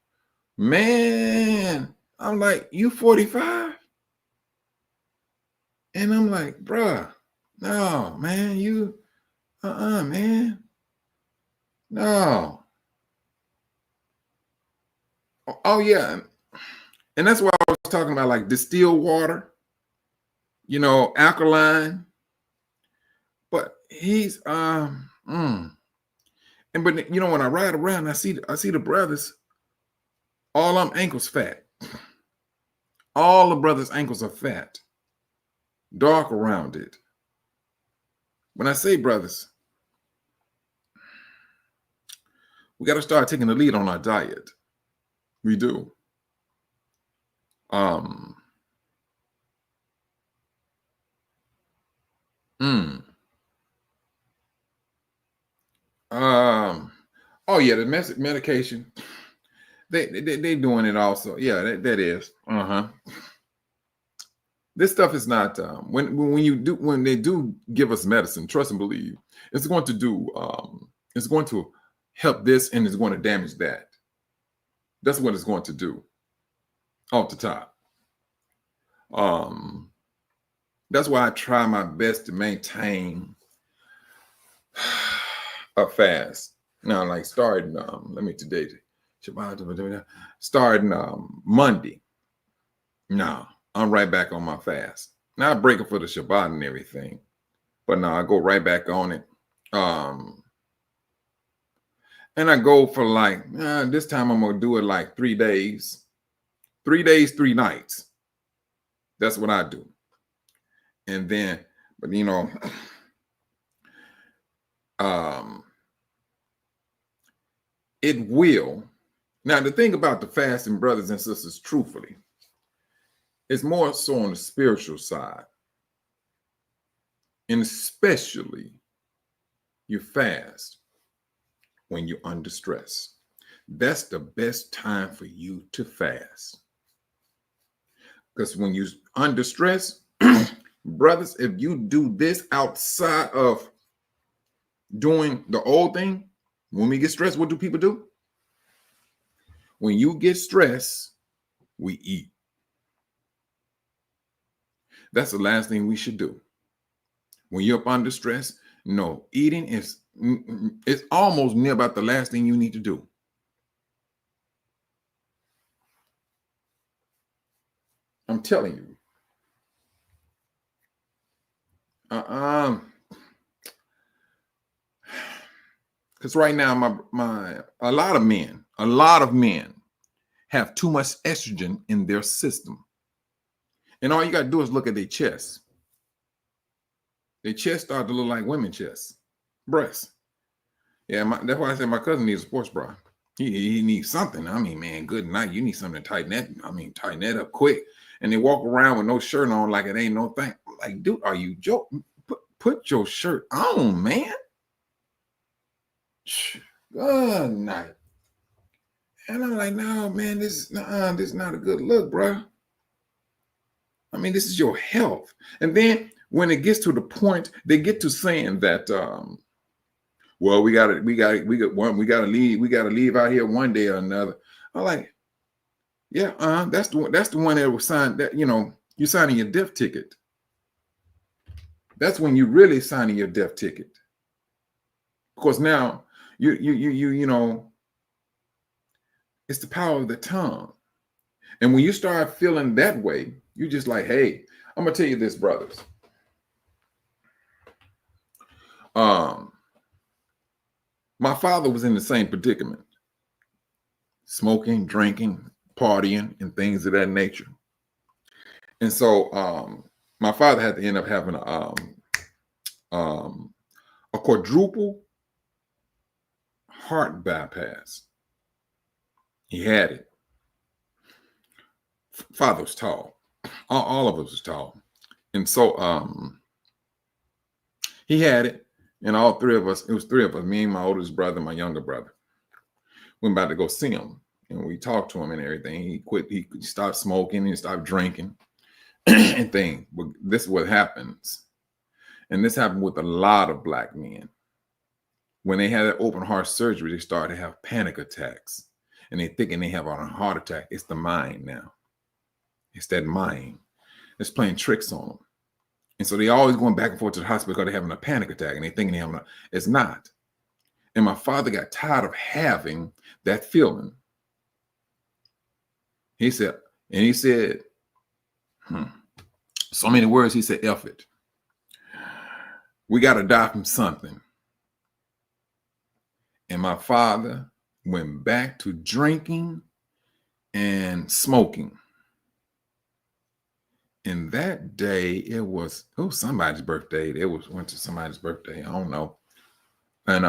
Man, I'm like, you 45? And I'm like, bruh, no, man, you, man. No. Oh, yeah. And that's why I was talking about like distilled water, alkaline. But he's, but when I ride around, I see the brothers, all them ankles fat. All the brothers' ankles are fat, dark around it. When I say brothers, we got to start taking the lead on our diet. We do. Oh yeah, the medication. They doing it also. Yeah, that is. This stuff is not when they do give us medicine, trust and believe, it's going to help this and it's going to damage that. That's what it's going to do off the top. That's why I try my best to maintain a fast. Now, like starting, starting Monday. No, I'm right back on my fast. Now I break it for the Shabbat and everything, but no, I go right back on it. And I go for like, this time I'm gonna do it like 3 days. 3 days, 3 nights. That's what I do. And then, but it will. Now, the thing about the fasting, brothers and sisters, truthfully, it's more so on the spiritual side. And especially you fast when you're under stress. That's the best time for you to fast. Because when you're under stress, brothers, if you do this outside of doing the old thing, when we get stressed, what do people do? When you get stressed, we eat. That's the last thing we should do. When you're up under stress, no, eating is it's almost near about the last thing you need to do. I'm telling you. Because right now, a lot of men have too much estrogen in their system. And all you got to do is look at their chest. Their chest start to look like women's chests, breasts. Yeah, that's why I said my cousin needs a sports bra. He needs something. I mean, man, good night. You need something to tighten that. Tighten that up quick. And they walk around with no shirt on like it ain't no thing. Like, dude, are you joking? Put your shirt on, man. Good night. And I'm like, no, man, this is not a good look, bro. I mean, this is your health. And then when it gets to the point, they get to saying that, well, we gotta leave out here one day or another. I'm like, yeah, that's the one that was signed, that you're signing your death ticket. That's when you really signing your death ticket. Because now you know, it's the power of the tongue. And when you start feeling that way, you're just like, hey, I'm gonna tell you this, brothers. Um, my father was in the same predicament, smoking, drinking, partying, and things of that nature. And so my father had to end up having a quadruple heart bypass. He had it. Father was tall. All of us was tall. And so he had it. And all three of us, it was three of us, me and my oldest brother, my younger brother. We were about to go see him. And we talked to him and everything. He quit, he stopped smoking, he stopped drinking and things. But this is what happens. And this happened with a lot of Black men. When they had that open heart surgery, they started to have panic attacks. And they thinking they have a heart attack. It's the mind now. It's that mind. It's playing tricks on them. And so they always going back and forth to the hospital because they're having a panic attack and they thinking they're having a, it's not. And my father got tired of having that feeling. He said, so many words, he said, F it. We got to die from something. And my father went back to drinking and And that day, it was somebody's birthday. Went to somebody's birthday. I don't know. And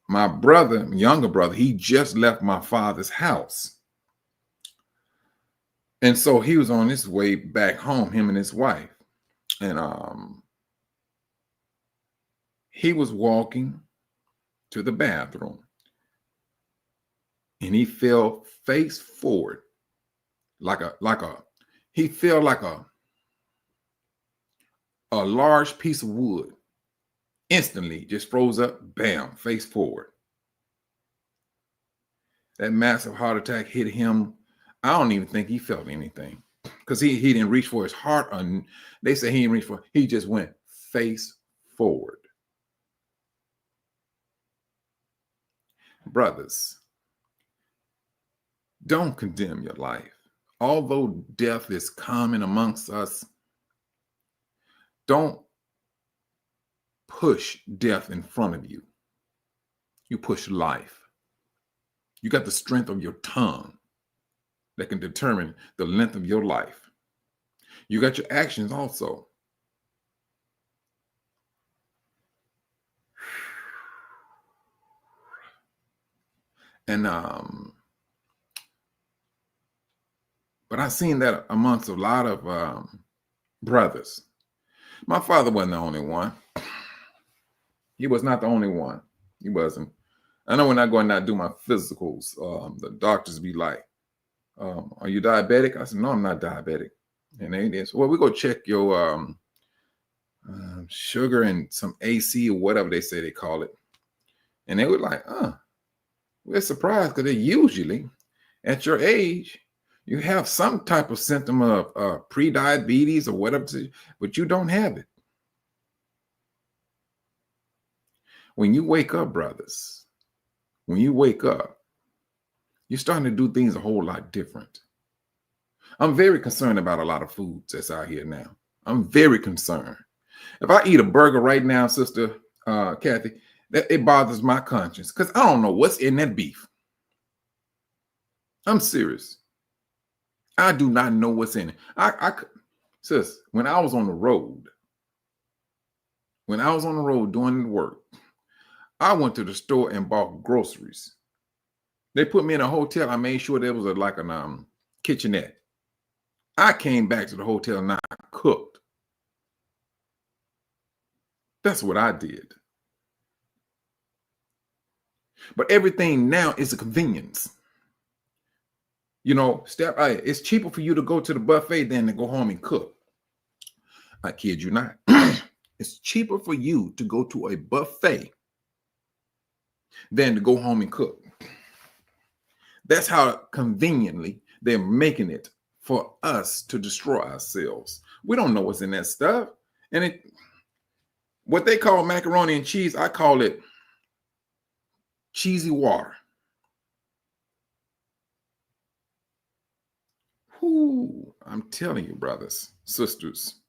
my brother, younger brother, he just left my father's house. And so he was on his way back home, him and his wife. And he was walking to the bathroom. And he fell face forward he fell like a large piece of wood. Instantly just froze up, bam, face forward. That massive heart attack hit him. I don't even think he felt anything because he didn't reach for his heart. They say he didn't reach for, he just went face forward. Brothers, don't condemn your life. Although death is common amongst us, don't push death in front of you. You push life. You got the strength of your tongue that can determine the length of your life. You got your actions also. And but I've seen that amongst a lot of brothers. My father wasn't the only one. He was not the only one. He wasn't. I know when I go and I do my physicals, the doctors be like, are you diabetic? I said, no, I'm not diabetic. And they did. Well, we go check your sugar and some AC or whatever they say they call it. And they were like, we're surprised because they usually, at your age, you have some type of symptom of pre-diabetes or whatever, but you don't have it. When you wake up, brothers, when you wake up, you're starting to do things a whole lot different. I'm very concerned about a lot of foods that's out here now. I'm very concerned. If I eat a burger right now, Sister Kathy, it bothers my conscience because I don't know what's in that beef. I'm serious. I do not know what's in it. Sis, when I was on the road doing the work, I went to the store and bought groceries. They put me in a hotel. I made sure there was like a kitchenette. I came back to the hotel and I cooked. That's what I did. But everything now is a convenience. You know, it's cheaper for you to go to the buffet than to go home and cook. I kid you not. It's cheaper for you to go to a buffet than to go home and cook. That's how conveniently they're making it for us to destroy ourselves. We don't know what's in that stuff. And What they call macaroni and cheese, I call it cheesy water. Whoo, I'm telling you, brothers, sisters,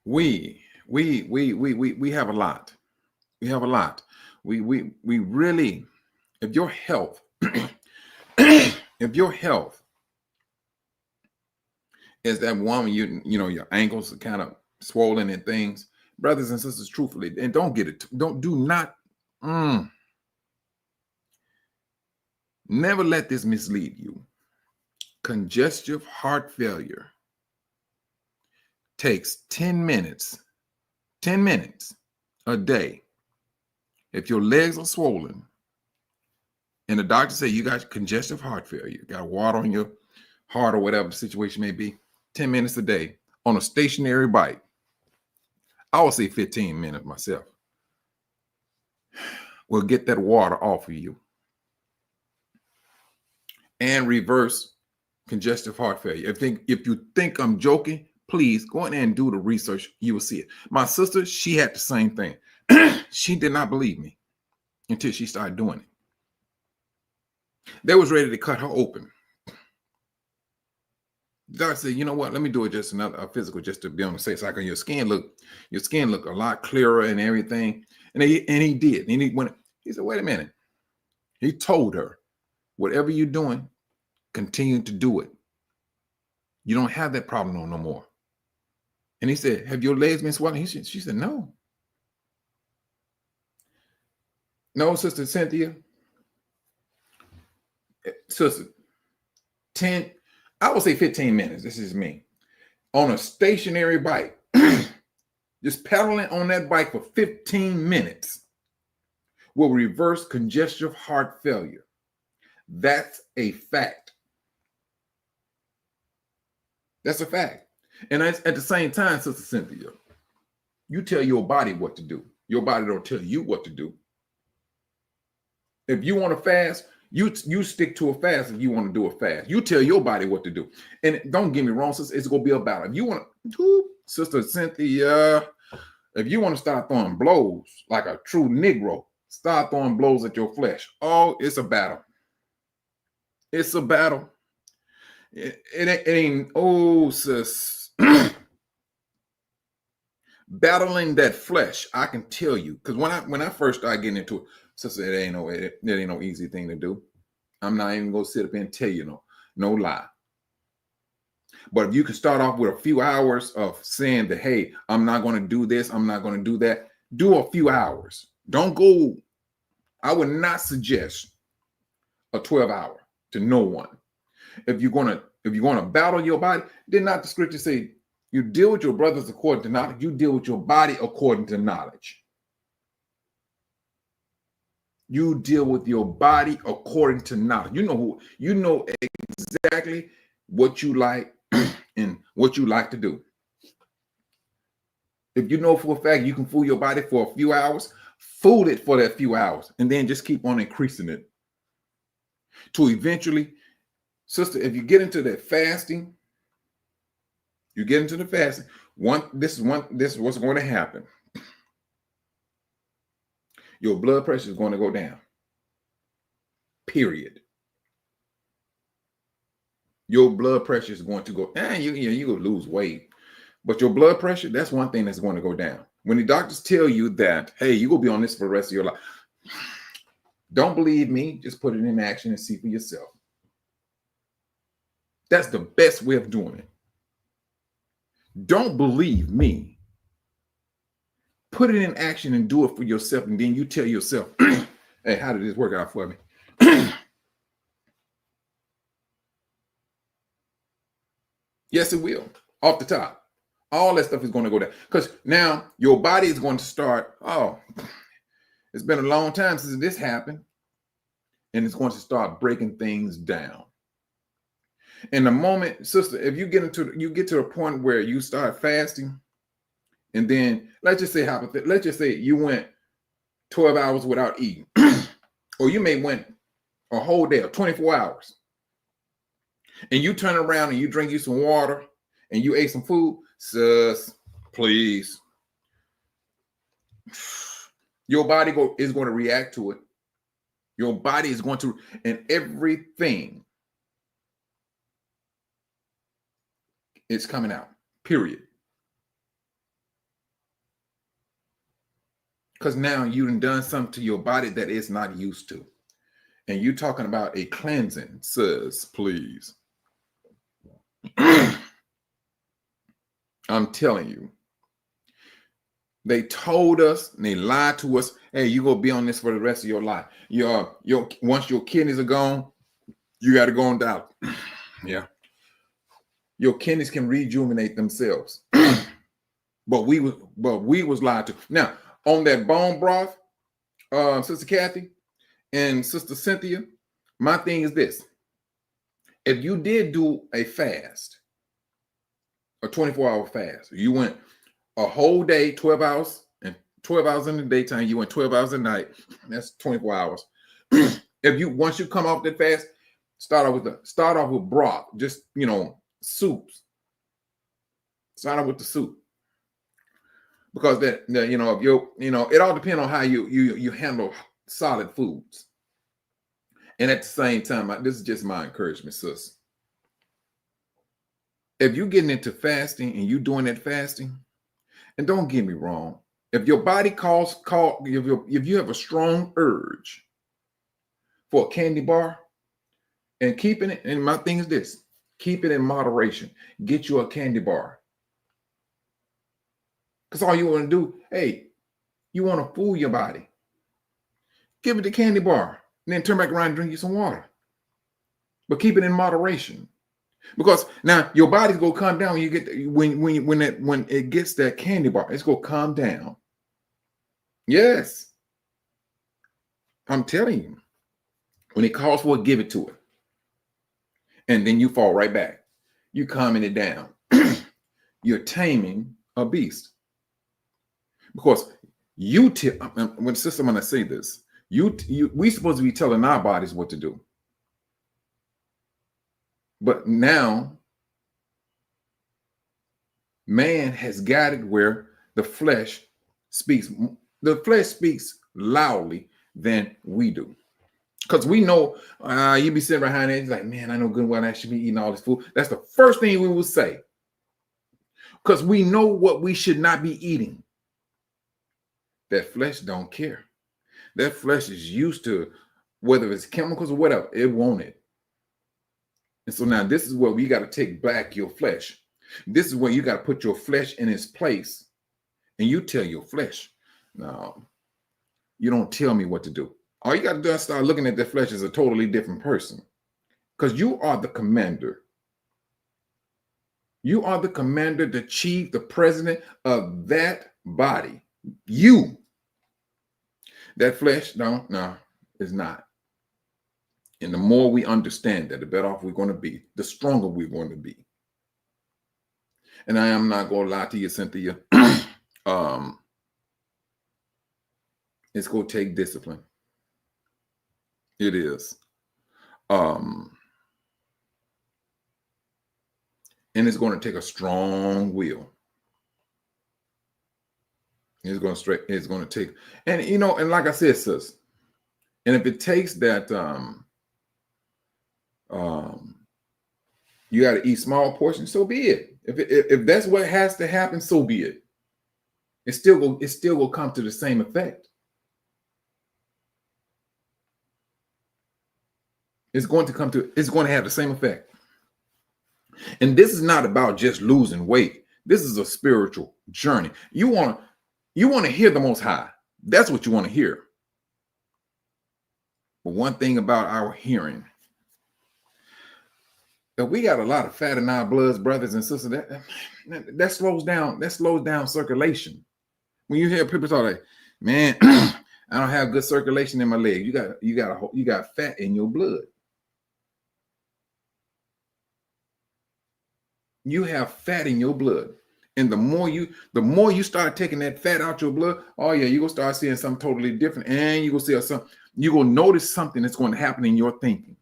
we have a lot. We have a lot. We really, if your health, if your health is that one, you know your ankles are kind of swollen and things, brothers and sisters, truthfully, and don't get it, do not, never let this mislead you. Congestive heart failure takes 10 minutes a day. If your legs are swollen and the doctor say you got congestive heart failure, you got water on your heart or whatever the situation may be, 10 minutes a day on a stationary bike. I would say 15 minutes myself. Will get that water off of you and reverse congestive heart failure. If you think I'm joking, please go in and do the research. You will see it. My sister, she had the same thing. She did not believe me until she started doing it. They was ready to cut her open. The doctor said, you know what? Let me do it just a physical, just to be on the safe side. Your skin look a lot clearer and everything. And he did. And he said, wait a minute. He told her, whatever you're doing, continue to do it. You don't have that problem no more. And he said, have your legs been swelling? She said, no. No, Sister Cynthia. Sister, 10, I would say 15 minutes. This is me. On a stationary bike. Just pedaling on that bike for 15 minutes will reverse congestive heart failure. That's a fact. That's a fact. And at the same time, Sister Cynthia, you tell your body what to do. Your body don't tell you what to do. If you want to fast, you stick to a fast if you want to do a fast. You tell your body what to do. And don't get me wrong, sister, it's going to be a battle. If you want to, Sister Cynthia, if you want to start throwing blows like a true Negro, start throwing blows at your flesh. Oh, it's a battle. It's a battle. It ain't, oh, sis. Battling that flesh, I can tell you, because when I first started getting into it, sister, it ain't no easy thing to do. I'm not even gonna sit up and tell you no lie. But if you can start off with a few hours of saying that, hey, I'm not gonna do this, I'm not gonna do that, do a few hours. Don't go. I would not suggest a 12-hour to no one. If you're gonna battle your body, did not the scripture say you deal with your brothers according to knowledge? You deal with your body according to knowledge. You deal with your body according to knowledge. You know exactly what you like and what you like to do. If you know for a fact you can fool your body for a few hours, fool it for that few hours, and then just keep on increasing it. To eventually, sister, if you get into that fasting, this is what's going to happen. Your blood pressure is going to go down. Period. Your blood pressure is going to go, you're going to lose weight. But your blood pressure, that's one thing that's going to go down. When the doctors tell you that, hey, you're going to be on this for the rest of your life, don't believe me. Just put it in action and see for yourself. That's the best way of doing it. Don't believe me. Put it in action and do it for yourself. And then you tell yourself, hey, how did this work out for me? Yes, it will. Off the top. All that stuff is going to go down. Because now your body is going to start, it's been a long time since this happened. And it's going to start breaking things down. In the moment, sister, if you get to a point where you start fasting, and then let's just say you went 12 hours without eating, or you may went a whole day or 24 hours. and you turn around and you drink you some water and you ate some food, sis, please. Your body is going to react to it. Your body is going to, and everything is coming out, period. Because now you've done something to your body that it's not used to. And you're talking about a cleansing, sis, please. I'm telling you. They told us and they lied to us, hey, you're gonna be on this for the rest of your life. Once your kidneys are gone, you got to go on down. Yeah. Your kidneys can rejuvenate themselves. but we was lied to. Now, on that bone broth, Sister Kathy and Sister Cynthia, my thing is this. If you did do a fast, a 24-hour fast, you went a whole day, 12 hours, and 12 hours in the daytime, you went 12 hours at night, that's 24 hours. Once you come off that fast, start off with broth, just soups. Start off with the soup. Because if it all depends on how you handle solid foods. And at the same time, this is just my encouragement, sis. If you're getting into fasting and you're doing that fasting, and don't get me wrong, if your body if you have a strong urge for a candy bar, and keeping it, and my thing is this, keep it in moderation. Get you a candy bar. Because all you want to do, hey, you want to fool your body. Give it the candy bar, and then turn back around and drink you some water. But keep it in moderation. Because now your body's gonna calm down when you get when it gets that candy bar, it's gonna calm down. Yes. I'm telling you. When it calls for it, give it to it. And then you fall right back. You calming it down. You're taming a beast. Because when sister, when I say this, we supposed to be telling our bodies what to do. But now, man has got it where the flesh speaks loudly than we do. Because we know, you be sitting behind it, it's like, man, I know good and well I should be eating all this food. That's the first thing we will say. Because we know what we should not be eating. That flesh don't care. That flesh is used to, whether it's chemicals or whatever, it wants it. And so now this is where we got to take back your flesh. This is where you got to put your flesh in its place. And you tell your flesh, no, you don't tell me what to do. All you got to do is start looking at that flesh as a totally different person. Because you are the commander. You are the commander, the chief, the president of that body. You. That flesh, no, it's not. And the more we understand that, the better off we're going to be, the stronger we're going to be. And I am not going to lie to you, Cynthia. It's going to take discipline. It is. And it's going to take a strong will. It's going to take, and like I said, sis, and if it takes that, you got to eat small portions, so be it. If that's what has to happen, so be it. It still will come to the same effect. It's going to have the same effect. And this is not about just losing weight. This is a spiritual journey. You want to hear the Most High. That's what you want to hear. But one thing about our hearing, that we got a lot of fat in our bloods, brothers and sisters, that slows down circulation. When you hear people talk like, man, I don't have good circulation in my leg. You got fat in your blood. You have fat in your blood. And the more you start taking that fat out your blood, oh yeah, you're gonna start seeing something totally different. And you're gonna notice something that's going to happen in your thinking.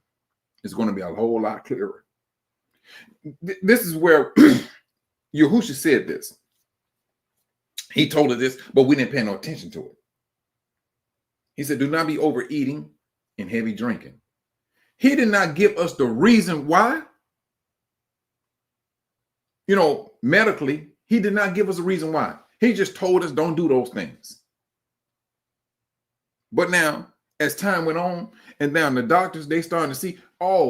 It's going to be a whole lot clearer. This is where Yahusha said this. He told us this, but we didn't pay no attention to it. He said, do not be overeating and heavy drinking. He did not give us the reason why. Medically, he did not give us a reason why. He just told us don't do those things. But now, as time went on, and now the doctors, they starting to see,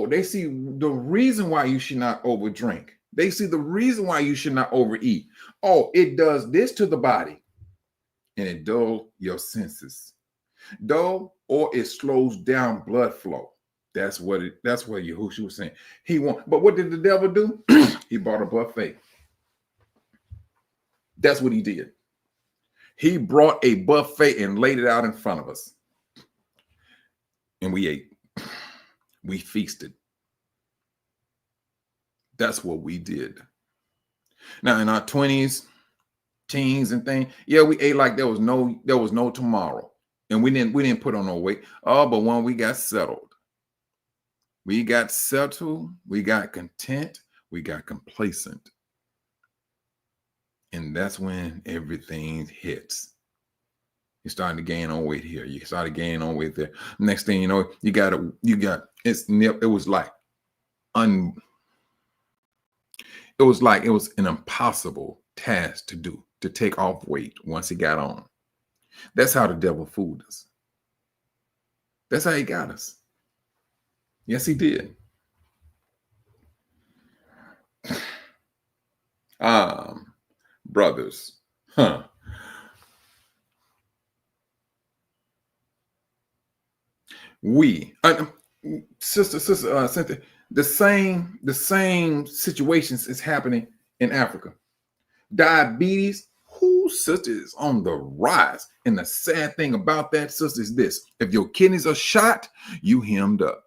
they see the reason why you should not overdrink. They see the reason why you should not overeat. It does this to the body, and it dulls your senses. Or it slows down blood flow. That's what Yahushua was saying. But what did the devil do? He brought a buffet. That's what he did. He brought a buffet and laid it out in front of us. And we ate. We feasted. That's what we did. Now in our 20s, teens and things, we ate like there was no tomorrow. And we didn't put on no weight. But when we got settled, we got content, we got complacent. And that's when everything hits. You're starting to gain on weight here. You started gaining on weight there. Next thing you know, it was an impossible task to do, to take off weight once he got on. That's how the devil fooled us. That's how he got us. Yes, he did. Brothers, sister Cynthia, the same situations is happening in Africa. Diabetes, sister, is on the rise. And the sad thing about that, sister, is this: if your kidneys are shot, you hemmed up,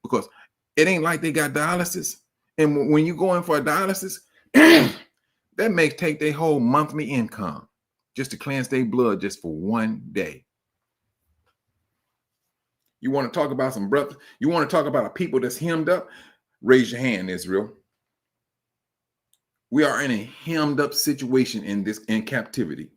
because it ain't like they got dialysis. And when you go in for a dialysis, that may take their whole monthly income just to cleanse their blood just for one day. You want to talk about some brothers? You want to talk about a people that's hemmed up? Raise your hand, Israel. We are in a hemmed up situation in captivity.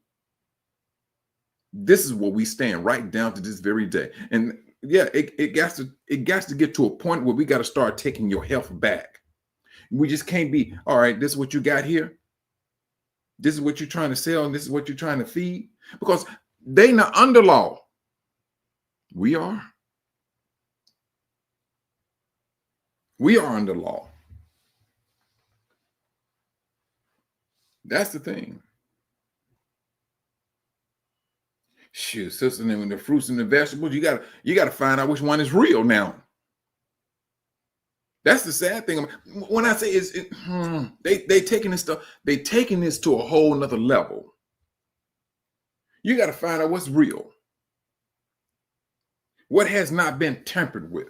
This is where we stand right down to this very day. And it got to get to a point where we got to start taking your health back. We just can't be, all right, this is what you got here. This is what you're trying to sell, and this is what you're trying to feed. Because they not under law. We are. We are under law. That's the thing. Shoot, sister, and the fruits and the vegetables, you gotta find out which one is real now. That's the sad thing. When I say they taking this stuff, they taking this to a whole nother level. You got to find out what's real, what has not been tampered with.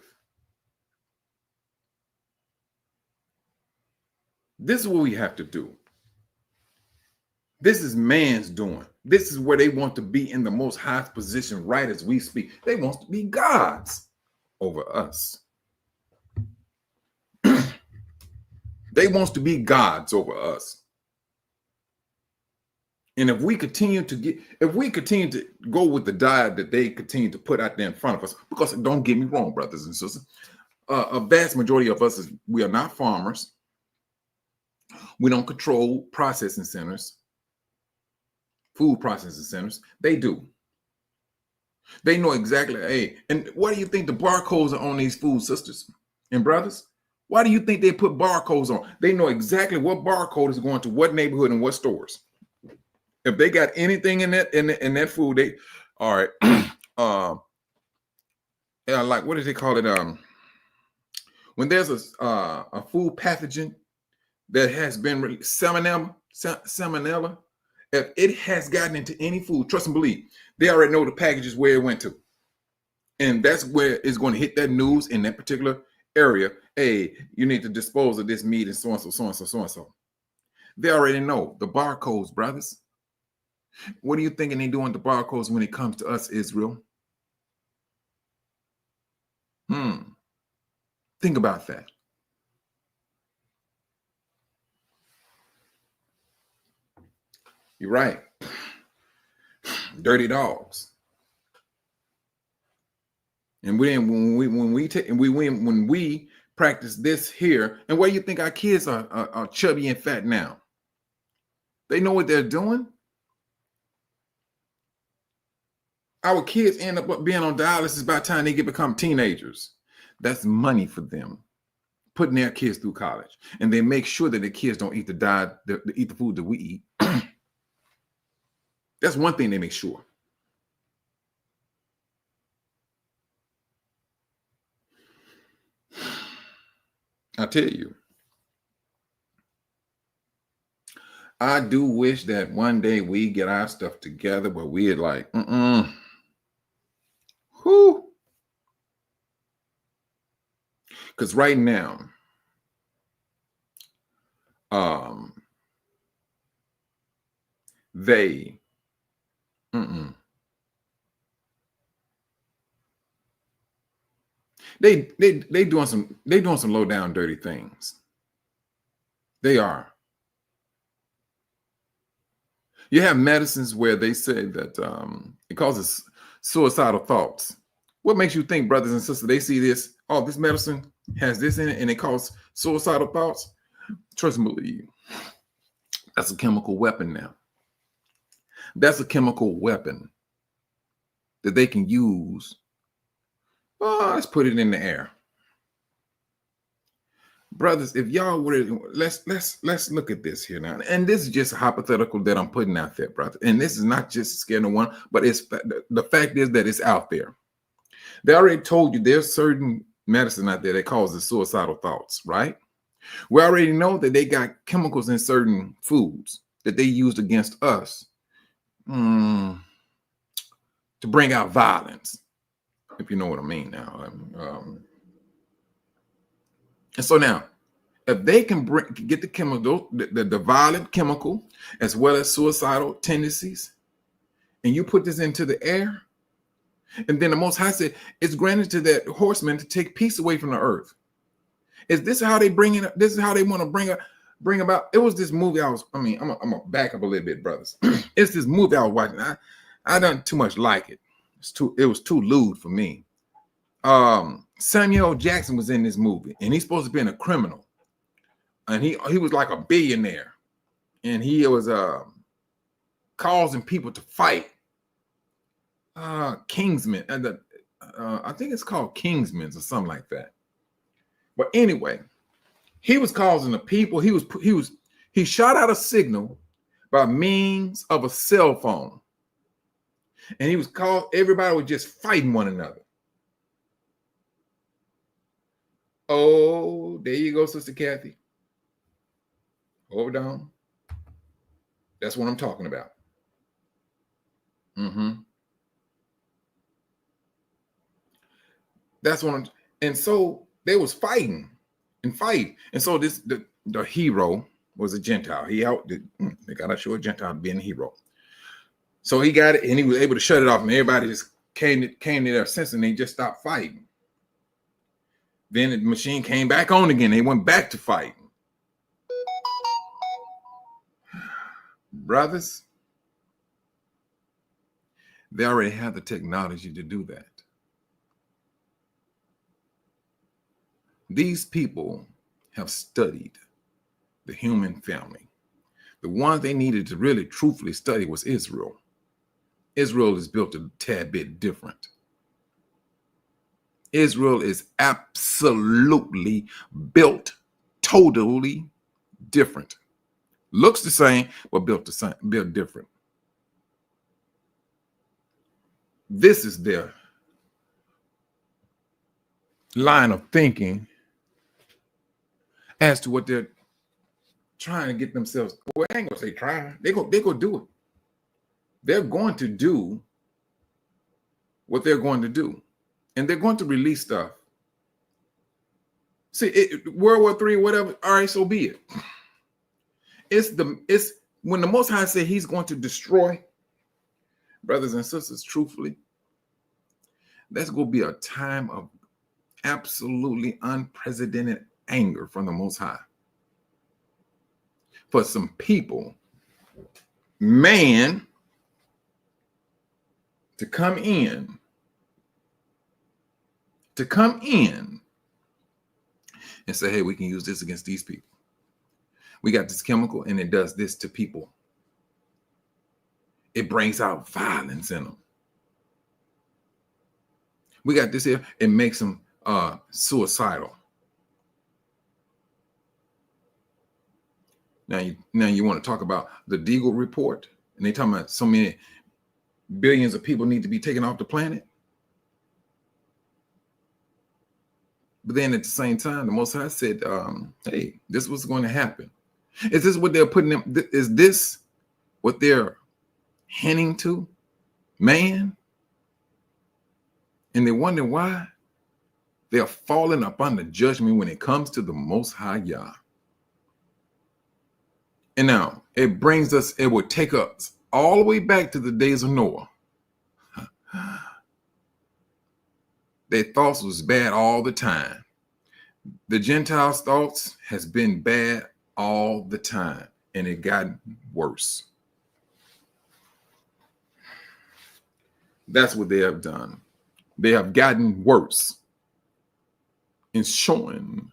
This is what we have to do. This is man's doing. This is where they want to be in the most highest position right as we speak. They want to be gods over us. They want to be gods over us. And if we continue to go with the diet that they continue to put out there in front of us, because don't get me wrong, brothers and sisters, a vast majority of us we are not farmers. We don't control processing centers, food processing centers. They do. They know exactly. Hey, and what do you think the barcodes are on these food, sisters and brothers? Why do you think they put barcodes on? They know exactly what barcode is going to what neighborhood and what stores. If they got anything in that food, they all right. Like what do they call it? When there's a food pathogen that has been salmonella, if it has gotten into any food, trust and believe, they already know the packages where it went to, and that's where it's going to hit that news in that particular area. Hey, you need to dispose of this meat and so and so, so and so, so and so. They already know the barcodes, brothers. What are you thinking they doing the barcodes when it comes to us, Israel? Think about that. You're right. Dirty dogs. And when we practice this here, and where you think our kids are chubby and fat now? They know what they're doing. Our kids end up being on dialysis by the time they become teenagers. That's money for them, putting their kids through college, and they make sure that the kids don't eat eat the food that we eat. That's one thing they make sure. I tell you, I do wish that one day we get our stuff together, but we're like, whoo. Because right now, they, they doing some low down dirty things. They are. You have medicines where they say that it causes suicidal thoughts. What makes you think, brothers and sisters, they see this? Oh, this medicine has this in it, and it causes suicidal thoughts. Trust and believe. That's a chemical weapon now. That's a chemical weapon that they can use. Oh, let's put it in the air. Brothers, if y'all were, let's look at this here now. And this is just a hypothetical that I'm putting out there, brother. And this is not just scaring no one, but it's the fact is that it's out there. They already told you there's certain medicine out there that causes suicidal thoughts, right? We already know that they got chemicals in certain foods that they used against us to bring out violence, if you know what I mean now. And so now, if they can get the chemical, the violent chemical, as well as suicidal tendencies, and you put this into the air, and then the Most High said, it's granted to that horseman to take peace away from the earth. Is this how they bring it? This is how they want to bring about. It was this movie I'm gonna back up a little bit, brothers. It's this movie I was watching. I don't too much like it. It was too lewd for me. Samuel L. Jackson was in this movie, and he's supposed to be a criminal, and he was like a billionaire, and he was causing people to fight. Kingsman, and I think it's called Kingsman's or something like that. But anyway, he was causing the people. He shot out a signal by means of a cell phone, and everybody was just fighting one another. Oh, there you go, Sister Kathy. Hold on. That's what I'm talking about. That's what and so they was fighting. And so the hero was a Gentile. They got to show a Gentile being a hero. So he got it, and he was able to shut it off, and everybody just came to their sense, and they just stopped fighting. Then the machine came back on again. They went back to fighting. Brothers, they already have the technology to do that. These people have studied the human family. The one they needed to really truthfully study was Israel. Israel is built a tad bit different. Israel is absolutely built totally different. Looks the same, but built different. This is their line of thinking as to what they're trying to get themselves. Well, I ain't gonna say trying. They go do it. They're going to do what they're going to do, and they're going to release stuff. See, World War III, whatever. All right, so be it. It's when the Most High said He's going to destroy, brothers and sisters. Truthfully, that's going to be a time of absolutely unprecedented anger from the Most High for some people man to come in and say, hey, we can use this against these people. We got this chemical and it does this to people. It brings out violence in them. We got this here, it makes them suicidal. Now you want to talk about the Deagle report, and they talking about so many billions of people need to be taken off the planet. But then at the same time, the Most High said, hey, this was going to happen. Is this what they're putting them? Is this what they're hinting to? Man? And they wonder why they're falling up under judgment when it comes to the Most High Yah. And now it brings us, it will take us all the way back to the days of Noah. Their thoughts was bad all the time. The Gentiles' thoughts has been bad all the time, and it got worse. That's what they have done. They have gotten worse in showing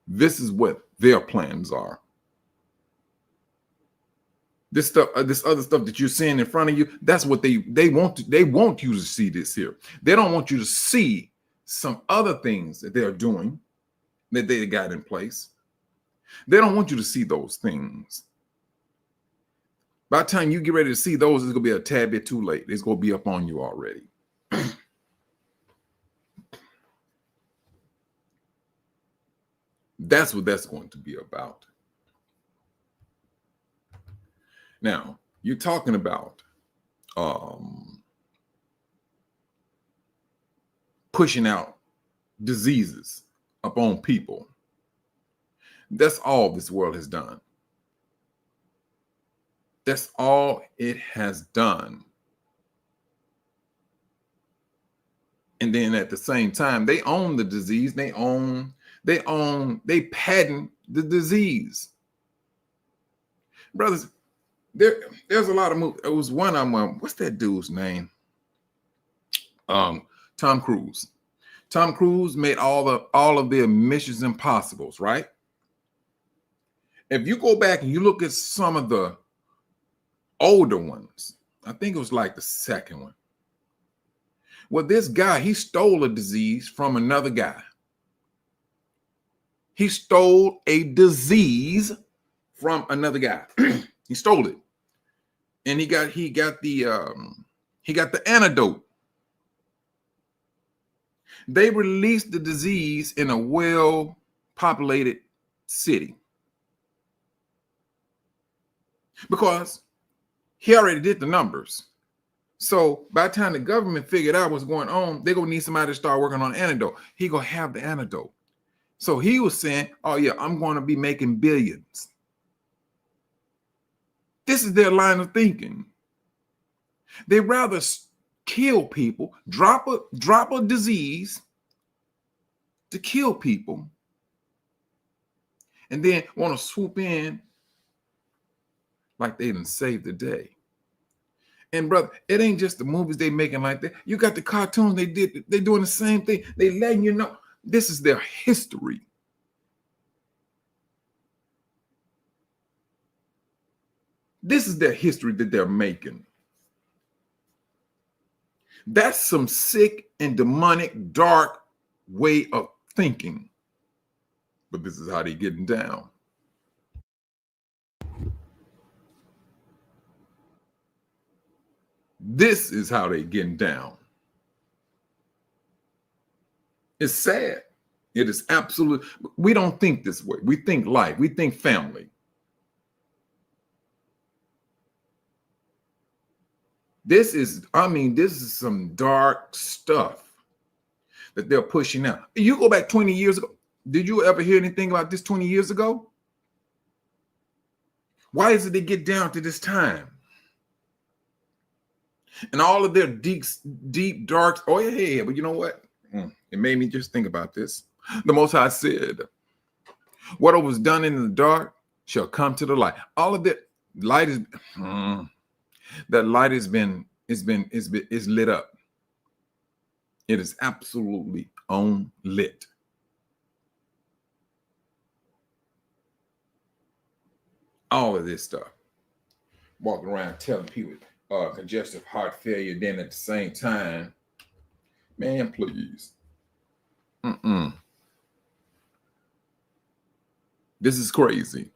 this is what their plans are. This stuff, this other stuff that you're seeing in front of you, that's what they want. They want you to see this here. They don't want you to see some other things that they're doing that they got in place. They don't want you to see those things. By the time you get ready to see those, it's gonna be a tad bit too late. It's gonna be up on you already. That's what that's going to be about. Now, you're talking about pushing out diseases upon people. That's all this world has done. That's all it has done. And then at the same time, they own the disease. They patent the disease. Brothers, there's a lot of movies. It was one on what's that dude's name? Tom Cruise. Tom Cruise made all of the Missions Impossibles, right? If you go back and you look at some of the older ones, I think it was like the second one. Well, this guy, he stole a disease from another guy. He stole a disease from another guy. He stole it. And he got the antidote. They released the disease in a well-populated city. Because he already did the numbers. So by the time the government figured out what's going on, they're going to need somebody to start working on an antidote. He going to have the antidote. So he was saying, oh yeah, I'm going to be making billions. This is their line of thinking. They rather kill people, drop a disease to kill people, and then want to swoop in like they didn't save the day. And brother, it ain't just the movies they making like that. You got the cartoons they're doing the same thing. They letting you know this is their history. This is their history that they're making. That's some sick and demonic, dark way of thinking. But this is how they're getting down. This is how they're getting down. It's sad. It is absolute. We don't think this way. We think life. We think family. This is some dark stuff that they're pushing out. You go back 20 years ago. Did you ever hear anything about this 20 years ago? Why is it they get down to this time? And all of their deep, dark, oh yeah, but you know what? It made me just think about this. The Most High said, what was done in the dark shall come to the light. All of that light is, That light is lit up. It is absolutely on lit. All of this stuff. Walking around telling people congestive heart failure, then at the same time, man, please. This is crazy.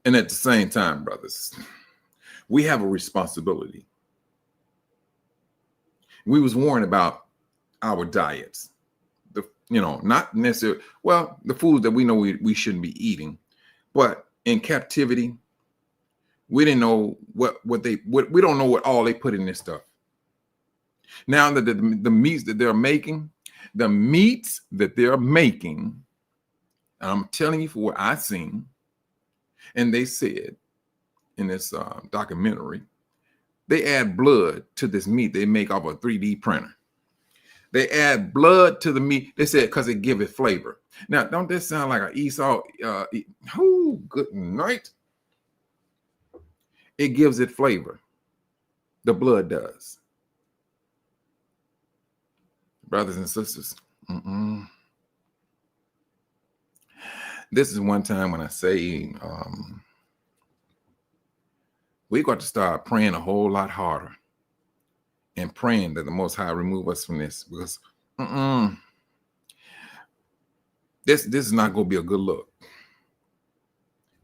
And at the same time, brothers, we have a responsibility. We was warned about our diets. Not necessarily, well, the foods that we know we shouldn't be eating, but in captivity, we didn't know what we don't know what all they put in this stuff. Now that the meats that they're making, I'm telling you for what I've seen, and they said in this documentary, they add blood to this meat they make off a 3D printer. They add blood to the meat. They said because it give it flavor. Now, don't that sound like an Esau? Good night. It gives it flavor. The blood does. Brothers and sisters, this is one time when I say we got to start praying a whole lot harder and praying that the Most High remove us from this, because this is not going to be a good look.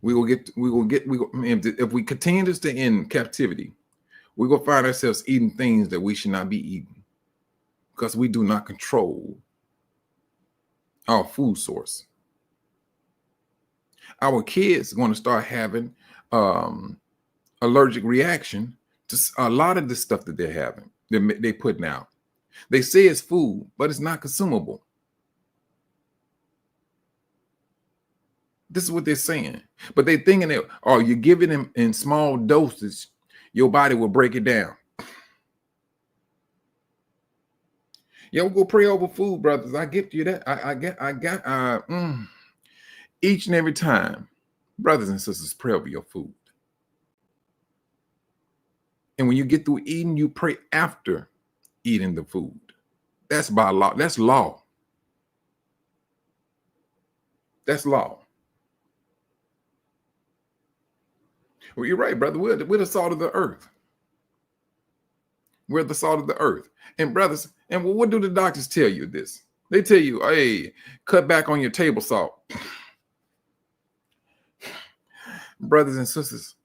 If we continue to stay in captivity, we're going to find ourselves eating things that we should not be eating because we do not control our food source. Our kids are going to start having allergic reaction to a lot of the stuff that they're having, they're putting out. They say it's food, but it's not consumable. This is what they're saying. But they're thinking that, oh, you're giving them in small doses, your body will break it down. Yeah, we'll go pray over food, brothers. I get you that. Each and every time, brothers and sisters, pray over your food. And when you get through eating, you pray after eating the food. That's by law. That's law. That's law. Well, you're right, brother. We're the salt of the earth. We're the salt of the earth. And brothers, and what do the doctors tell you this? They tell you, hey, cut back on your table salt. Brothers and sisters,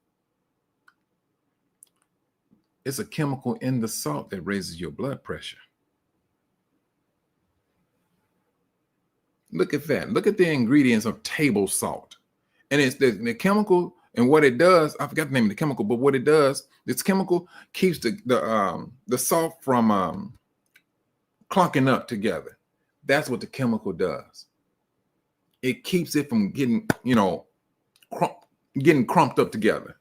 it's a chemical in the salt that raises your blood pressure. Look at that. Look at the ingredients of table salt. And it's the chemical, and what it does, I forgot the name of the chemical, but what it does, this chemical keeps the salt from clunking up together. That's what the chemical does. It keeps it from getting, getting crumped up together.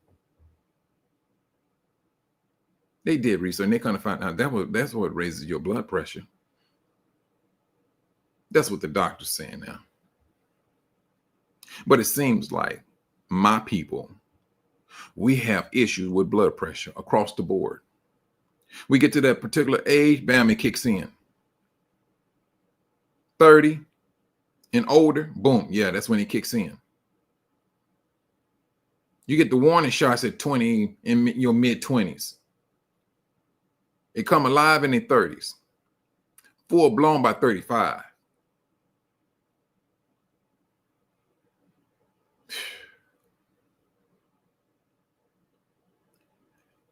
They did research and they kind of found out that's what raises your blood pressure. That's what the doctor's saying now. But it seems like my people, we have issues with blood pressure across the board. We get to that particular age, bam, it kicks in. 30 and older, boom, yeah, that's when it kicks in. You get the warning shots at 20 in your mid-20s. They come alive in their 30s. Full blown by 35.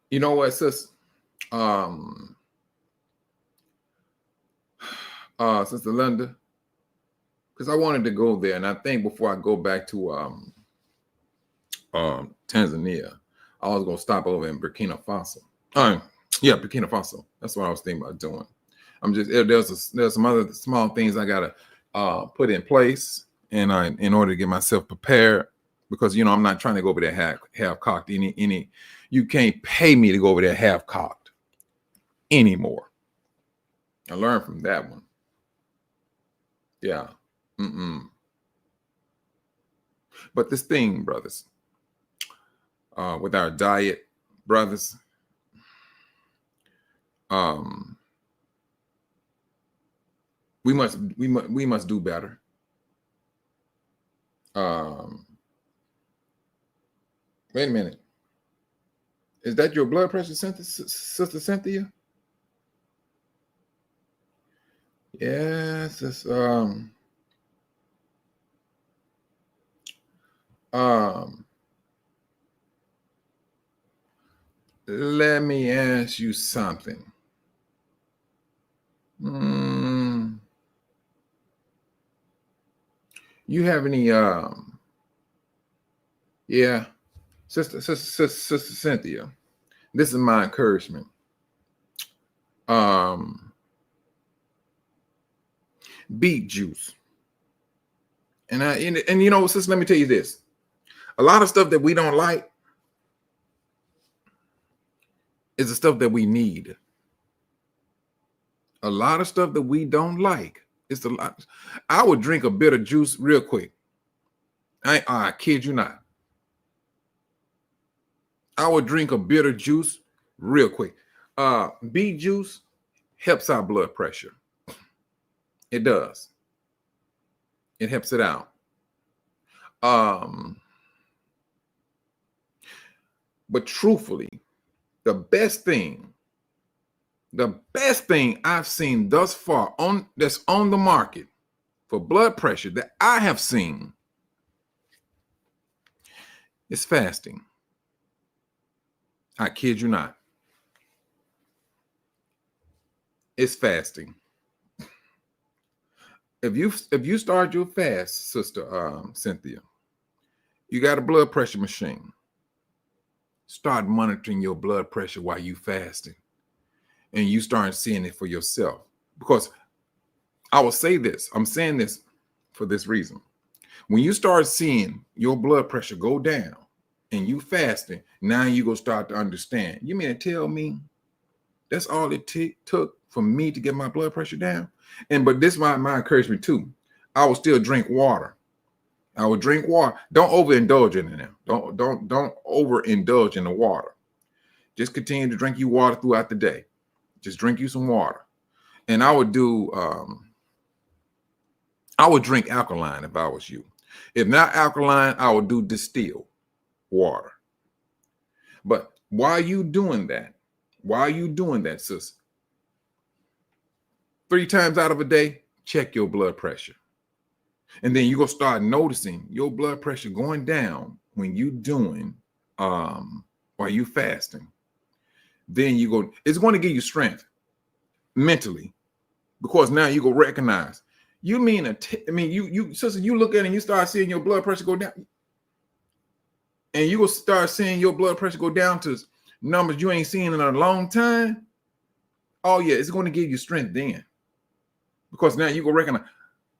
You know what, sis? Sister Linda, because I wanted to go there, and I think before I go back to Tanzania, I was gonna stop over in Burkina Faso. Burkina Faso. That's what I was thinking about doing. There's some other small things I gotta put in place, and in order to get myself prepared, because I'm not trying to go over there half cocked. You can't pay me to go over there half cocked anymore. I learned from that one. Yeah. But this thing, brothers, with our diet, brothers, um, we must do better. Wait a minute. Is that your blood pressure, Sister Cynthia? Yes, it's let me ask you something. You have any yeah, Sister Cynthia, this is my encouragement. Beet juice. And you know, sister, let me tell you this. A lot of stuff that we don't like is the stuff that we need. A lot of stuff that we don't like is the lot. I would drink a bit of juice real quick. I kid you not. I would drink a bit of juice real quick. Beet juice helps our blood pressure. It does. It helps it out. But truthfully, the best thing I've seen thus far that's on the market for blood pressure that I have seen is fasting. I kid you not. It's fasting. If you start your fast, Sister Cynthia, you got a blood pressure machine. Start monitoring your blood pressure while you fasting, and you start seeing it for yourself. Because I will say this, I'm saying this for this reason. When you start seeing your blood pressure go down and you fasting, now you go start to understand. You mean to tell me that's all it took for me to get my blood pressure down? But this is my encouragement too. I will still drink water. I would drink water. Don't overindulge in it now. Don't overindulge in the water. Just continue to drink you water throughout the day. Just drink you some water. And I would do I would drink alkaline if I was you. If not alkaline, I would do distilled water. But while you doing that, sis, 3 times out of a day, check your blood pressure. And then you're going to start noticing your blood pressure going down when you doing, while you fasting. Then it's going to give you strength mentally, because now you go recognize. You mean, you sister, you look at it and you start seeing your blood pressure go down. And you will start seeing your blood pressure go down to numbers you ain't seen in a long time. Oh yeah, it's going to give you strength then. Because now you go recognize,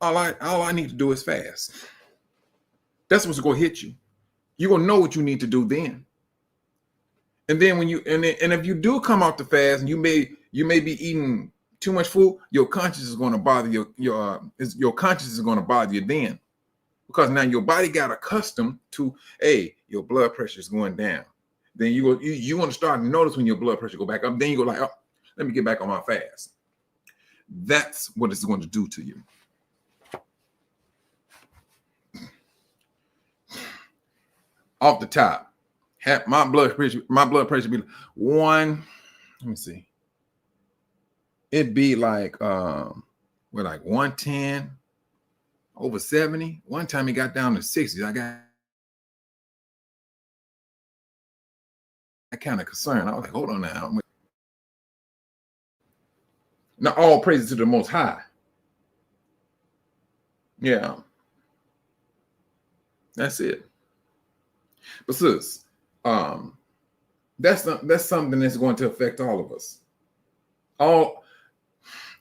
all I need to do is fast. That's what's going to hit you. You're going to know what you need to do then. And then when if you do come out the fast and you may be eating too much food, your conscience is going to bother your conscience is going to bother you then. Because now your body got accustomed to, hey, your blood pressure is going down. Then you want to start to notice when your blood pressure go back up. Then you go like, oh, let me get back on my fast. That's what it's going to do to you. Off the top, my blood pressure be one. Let me see. It'd be like like 110 over 70. One time it got down to 60. I got kind of concerned. I was like, hold on now. Now all praises to the Most High. Yeah, that's it. But sis, that's something that's going to affect all of us.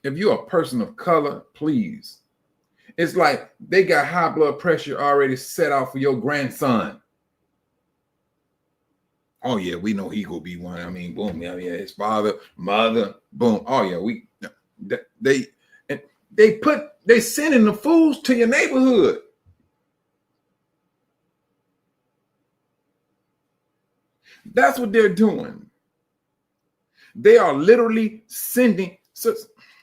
If you're a person of color, please. It's like they got high blood pressure already set out for your grandson. Oh yeah, we know he gonna be one. I mean, boom, yeah, his father, mother, boom. Oh yeah, they sending the fools to your neighborhood. That's what they're doing. They are literally sending. So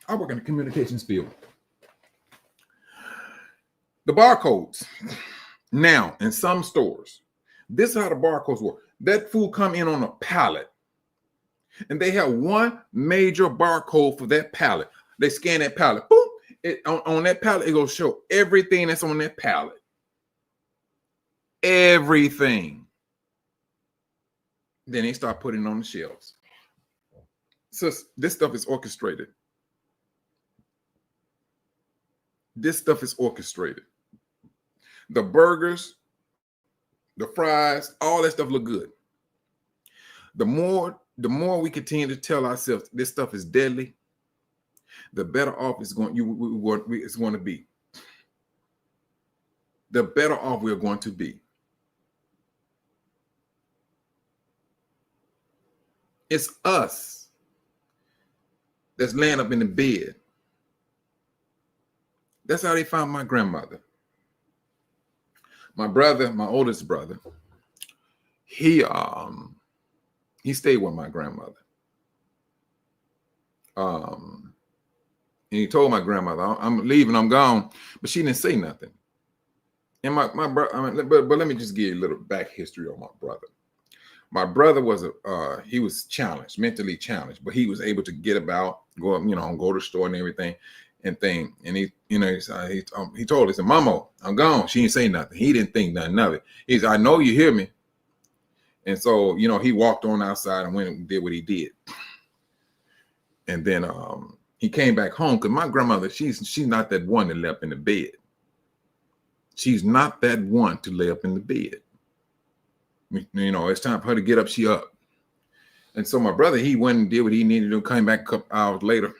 I work in the communications field. The barcodes now in some stores, this is how the barcodes work. That food come in on a pallet, and they have one major barcode for that pallet. They scan that pallet. Boom! On that pallet, it will show everything that's on that pallet. Everything. Then they start putting it on the shelves. So this stuff is orchestrated. This stuff is orchestrated. The burgers, the fries, all that stuff look good. The more we continue to tell ourselves this stuff is deadly, the better off it's going to be. The better off we're going to be. It's us that's laying up in the bed. That's how they found my grandmother. My brother, my oldest brother, he stayed with my grandmother. And he told my grandmother, I'm leaving, I'm gone. But she didn't say nothing. And my brother, but let me just give you a little back history on my brother. My brother was he was challenged, mentally challenged, but he was able to get about, go to the store and everything and thing. And he told us, "Mama, I'm gone." She didn't say nothing. He didn't think nothing of it. He said, "I know you hear me." And so, he walked on outside and went and did what he did. And then he came back home because my grandmother, she's not that one to lay up in the bed. She's not that one to lay up in the bed. It's time for her to get up, she up. And so my brother, he went and did what he needed to do, came back a couple hours later.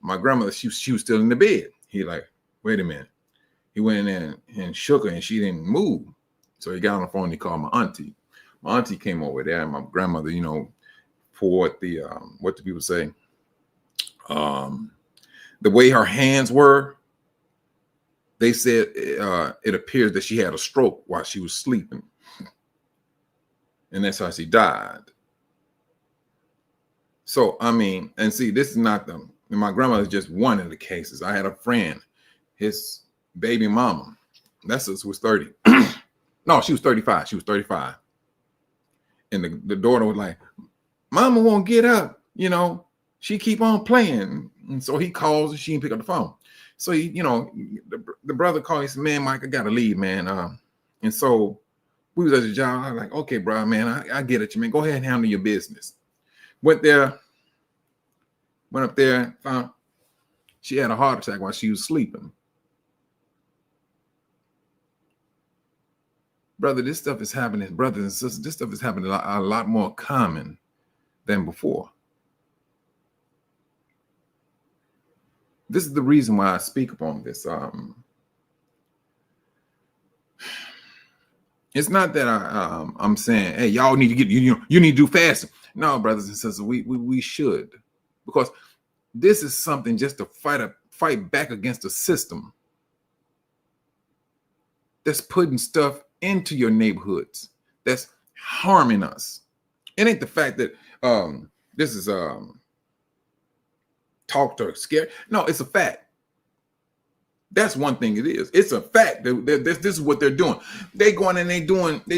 My grandmother, she was still in the bed. He like, wait a minute. He went in there and shook her and she didn't move. So he got on the phone and he called my auntie. My auntie came over there and my grandmother, for what the people say, the way her hands were, they said it appears that she had a stroke while she was sleeping. And that's how she died. So, and see, this is not my grandmother is just one of the cases. I had a friend, his baby mama, was 30. No, she was 35. She was 35. And the daughter was like, "Mama won't get up. She keep on playing." And so he calls and she didn't pick up the phone. So, the brother called. He said, "Man, Mike, I got to leave, man." And so we was at the job. I was like, "Okay, bro, man, I get it, man. Go ahead and handle your business." Went up there, found she had a heart attack while she was sleeping. Brother, this stuff is happening, brothers and sisters, this stuff is happening a lot more common than before. This is the reason why I speak upon this. It's not that I'm saying, hey, y'all need to get, you need to do faster. No, brothers and sisters, we should, because this is something just to fight back against a system that's putting stuff into your neighborhoods that's harming us. It ain't the fact that this is talked or scared. No, it's a fact. That's one thing it is. It's a fact that this is what they're doing. They go in and they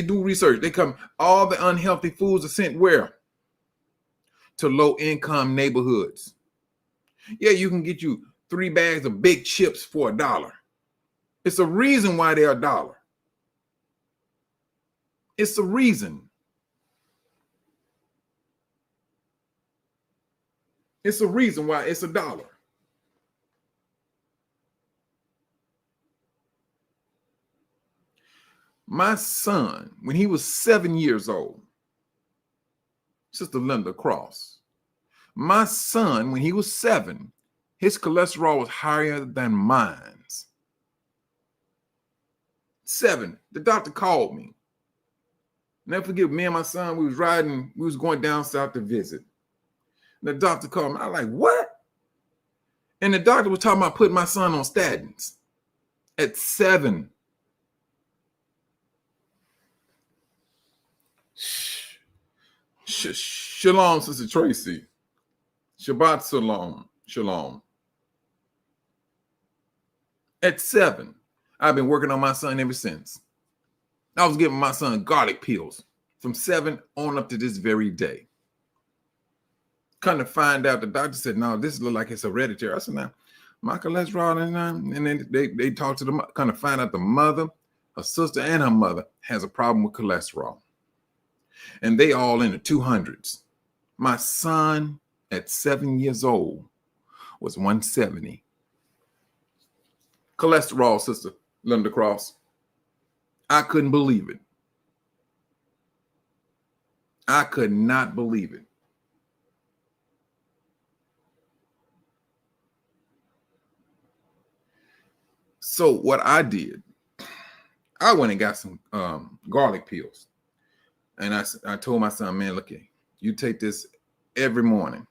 do research. They come, all the unhealthy foods are sent where? To low income neighborhoods. Yeah, you can get you 3 bags of big chips for $1. It's a reason why they're $1. It's a reason. It's a reason why it's $1. My son, when he was 7 years old, Sister Linda Cross, my son, when he was 7, his cholesterol was higher than mine. 7, the doctor called me. Never forget, me and my son, we was going down south to visit. And the doctor called me. I was like, what? And the doctor was talking about putting my son on statins at 7. Shalom, Sister Tracy. Shabbat shalom. Shalom. At 7, I've been working on my son ever since. I was giving my son garlic pills from 7 on up to this very day. Come to find out, the doctor said, no, this looks like it's hereditary. I said, now, my cholesterol, and then they talked to the, kind of find out the mother, her sister, and her mother has a problem with cholesterol. And they all in the 200s. My son at 7 years old was 170. Cholesterol, Sister Linda Cross. I couldn't believe it. I could not believe it. So what I did, I went and got some garlic pills. And I told my son, man, look here, you take this every morning.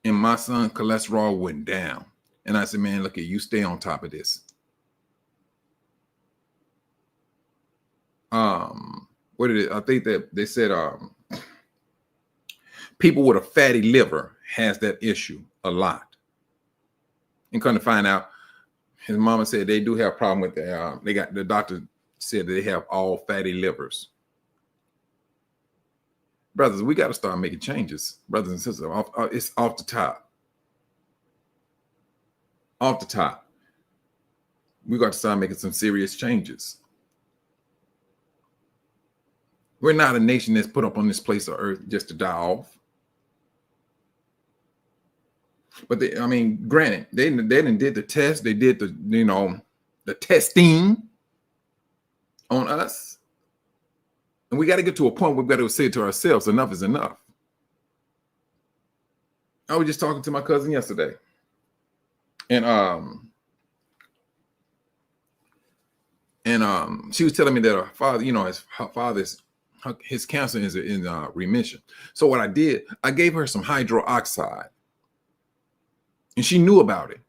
And my son's cholesterol went down. And I said, man, look here, you stay on top of this. What did it? I think that they said people with a fatty liver has that issue a lot. And come to find out, his mama said they do have a problem with the, the doctor said that they have all fatty livers. Brothers, we got to start making changes, brothers and sisters. It's off the top. Off the top. We got to start making some serious changes. We're not a nation that's put up on this place of earth just to die off. But I mean, granted, they didn't did the test. They did the, the testing on us. And we got to get to a point where we've got to say to ourselves, enough is enough. I was just talking to my cousin yesterday. And she was telling me that her father, his cancer is in remission. So what I did, I gave her some hydroxide. And she knew about it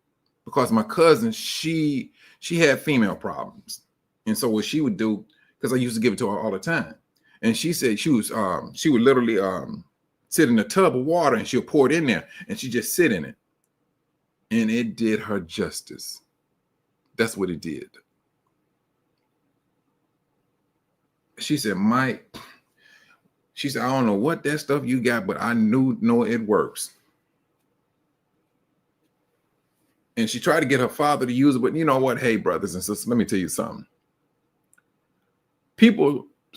because my cousin, she had female problems. And so what she would do, because I used to give it to her all the time. And she said she would literally sit in a tub of water and she'll pour it in there and she just sit in it. And it did her justice. That's what it did. She said, Mike, she said, I don't know what that stuff you got, but I know it works. And she tried to get her father to use it, but you know what? Hey, brothers and sisters, let me tell you something.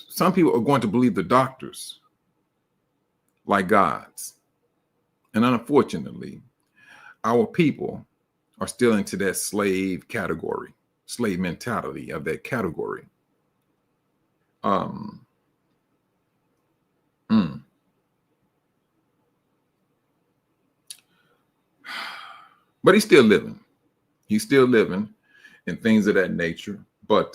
Some people are going to believe the doctors like gods. And unfortunately, our people are still into that slave category, slave mentality of that category. But he's still living. He's still living and things of that nature. But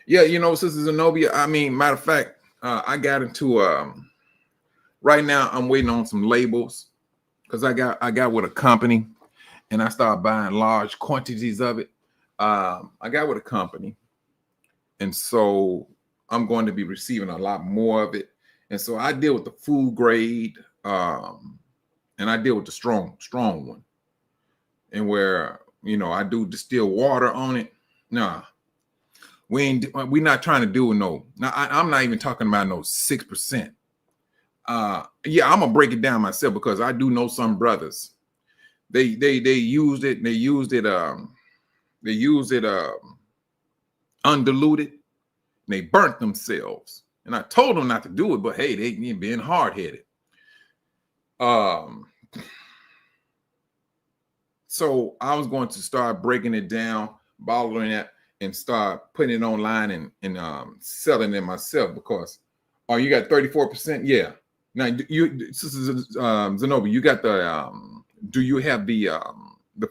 yeah, Sister Zenobia, I mean, matter of fact, I got into right now I'm waiting on some labels because I got with a company and I started buying large quantities of it. I got with a company, and so I'm going to be receiving a lot more of it. And so I deal with the food grade, and I deal with the strong one. And where, I do distill water on it. Nah, we're not trying to do no. Now I'm not even talking about no 6%. Yeah, I'm gonna break it down myself because I do know some brothers. They used it undiluted. And they burnt themselves. And I told them not to do it, but hey, they being hard-headed. So I was going to start breaking it down, bottling it, and start putting it online and selling it myself because, you got 34%? Yeah. Now, Sister Zenobia, you got the, do you have the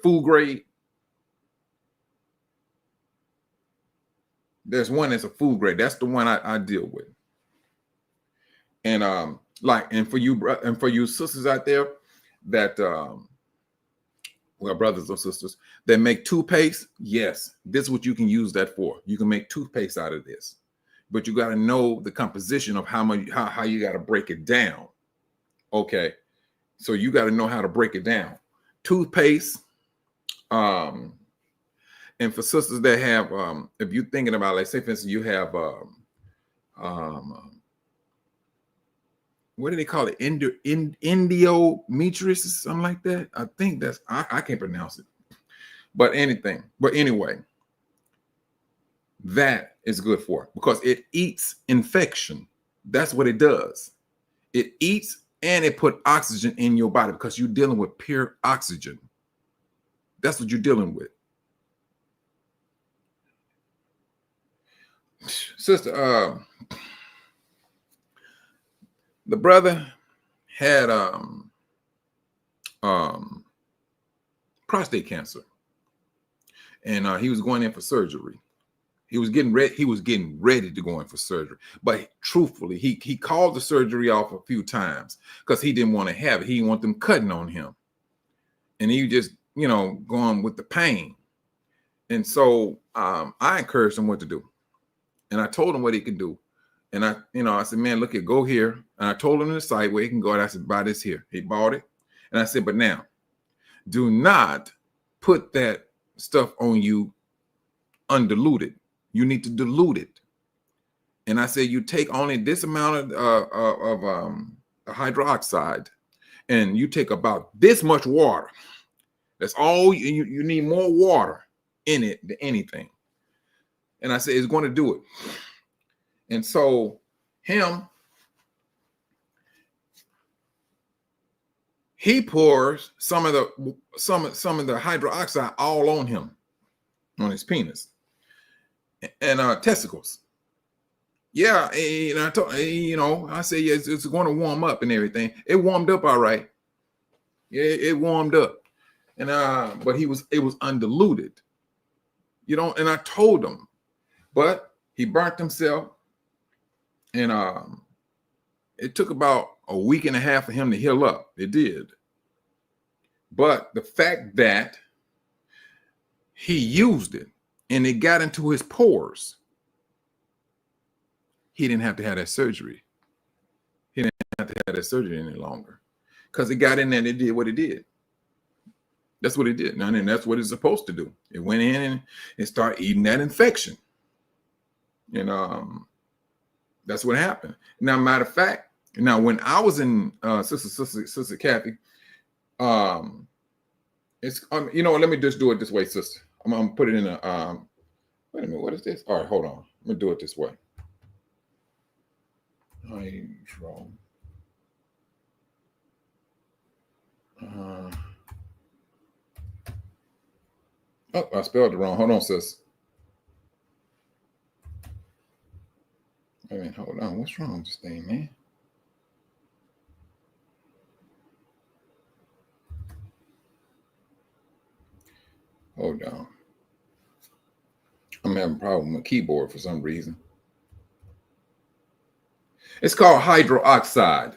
food grade? There's one that's a food grade. That's the one I deal with. And and for you sisters out there that brothers or sisters that make toothpaste, yes, this is what you can use that for. You can make toothpaste out of this. but you got to know the composition of how much, how you got to break it down. Okay. So you got to know how to break it down. Toothpaste, and for sisters that have, if you're thinking about, like, say for instance, you have, what do they call it? Endometriosis, something like that. I think that's, I can't pronounce it, but anyway, that is good for it because it eats infection. That's what it does. It eats and it put oxygen in your body because you're dealing with pure oxygen. That's what you're dealing with. Sister, the brother had prostate cancer, and he was going in for surgery. He was getting ready. He was getting ready to go in for surgery. But truthfully, he called the surgery off a few times because he didn't want to have it. He didn't want them cutting on him, and he just, going with the pain. And so I encouraged him what to do, and I told him what he could do. And I said, man, look, go here. And I told him the site where he can go. And I said, buy this here. He bought it. And I said, but now, do not put that stuff on you undiluted. You need to dilute it. And I said, you take only this amount of hydroxide, and you take about this much water. That's all you need, more water in it than anything. And I said, it's going to do it. And so he pours some of the hydroxide all on him, on his penis and testicles. Yeah, and I told I said, yeah, it's going to warm up and everything. It warmed up all right. Yeah, it warmed up, and but it was undiluted, And I told him, but he burnt himself, and it took about a week and a half for him to heal up. It did, but the fact that he used it and it got into his pores, he didn't have to have that surgery. He didn't have to have that surgery any longer because it got in there and it did what it did. That's what it did. Now, and that's what it's supposed to do. It went in and it started eating that infection. And that's what happened. Now, matter of fact, when I was in Sister Kathy, it's let me just do it this way, sister. I'm gonna put it in a wait a minute, what is this? All right, hold on. I'm gonna do it this way. Hydro. Oh, I spelled it wrong. Hold on, sis. I mean, hold on. What's wrong with this thing, man? Hold on. I'm having a problem with my keyboard for some reason. It's called hydroxide.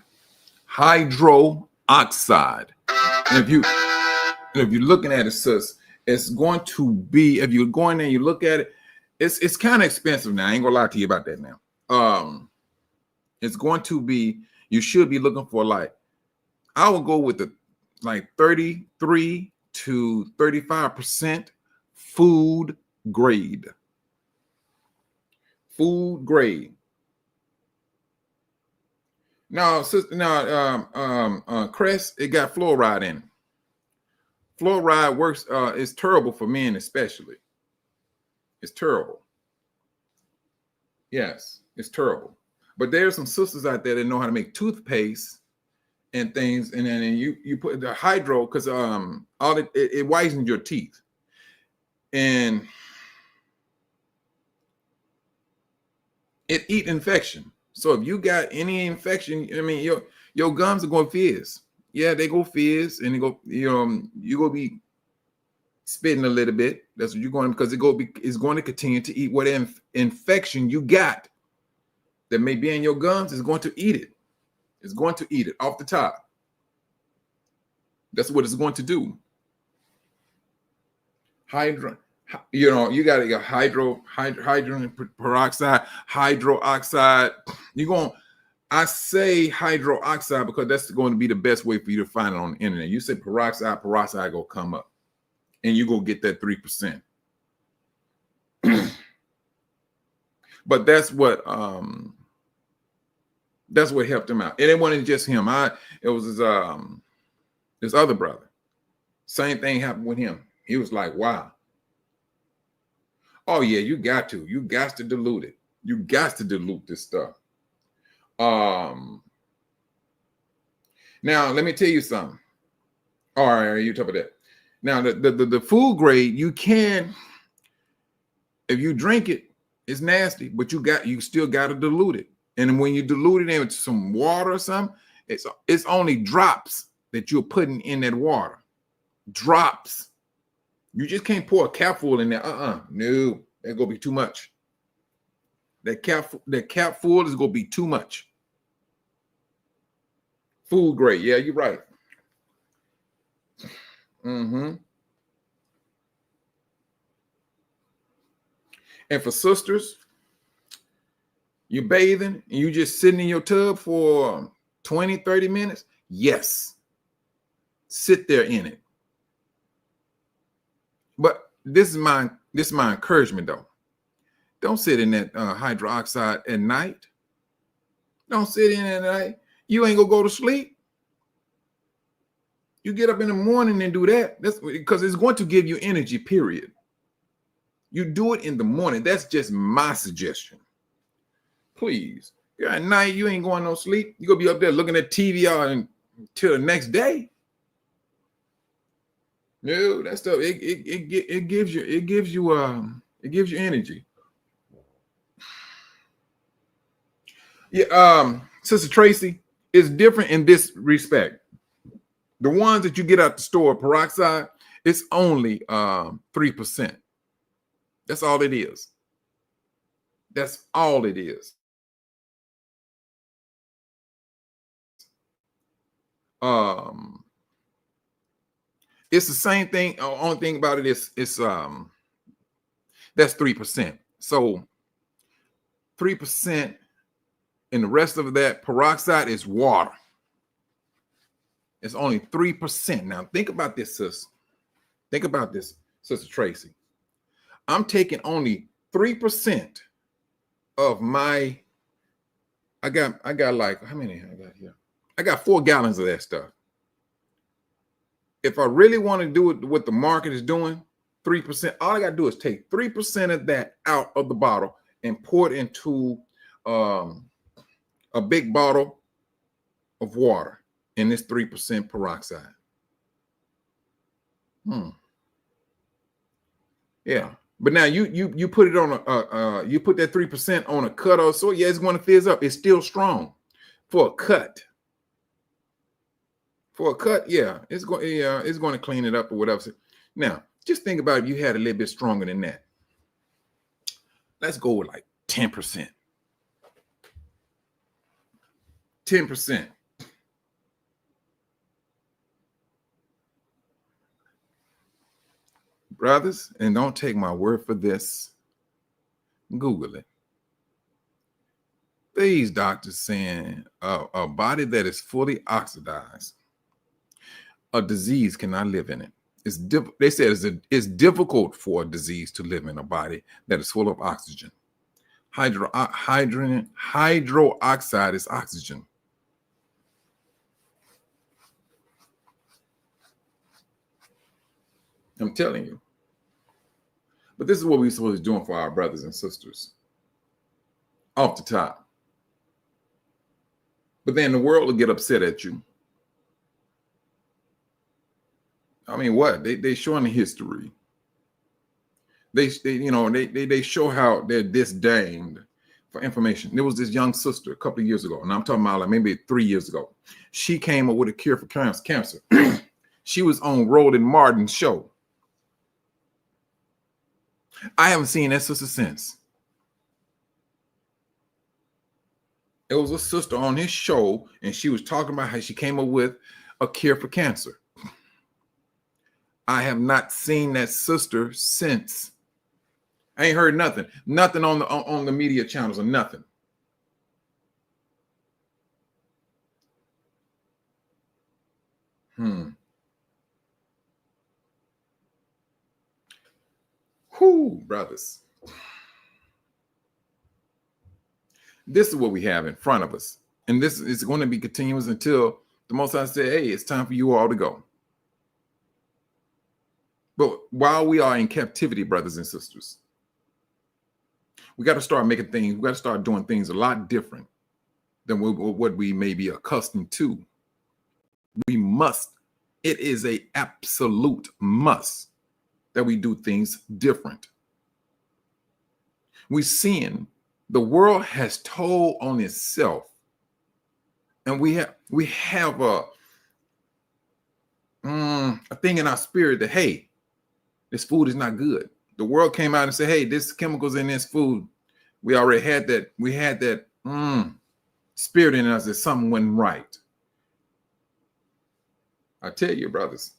Hydroxide. And if you're looking at it, sis, it's going to be, if you're going there and you look at it, it's kind of expensive now. I ain't gonna lie to you about that now. It's going to be, you should be looking for, like, I will go with the 33 to 35% food grade. Food grade. Now, sister, Crest, it got fluoride in it. Fluoride works, is terrible for men, especially. It's terrible. Yes, it's terrible. But there's some sisters out there that know how to make toothpaste and things, and then you put the hydro, because it whitens your teeth, and it eat infection. So if you got any infection, I mean, your gums are going to fizz. Yeah, they go fizz, and they go, you go be spitting a little bit. That's what you're going, because it's going to continue to eat whatever infection you got that may be in your gums. Is going to eat it. It's going to eat it off the top. That's what it's going to do. You know, you got to get hydrogen peroxide, hydroxide. You're going, I say hydroxide because that's going to be the best way for you to find it on the internet. You say peroxide, peroxide go come up, and you go get that 3%. But that's what helped him out. And it wasn't just him. It was his other brother. Same thing happened with him. He was like, wow. Oh yeah, you got to dilute it. You got to dilute this stuff. Now let me tell you something. All right, you talk about that. Now the food grade, you can, if you drink it, it's nasty, but you still got to dilute it. And when you dilute it in with some water or something, it's only drops that you're putting in that water. Drops. You just can't pour a capful in there. No, that's gonna be too much. That cap full is gonna be too much. Food grade, yeah, you're right. And for sisters, you're bathing and you just sitting in your tub for 20, 30 minutes. Yes. Sit there in it. But this is my encouragement though. Don't sit in that hydroxide at night. Don't sit in at night. You ain't gonna go to sleep. You get up in the morning and do that. That's because it's going to give you energy, period. You do it in the morning. That's just my suggestion. Please. Yeah, at night, you ain't going no sleep. You're gonna be up there looking at TV until the next day. No, that stuff, it gives you energy. Yeah, Sister Tracy, is different in this respect. The ones that you get out the store, peroxide, it's only 3%. That's all it is. That's all it is. It's the same thing. Only thing about it is that's 3%. So 3%, and the rest of that peroxide is water. It's only 3%. Now think about this, sis. Think about this, Sister Tracy. I'm taking only 3% of my. I got like, how many I got here? I got 4 gallons of that stuff. If I really want to do it what the market is doing, 3%, all I got to do is take 3% of that out of the bottle and pour it into a big bottle of water in this 3% peroxide. Yeah. But now you put it on you put that 3% on a cut or so, yeah, it's going to fizz up. It's still strong. For a cut. For a cut, yeah, it's going to clean it up or whatever. Now, just think about if you had a little bit stronger than that. Let's go with like 10%. 10%. Brothers, and don't take my word for this. Google it. These doctors saying a body that is fully oxidized, a disease cannot live in it. They said it's difficult for a disease to live in a body that is full of oxygen. Hydroxide is oxygen. I'm telling you. But this is what we're supposed to be doing for our brothers and sisters. Off the top. But then the world will get upset at you. I mean, what? They showing the history. They show how they're disdained for information. There was this young sister a couple of years ago, and I'm talking about like maybe 3 years ago. She came up with a cure for cancer. She was on Roland Martin's show. I haven't seen that sister since. It was a sister on his show, and she was talking about how she came up with a cure for cancer. I have not seen that sister since. I ain't heard nothing. Nothing on the media channels or nothing. Whoo, brothers. This is what we have in front of us. And this is going to be continuous until the Most High say, hey, it's time for you all to go. But while we are in captivity, brothers and sisters, we got to start making things, we got to start doing things a lot different than what we may be accustomed to. We must, it is an absolute must that we do things different. We're seeing the world has told on itself, and we have a thing in our spirit that, hey, this food is not good. The world came out and said, hey, this chemicals in this food. We already had that. We had that spirit in us that something wasn't right. I tell you, brothers,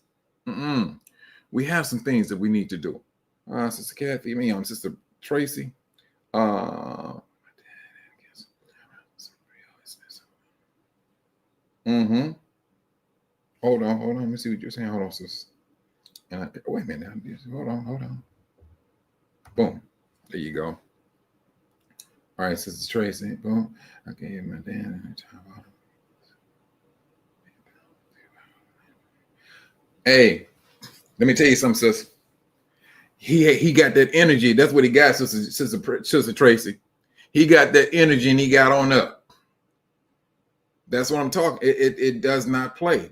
we have some things that we need to do. Sister Kathy, Sister Tracy. Hold on. Let me see what you're saying. Hold on, sis. Wait a minute. Hold on. Boom. There you go. All right, Sister Tracy. Boom. Okay, my dad. Hey, let me tell you something, sis. He got that energy. That's what he got, Sister Tracy. He got that energy and he got on up. That's what I'm talking. It does not play.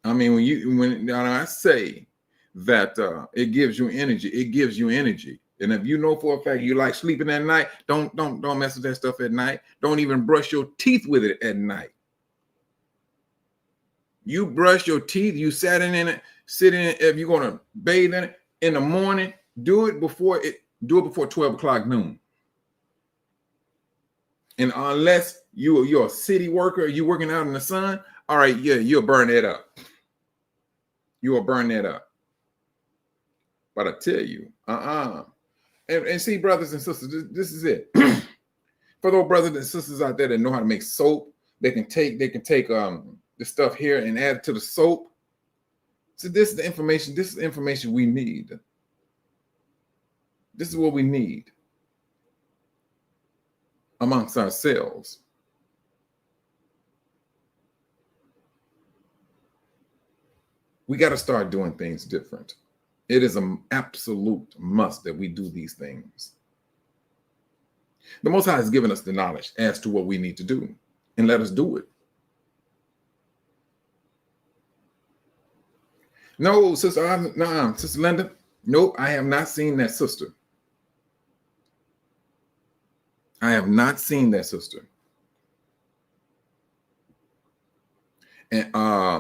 I mean, when I say that it gives you energy, it gives you energy. And if you know for a fact you like sleeping at night, don't mess with that stuff at night. Don't even brush your teeth with it at night. You brush your teeth, you sit in it. If you're gonna bathe in it in the morning, do it before 12 o'clock noon. And unless you're a city worker, you're working out in the sun, all right, yeah, you'll burn that up. You will burn that up. But I tell you, and see, brothers and sisters, this is it. For those brothers and sisters out there that know how to make soap, they can take the stuff here and add it to the soap. So this is the information. This is the information we need. This is what we need amongst ourselves. We got to start doing things different. It is an absolute must that we do these things. The Most High has given us the knowledge as to what we need to do, and let us do it. No, sister, Sister Linda. Nope, I have not seen that sister. I have not seen that sister. And I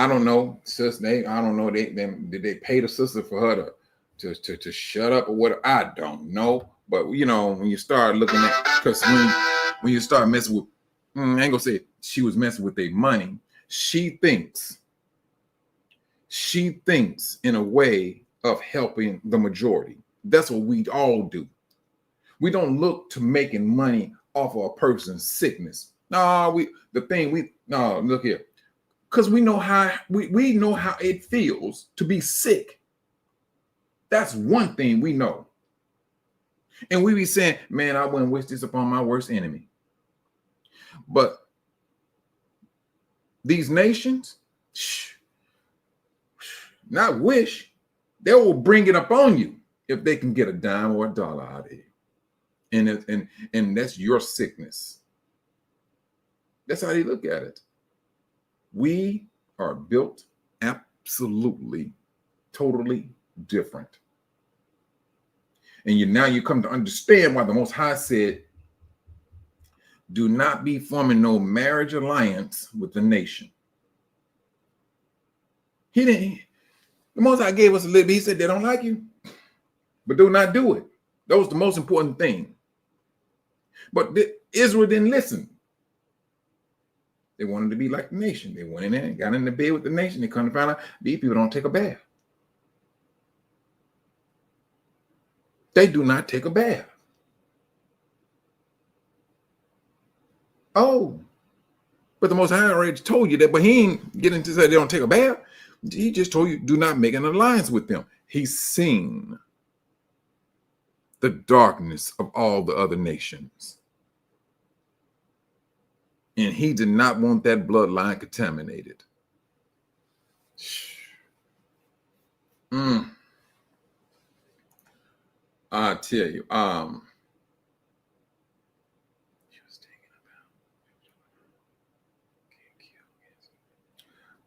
don't know, sis. I don't know. Did they pay the sister for her to shut up or what? I don't know. But when you start looking at, because when you start messing with, I ain't gonna say she was messing with their money. She thinks in a way of helping the majority. That's what we all do. We don't look to making money off of a person's sickness. Look here. Because we know how we know how it feels to be sick. That's one thing we know. And we be saying, man, I wouldn't wish this upon my worst enemy. But these nations, not wish, they will bring it up on you if they can get a dime or a dollar out of it. And that's your sickness. That's how they look at it. We are built absolutely, totally different. And now you come to understand why the Most High said, do not be forming no marriage alliance with the nation. The Most High gave us a little bit. He said they don't like you, but do not do it. That was the most important thing. But Israel didn't listen. They wanted to be like the nation. They went in there and got in the bed with the nation. They couldn't find out these people don't take a bath. They do not take a bath. Oh, but the Most High already told you that, but he ain't getting to say they don't take a bath. He just told you, do not make an alliance with them. He's seen the darkness of all the other nations. And he did not want that bloodline contaminated. I tell you,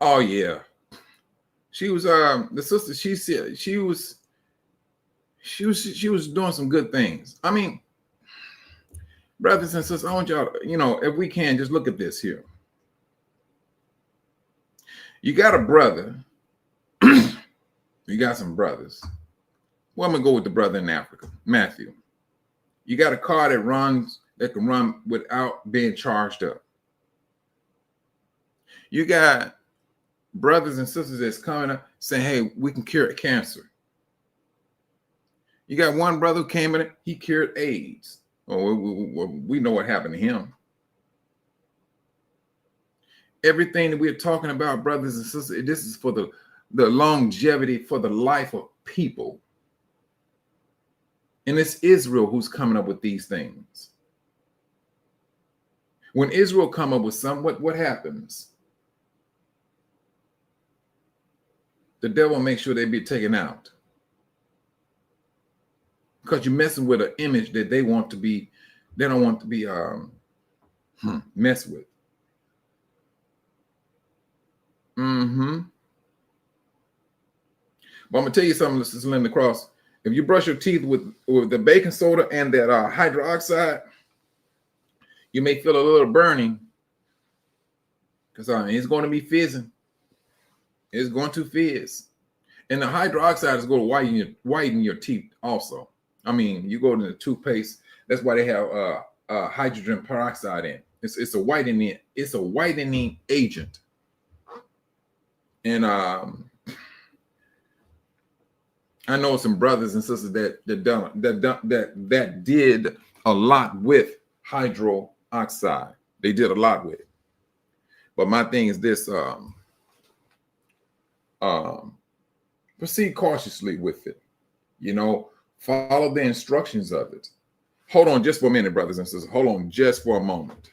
oh yeah. She was the sister, she said she was doing some good things. I mean, brothers and sisters, I want y'all, if we can, just look at this here. You got a brother, you got some brothers. Well, I'm gonna go with the brother in Africa, Matthew. You got a car that can run without being charged up. You got brothers and sisters that's coming up saying, hey, we can cure cancer. You got one brother who came in, he cured AIDS. Oh, we know what happened to him. Everything that we're talking about, brothers and sisters, this is for the longevity, for the life of people. And it's Israel who's coming up with these things. When Israel come up with what happens? The devil makes sure they be taken out. Because you're messing with an image that they don't want to be messed with. But I'm gonna tell you something, Sister Linda Cross. If you brush your teeth with the baking soda and that hydroxide, you may feel a little burning. Because it's going to be fizzing. It's going to fizz. And the hydroxide is going to whiten your teeth also. I mean, you go to the toothpaste, that's why they have hydrogen peroxide in. It's a whitening agent. And I know some brothers and sisters that did a lot with hydroxide. They did a lot with it. But my thing is this: proceed cautiously with it. Follow the instructions of it. Hold on just for a minute, brothers and sisters. Hold on just for a moment.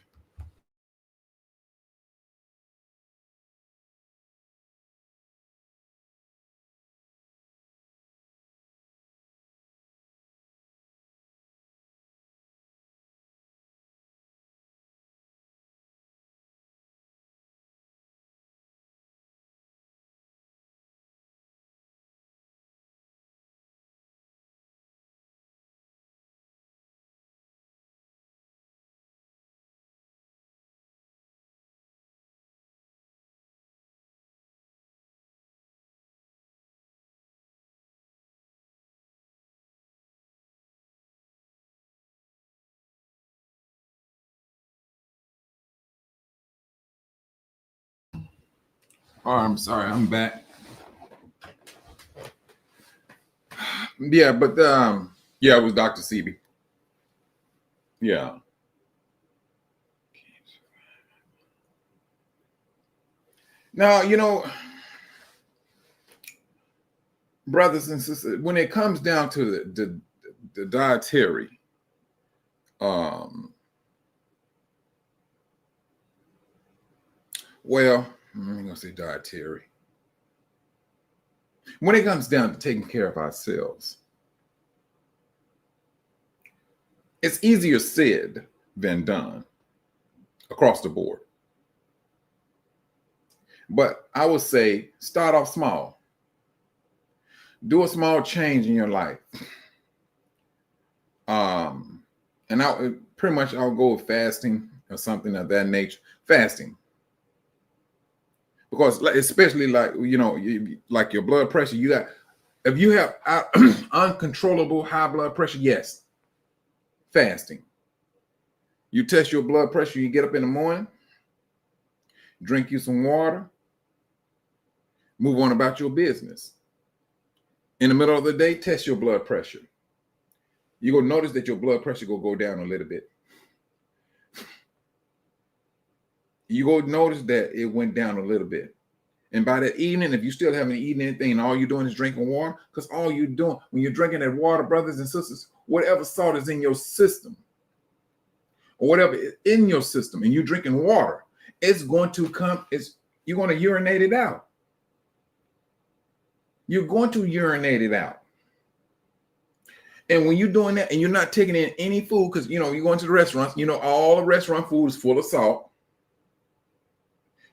Oh, I'm sorry, I'm back. Yeah, but it was Dr. Sebi. Yeah. Now, brothers and sisters, when it comes down to the dietary, well, I'm gonna say dietary. When it comes down to taking care of ourselves, it's easier said than done across the board. But I would say start off small. Do a small change in your life. And I'll go with fasting or something of that nature. Fasting. Because especially like your blood pressure, if you have uncontrollable high blood pressure, yes, fasting. You test your blood pressure, you get up in the morning, drink you some water, move on about your business. In the middle of the day, test your blood pressure. you're going to notice that your blood pressure will go down a little bit. You're going to notice that it went down a little bit. And by that evening, if you still haven't eaten anything and all you're doing is drinking water, because all you're doing when you're drinking that water, brothers and sisters, whatever salt is in your system or whatever is in your system and you're drinking water, it's going to come, you're going to urinate it out. You're going to urinate it out. And when you're doing that and you're not taking in any food, because, you know, you're going to the restaurants, you know, all the restaurant food is full of salt.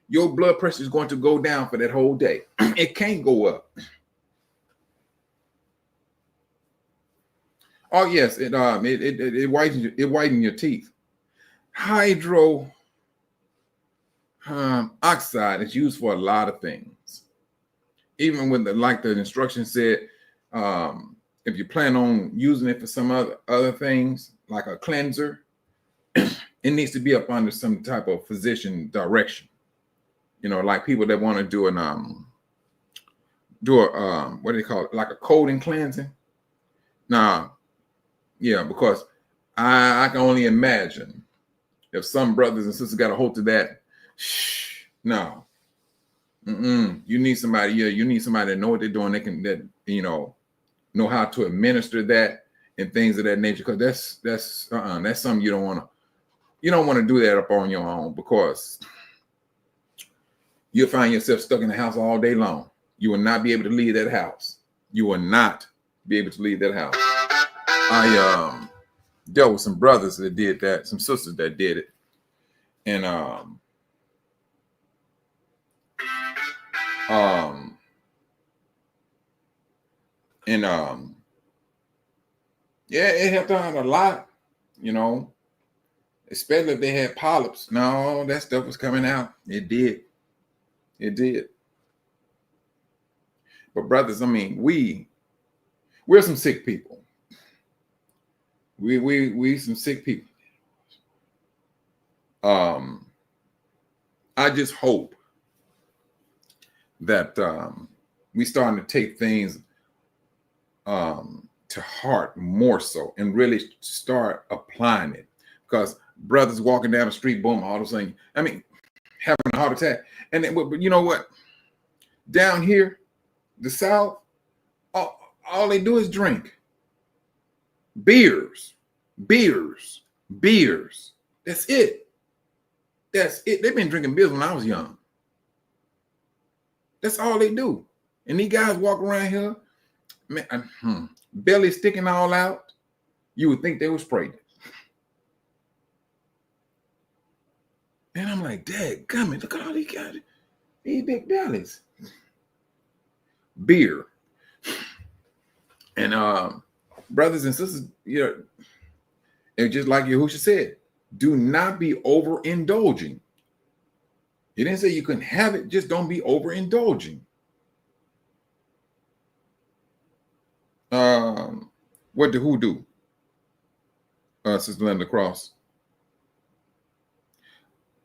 Your blood pressure is going to go down for that whole day. It can't go up. Oh yes, it whitens your teeth. Hydro oxide is used for a lot of things. Even when the instruction said, if you plan on using it for some other things like a cleanser, it needs to be up under some type of physician direction. You know, like people that want to do what do they call it? Like a colon cleansing. Nah, yeah, because I can only imagine if some brothers and sisters got a hold to that. No, you need somebody. Yeah, you need somebody that know what they're doing. Know how to administer that and things of that nature. Because that's something you don't want to. You don't want to do that up on your own, because you'll find yourself stuck in the house all day long. You will not be able to leave that house. You will not be able to leave that house. I dealt with some brothers that did that, some sisters that did it. And yeah, it helped out a lot, you know, especially if they had polyps. No, that stuff was coming out. It did. It did. But brothers, I mean, we're some sick people. We some sick people. I just hope that we starting to take things to heart more so and really start applying it. Because brothers walking down the street, boom, all of a sudden, I mean, having a heart attack. And then, but you know what? Down here, the South, all they do is drink. Beers. That's it. They've been drinking beers when I was young. That's all they do. And these guys walk around here, man, belly sticking all out. You would think they was pregnant. And I'm like, Dad, gummit, look at all these guys, these big bellies. Beer. And brothers and sisters, you know, and just like Yahushua said, do not be overindulging. He didn't say you couldn't have it, just don't be overindulging. What did who do? Sister Linda Cross.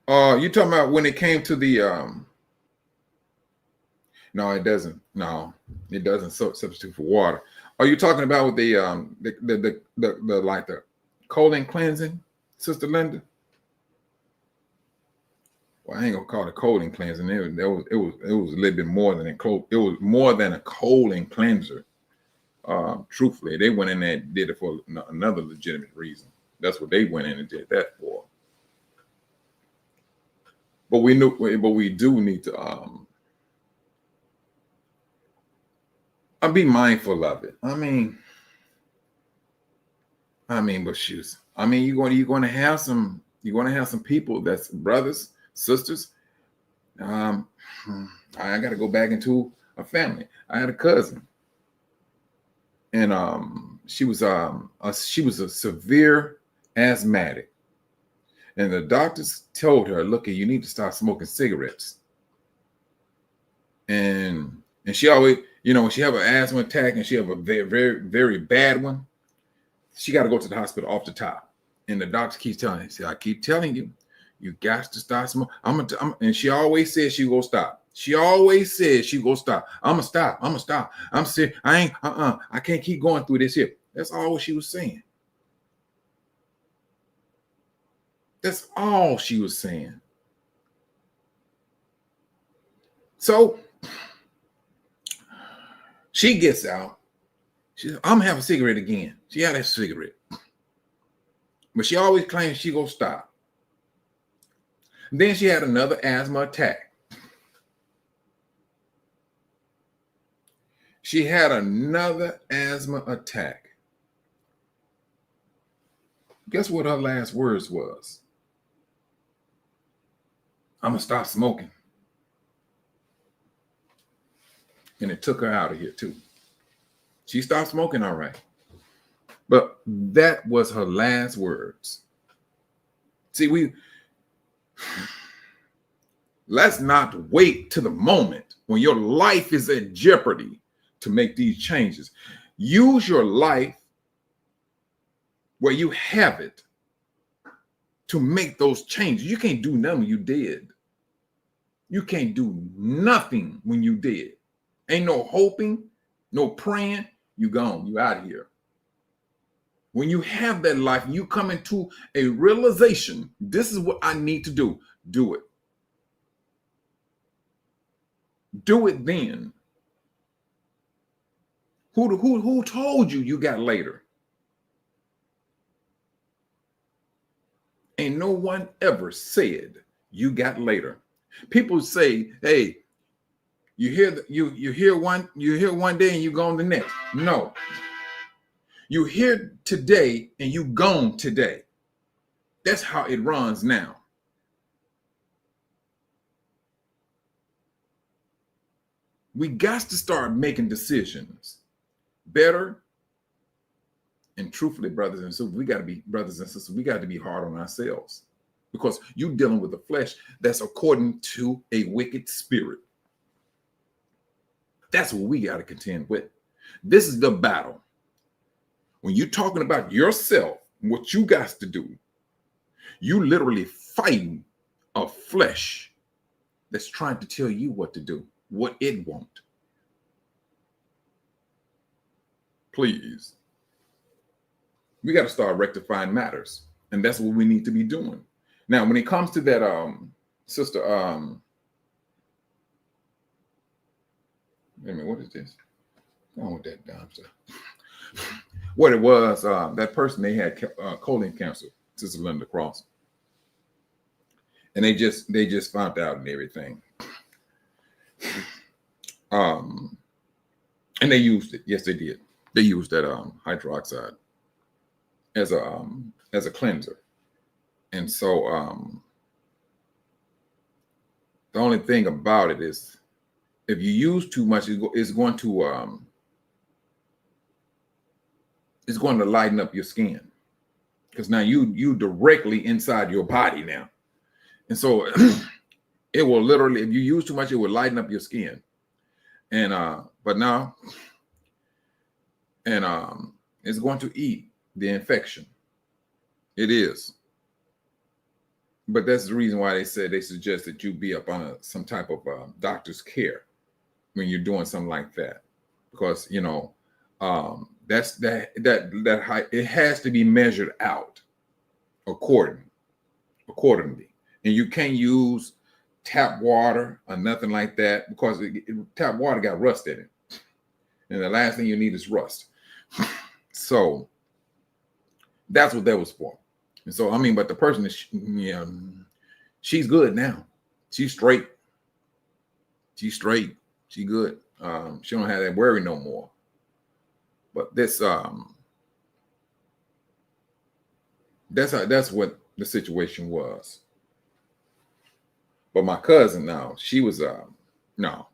You talking about when it came to the no, it doesn't. No, it doesn't substitute for water. Are you talking about with the like the colon cleansing, Sister Linda? Well, I ain't gonna call it colon cleansing. It was a little bit more than it was more than a colon cleanser. Truthfully, they went in there and did it for another legitimate reason. That's what they went in and did that for. But we do need to be mindful of it. I mean, but shoes. I mean, you're going to have some people that's brothers, sisters. I got to go back into a family. I had a cousin, and she was a severe asthmatic, and the doctors told her, "Look, you need to start smoking cigarettes." And she always, you know, when she have an asthma attack and she have a very, very, very bad one, she got to go to the hospital off the top. And the doctor keeps telling her, "I keep telling you, you got to start smoking." And she always said she go stop. She always said she go stop. I'm gonna stop. I'm serious. I can't keep going through this here. That's all she was saying. That's all she was saying. So she gets out. She says, I'm having a cigarette again. She had a cigarette. But she always claims she gonna stop. Then she had another asthma attack. She had another asthma attack. Guess what her last words was? I'm gonna stop smoking. And it took her out of here too. She stopped smoking, all right. But that was her last words. See, let's not wait to the moment when your life is at jeopardy to make these changes. Use your life where you have it to make those changes. You can't do nothing when you dead. You can't do nothing when you dead. Ain't no hoping, no praying. You gone. You out of here. When you have that life, you come into a realization, this is what I need to do. Do it. Do it then. Who told you you got later? Ain't no one ever said you got later. People say, hey, you hear one day and you gone the next. No. You here today and you gone today. That's how it runs now. We got to start making decisions. Better and truthfully, brothers and sisters, we got to be hard on ourselves, because you're dealing with the flesh that's according to a wicked spirit. That's what we got to contend with. This is the battle. When you're talking about yourself, what you got to do, you literally fighting a flesh that's trying to tell you what to do, what it wants. Please. We got to start rectifying matters. And that's what we need to be doing. Now, when it comes to that, sister, wait a minute, what is this? Go on with that damn stuff. What it was, that person, they had colon cancer, Sister Linda Cross. And they just found out and everything. And they used it. Yes, they did. They used that hydroxide as a cleanser. And so the only thing about it is, if you use too much, it's going to lighten up your skin, because now you directly inside your body now. And so it will literally, if you use too much, it will lighten up your skin. And it's going to eat the infection. It is. But that's the reason why they suggest that you be up on some type of doctor's care when you're doing something like that, because that high, it has to be measured out accordingly, and you can't use tap water or nothing like that, because tap water got rust in it, and the last thing you need is rust. So that's what that was for. And so but the person is, she's good now. She's straight. She good. She don't have that worry no more. But this that's what the situation was. But my cousin now, she was no.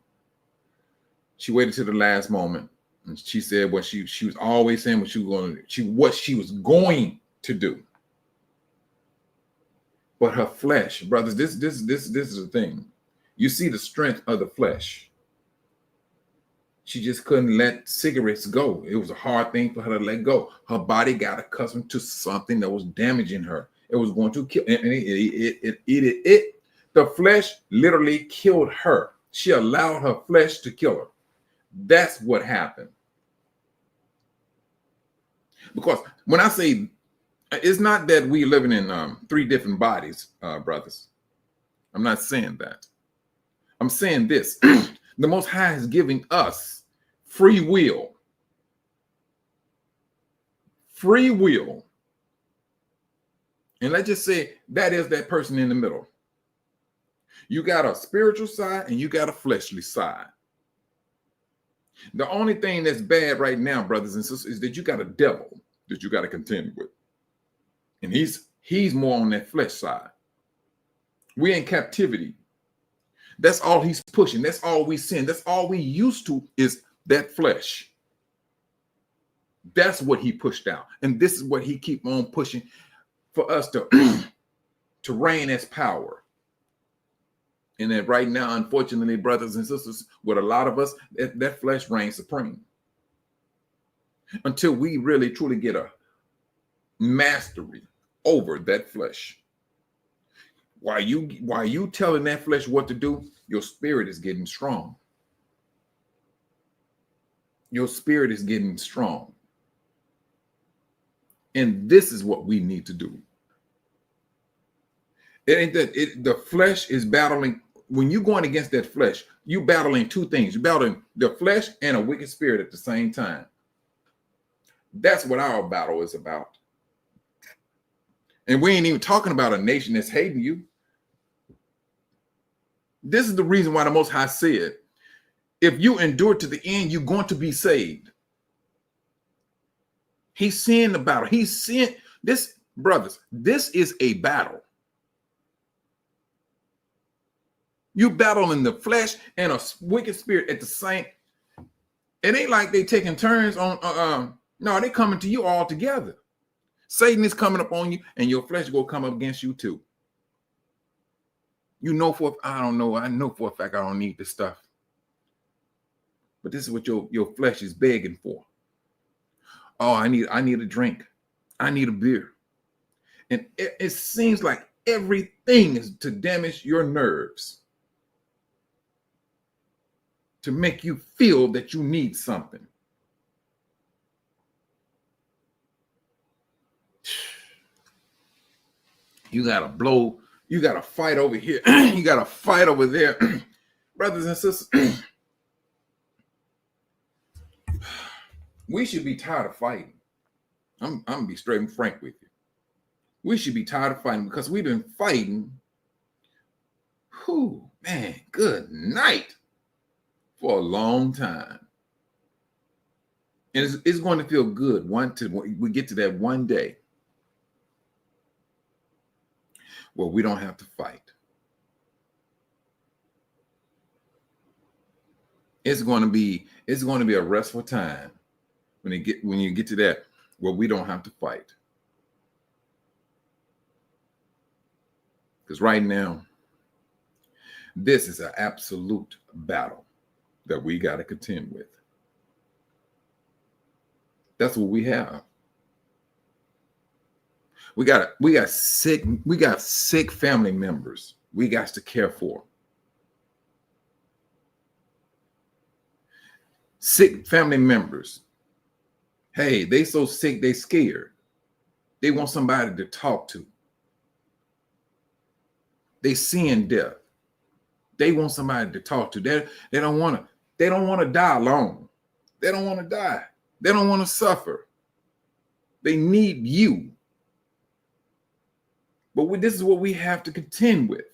She waited till the last moment, and she said what she was always saying what she was going to do. But her flesh, brothers, this is the thing. You see the strength of the flesh. She just couldn't let cigarettes go. It was a hard thing for her to let go. Her body got accustomed to something that was damaging her. It was going to kill, and it. The flesh literally killed her. She allowed her flesh to kill her. That's what happened. Because when I say It's not that we living in three different bodies, brothers. I'm not saying that. I'm saying this. The Most High is giving us free will. Free will. And let's just say that is that person in the middle. You got a spiritual side and you got a fleshly side. The only thing that's bad right now, brothers and sisters, is that you got a devil that you got to contend with. And he's more on that flesh side. We're in captivity. That's all he's pushing. That's all we sin. That's all we used to is that flesh. That's what he pushed out. And this is what he keep on pushing for us to, to reign as power. And that right now, unfortunately, brothers and sisters, with a lot of us, that flesh reigns supreme. Until we really, truly get a mastery over that flesh. While you telling that flesh what to do, your spirit is getting strong. Your spirit is getting strong. And this is what we need to do. It ain't that the flesh is battling. When you're going against that flesh, you're battling two things. You're battling the flesh and a wicked spirit at the same time. That's what our battle is about. And we ain't even talking about a nation that's hating you. This is the reason why the Most High said, if you endure to the end, you're going to be saved. He's seeing the battle. He's seeing this, brothers. This is a battle. You battling the flesh and a wicked spirit at the same. It ain't like they taking turns on. No, they coming to you all together. Satan is coming up on you, and your flesh will come up against you too. You know I don't know. I know for a fact I don't need this stuff. But this is what your flesh is begging for. Oh, I need a drink. I need a beer. And it seems like everything is to damage your nerves. To make you feel that you need something. You got to blow. You got to fight over here. You got to fight over there. Brothers and sisters, we should be tired of fighting. I'm going to be straight and frank with you. We should be tired of fighting because we've been fighting. Whew, man, good night. For a long time. And it's going to feel good we get to that one day where we don't have to fight. It's going to be a restful time when you get to that where we don't have to fight. Because right now, this is an absolute battle that we got to contend with. That's what we have. We got sick family members we got to care for. Sick family members. Hey, they so sick, they scared. They want somebody to talk to. They seeing death. They want somebody to talk to. They don't want to die alone. They don't want to die. They don't want to suffer. They need you. But this is what we have to contend with.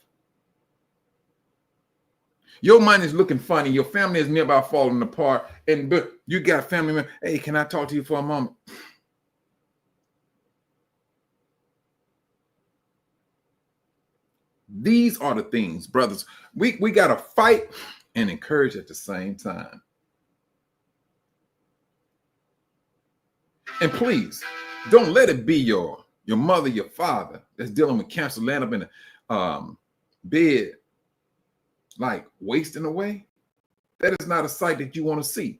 Your mind is looking funny. Your family is nearby falling apart. But you got a family member. Hey, can I talk to you for a moment? These are the things, brothers. We got to fight and encourage at the same time. And please, don't let it be your mother, your father that's dealing with cancer, laying up in a bed, like wasting away. That is not a sight that you want to see.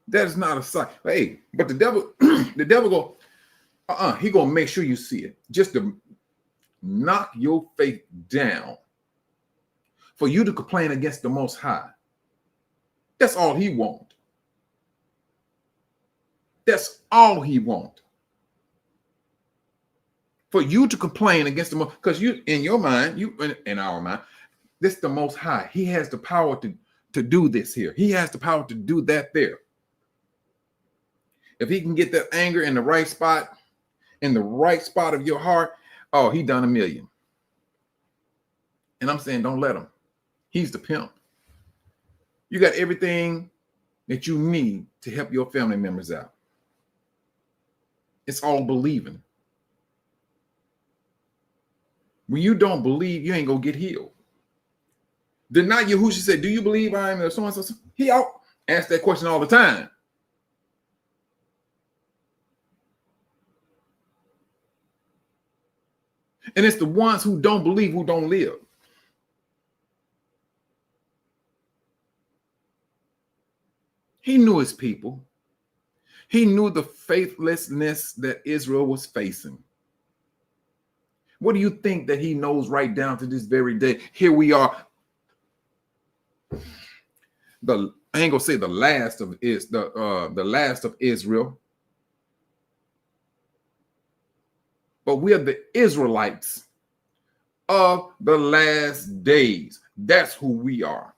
That is not a sight. Hey, but the devil go, he gonna make sure you see it, just to knock your faith down, for you to complain against the Most High. That's all he wants. That's all he wants. For you to complain against the most, because you, in your mind, you in our mind, this is the Most High. He has the power to do this here. He has the power to do that there. If he can get that anger in the right spot of your heart, oh, he done a million. And I'm saying, don't let him. He's the pimp. You got everything that you need to help your family members out. It's all believing. When you don't believe, you ain't gonna get healed. Did not Yahushua say, do you believe I am the so and so? He asks that question all the time. And it's the ones who don't believe who don't live. He knew his people. He knew the faithlessness that Israel was facing. What do you think that he knows right down to this very day? Here we are. I ain't gonna say the last of the last of Israel, but we are the Israelites of the last days. That's who we are.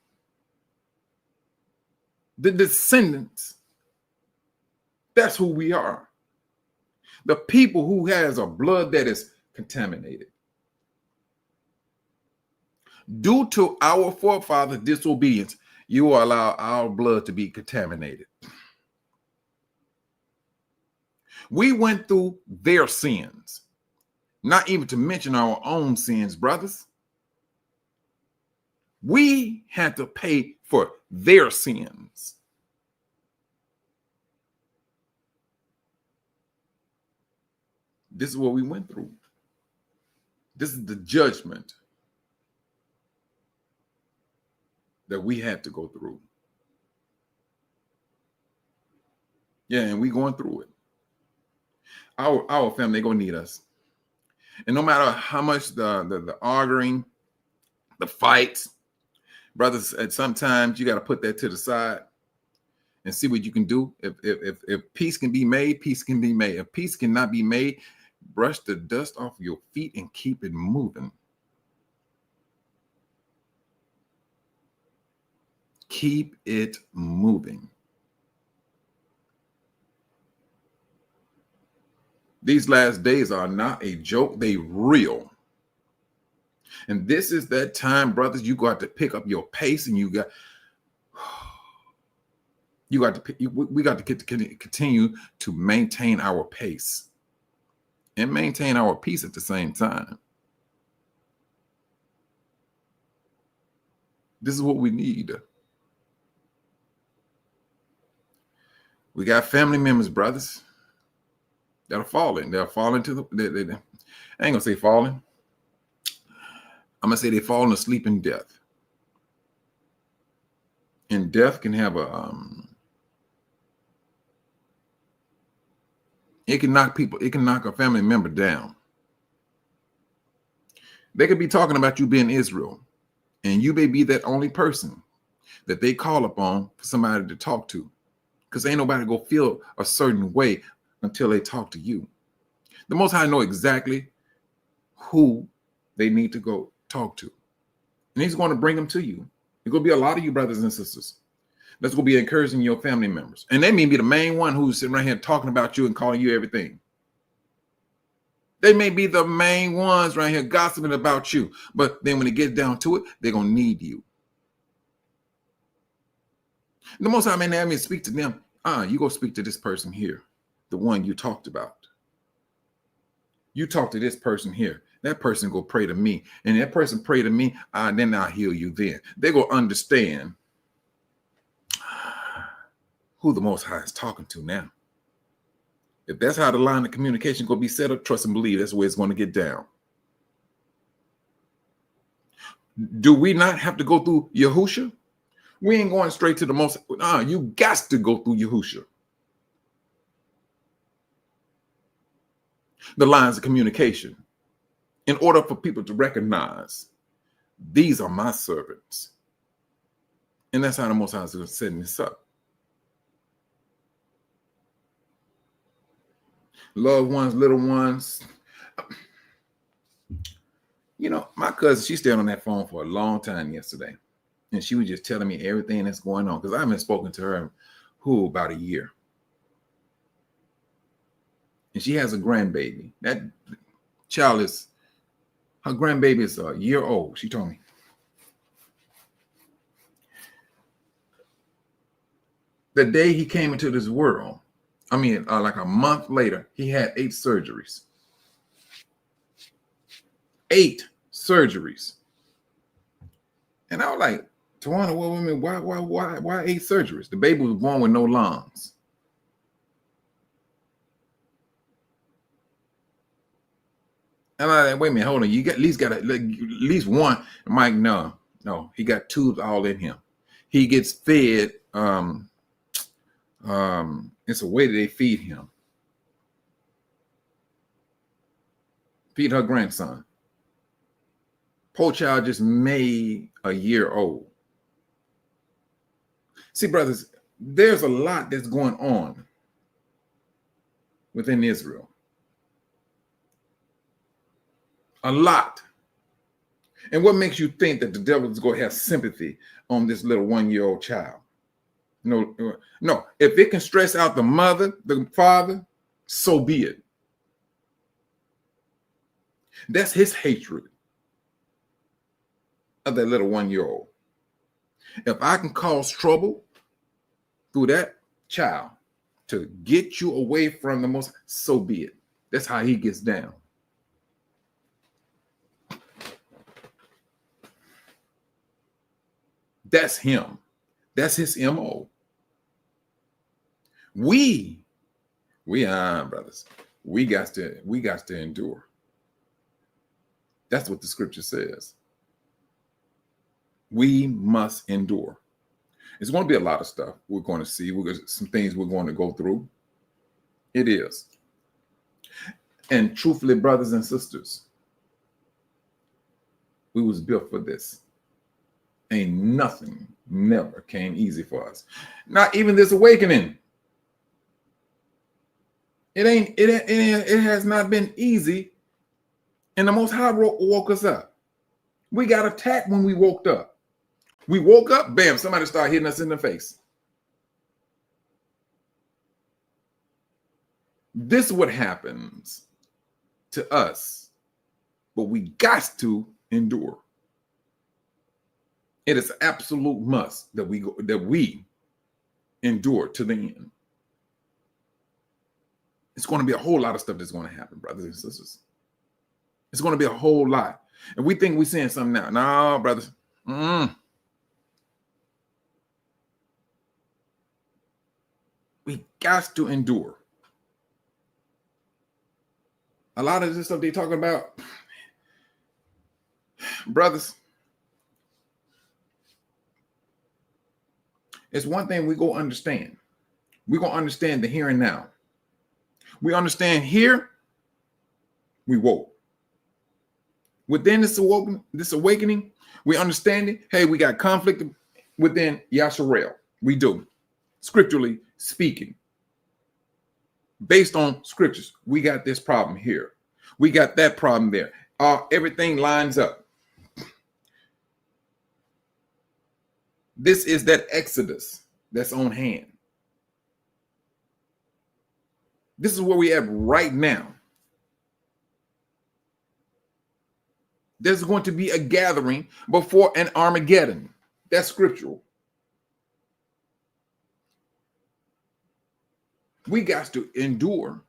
The descendants. That's who we are. The people who has a blood that is contaminated. Due to our forefathers' disobedience, you will allow our blood to be contaminated. We went through their sins, not even to mention our own sins, brothers. We had to pay for their sins. This is what we went through. This is the judgment that we had to go through. Yeah, and we going through it. Our family, they're gonna need us. And no matter how much the arguing, the fights, brothers, at sometimes you got to put that to the side and see what you can do. If peace can be made, peace can be made. If peace cannot be made, brush the dust off your feet and keep it moving. Keep it moving. These last days are not a joke, they real. And this is that time, brothers, you got to pick up your pace, and we got to continue to maintain our pace and maintain our peace at the same time. This is what we need. We got family members, brothers, that are falling. They're falling to the. I ain't gonna say falling. I'm gonna say they're falling asleep in death. And death can have it can knock a family member down. They could be talking about you being Israel, and you may be that only person that they call upon for somebody to talk to, because ain't nobody gonna feel a certain way until they talk to you. The Most High know exactly who they need to go talk to, and he's going to bring them to you. There's going to be a lot of you brothers and sisters that's going to be encouraging your family members, and they may be the main one who's sitting right here talking about you and calling you everything. They may be the main ones right here gossiping about you, but then when it gets down to it, they're going to need you. The Most High may have me speak to them. You go speak to this person here, the one you talked about. You talk to this person here. That person go pray to me, and that person pray to me. Then I'll heal you. Then they go understand who the Most High is talking to now. If that's how the line of communication going to be set up, trust and believe that's where it's going to get down. Do we not have to go through Yahushua? We ain't going straight to the Most. You got to go through Yahushua. The lines of communication, in order for people to recognize these are my servants. And that's how the Most High is setting this up. loved ones, little ones. You know, my cousin, she stayed on that phone for a long time yesterday. And she was just telling me everything that's going on. Because I haven't spoken to her about a year. And she has a grandbaby. That child is, her grandbaby is a year old, she told me. The day he came into this world, like a month later, he had 8 surgeries. 8 surgeries. And I was like, Tawana, why 8 surgeries? The baby was born with no lungs. And I like, wait a minute, hold on. You got at least one. Mike, no, he got tubes all in him. He gets fed. It's a way that they feed him. Feed her grandson. Poor child just made a year old. See, brothers, there's a lot that's going on within Israel. A lot. And what makes you think that the devil is going to have sympathy on this little 1-year-old child? No. If it can stress out the mother, the father, so be it. That's his hatred of that little 1-year-old. If I can cause trouble through that child to get you away from the most, so be it. That's how he gets down. That's him. That's his MO. We are brothers. We got to endure. That's what the scripture says. We must endure. It's going to be a lot of stuff we're going to see. Some things we're going to go through. It is. And truthfully, brothers and sisters, we was built for this. Ain't nothing never came easy for us. Not even this awakening. It has not been easy. And the Most High woke us up. We got attacked when we woke up. We woke up, bam, somebody started hitting us in the face. This is what happens to us. But we got to endure. It is an absolute must that we endure to the end. It's going to be a whole lot of stuff that's going to happen, brothers and sisters. It's going to be a whole lot. And we think we're saying something now. No, brothers. We got to endure. A lot of this stuff they're talking about, brothers, it's one thing we go understand. We're going to understand the here and now. We understand here, we woke. Within this awakening, we understand it. Hey, we got conflict within Yasharel. We do. Scripturally speaking. Based on scriptures, we got this problem here. We got that problem there. Everything lines up. This is that exodus that's on hand. This is where we at right now. There's going to be a gathering before an Armageddon. That's scriptural. We got to endure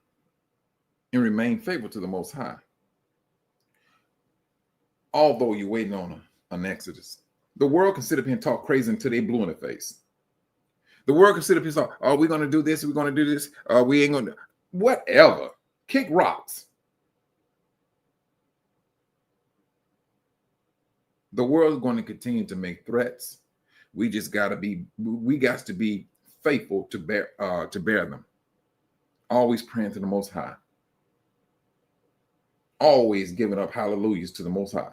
and remain faithful to the Most High. Although you're waiting on an exodus. The world can sit up here and talk crazy until they blue in the face. The world can sit up here and talk, oh, we're going to do this, we're going to do this, we ain't going to, whatever. Kick rocks. The world's going to continue to make threats. We got to be faithful to bear them. Always praying to the Most High. Always giving up hallelujahs to the Most High.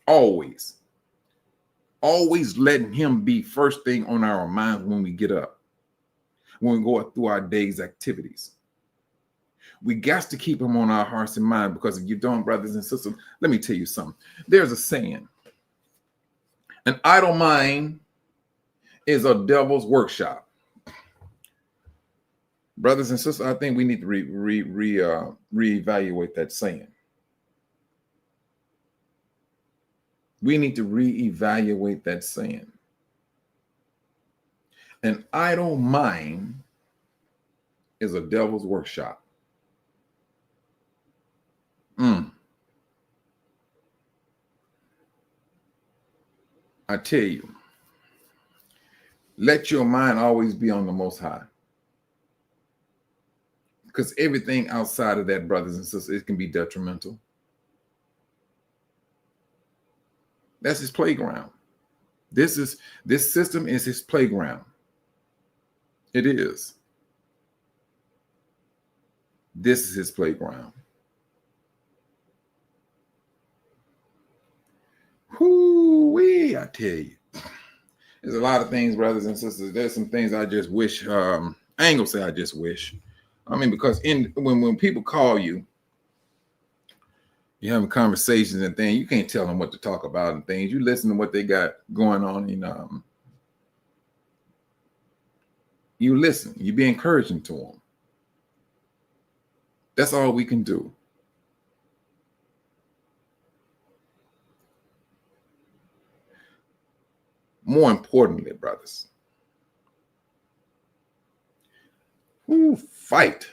Always. Always letting him be first thing on our minds when we get up. When we go through our day's activities. We got to keep them on our hearts and mind, because if you don't, brothers and sisters, let me tell you something. There's a saying, an idle mind is a devil's workshop. Brothers and sisters, I think we need to reevaluate that saying. We need to reevaluate that saying. An idle mind is a devil's workshop. I tell you, let your mind always be on the Most High. Because everything outside of that, brothers and sisters, it can be detrimental. That's his playground. This system is his playground. It is. This is his playground. Whoo-wee, I tell you. There's a lot of things, brothers and sisters. There's some things I just wish. I ain't gonna say I just wish. I mean, because when people call you, you're having conversations and things, you can't tell them what to talk about and things. You listen to what they got going on, and you listen. You be encouraging to them. That's all we can do. More importantly, brothers, fight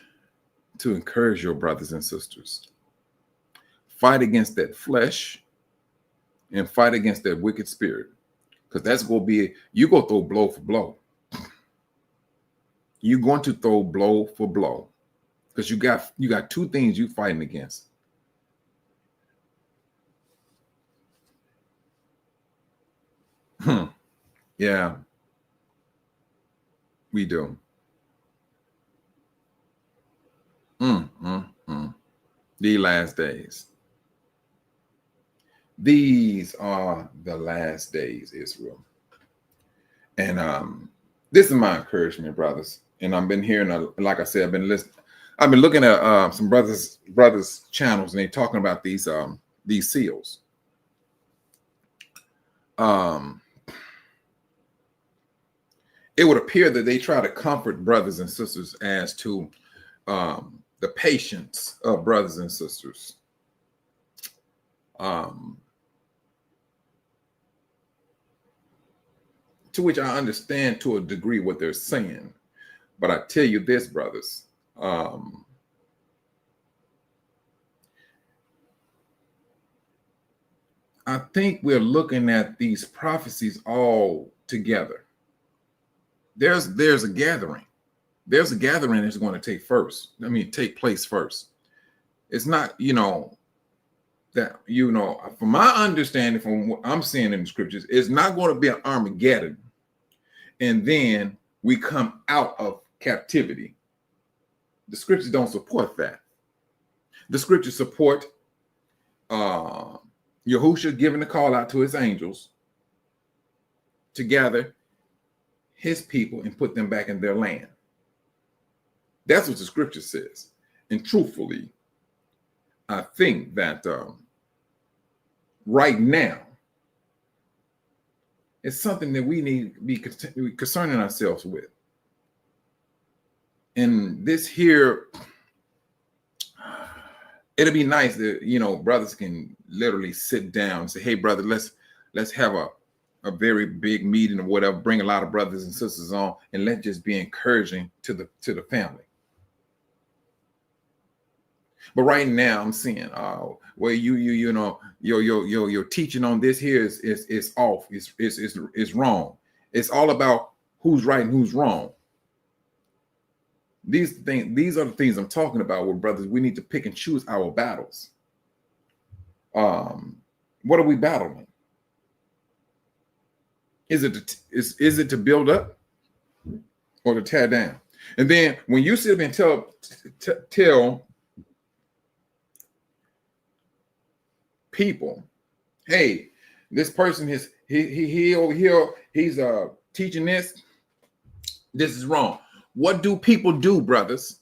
to encourage your brothers and sisters. Fight against that flesh and fight against that wicked spirit, because that's going to be, you're going to throw blow for blow. You're going to throw blow for blow, because you got two things you're fighting against. Yeah, we do. The last days. These are the last days, Israel. And this is my encouragement, brothers. And I've been hearing, like I said, I've been listening. I've been looking at some brothers channels, and they're talking about these seals. It would appear that they try to comfort brothers and sisters as to the patience of brothers and sisters. To which I understand to a degree what they're saying. But I tell you this, brothers, I think we're looking at these prophecies all together. There's a gathering. There's a gathering that's going to take place first. It's not, that, from my understanding, from what I'm seeing in the scriptures, it's not going to be an Armageddon and then we come out of captivity. The scriptures don't support that. The scriptures support Yahushua giving the call out to his angels to gather his people and put them back in their land. That's what the scripture says. And truthfully, I think that right now, it's something that we need to be concerning ourselves with. And this here, it'll be nice that, brothers can literally sit down and say, hey, brother, let's have a very big meeting or whatever, bring a lot of brothers and sisters on, and let's just be encouraging to the family. But right now I'm seeing, well, your teaching on this here is off. It's wrong. It's all about who's right and who's wrong. These are the things I'm talking about with brothers. We need to pick and choose our battles. What are we battling? Is it to build up or to tear down? And then when you sit and tell people, hey, this person is he over here, he's teaching this is wrong. What do people do, brothers?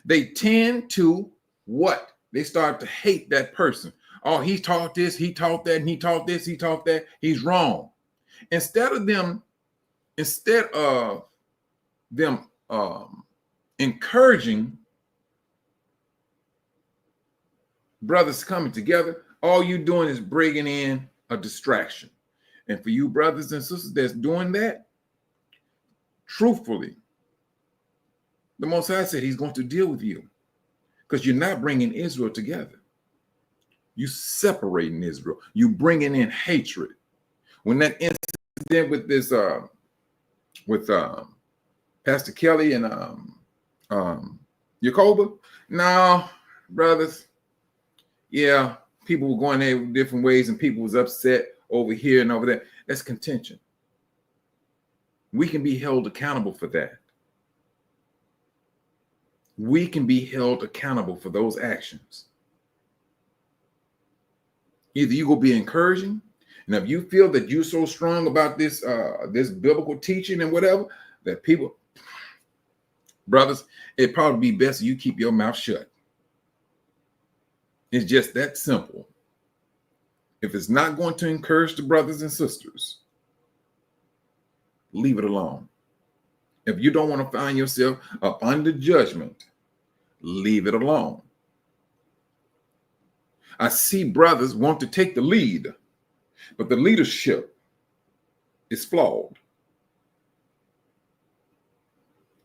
they tend to what? They start to hate that person. Oh, he taught this, he taught that, and he taught this, he taught that. He's wrong. Instead of them encouraging brothers coming together, all you doing is bringing in a distraction. And for you brothers and sisters that's doing that, truthfully, the Most High said he's going to deal with you because you're not bringing Israel together. You separating Israel. You bringing in hatred. When that incident with this, Pastor Kelly and Yacoba, no, brothers, yeah, people were going there different ways and people was upset over here and over there. That's contention. We can be held accountable for that. We can be held accountable for those actions. Either you will be encouraging, and if you feel that you're so strong about this biblical teaching and whatever, that people, brothers, it'd probably be best you keep your mouth shut. It's just that simple. If it's not going to encourage the brothers and sisters, leave it alone. If you don't want to find yourself up under judgment, leave it alone. I see brothers want to take the lead, but the leadership is flawed.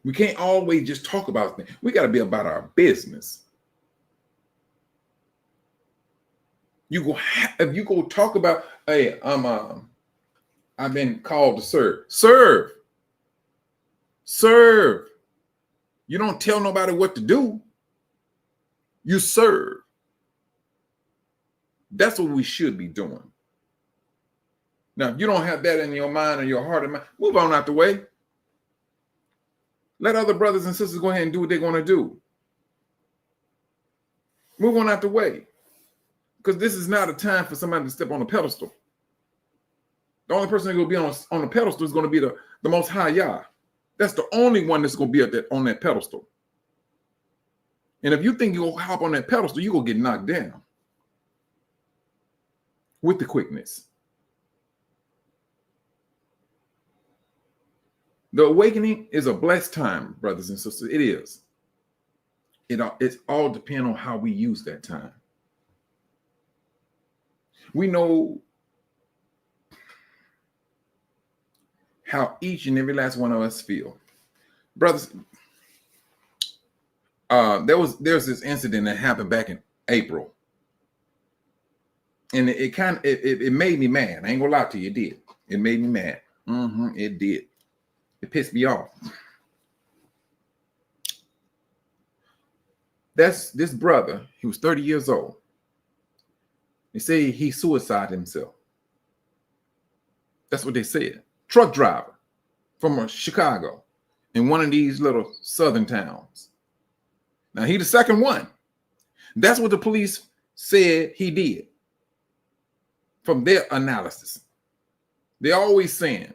We can't always just talk about things. We got to be about our business. If you go talk about, hey, I've been called to serve. Serve. You don't tell nobody what to do. You serve. That's what we should be doing. Now, if you don't have that in your mind or your heart and mind, move on out the way. Let other brothers and sisters go ahead and do what they're going to do. Move on out the way. Because this is not a time for somebody to step on a pedestal. The only person that's going to be on the pedestal is going to be the Most High Yah. That's the only one that's going to be on that pedestal. And if you think you'll hop on that pedestal, you're going to get knocked down with the quickness. The awakening is a blessed time, brothers and sisters. It is. It's all depends on how we use that time. We know how each and every last one of us feel. Brothers, there's this incident that happened back in April. And it made me mad. I ain't gonna lie to you, it did. It made me mad. It did. It pissed me off. That's this brother. He was 30 years old. They say he suicided himself. That's what they said. Truck driver from Chicago in one of these little southern towns. Now, he the second one. That's what the police said he did from their analysis. They're always saying,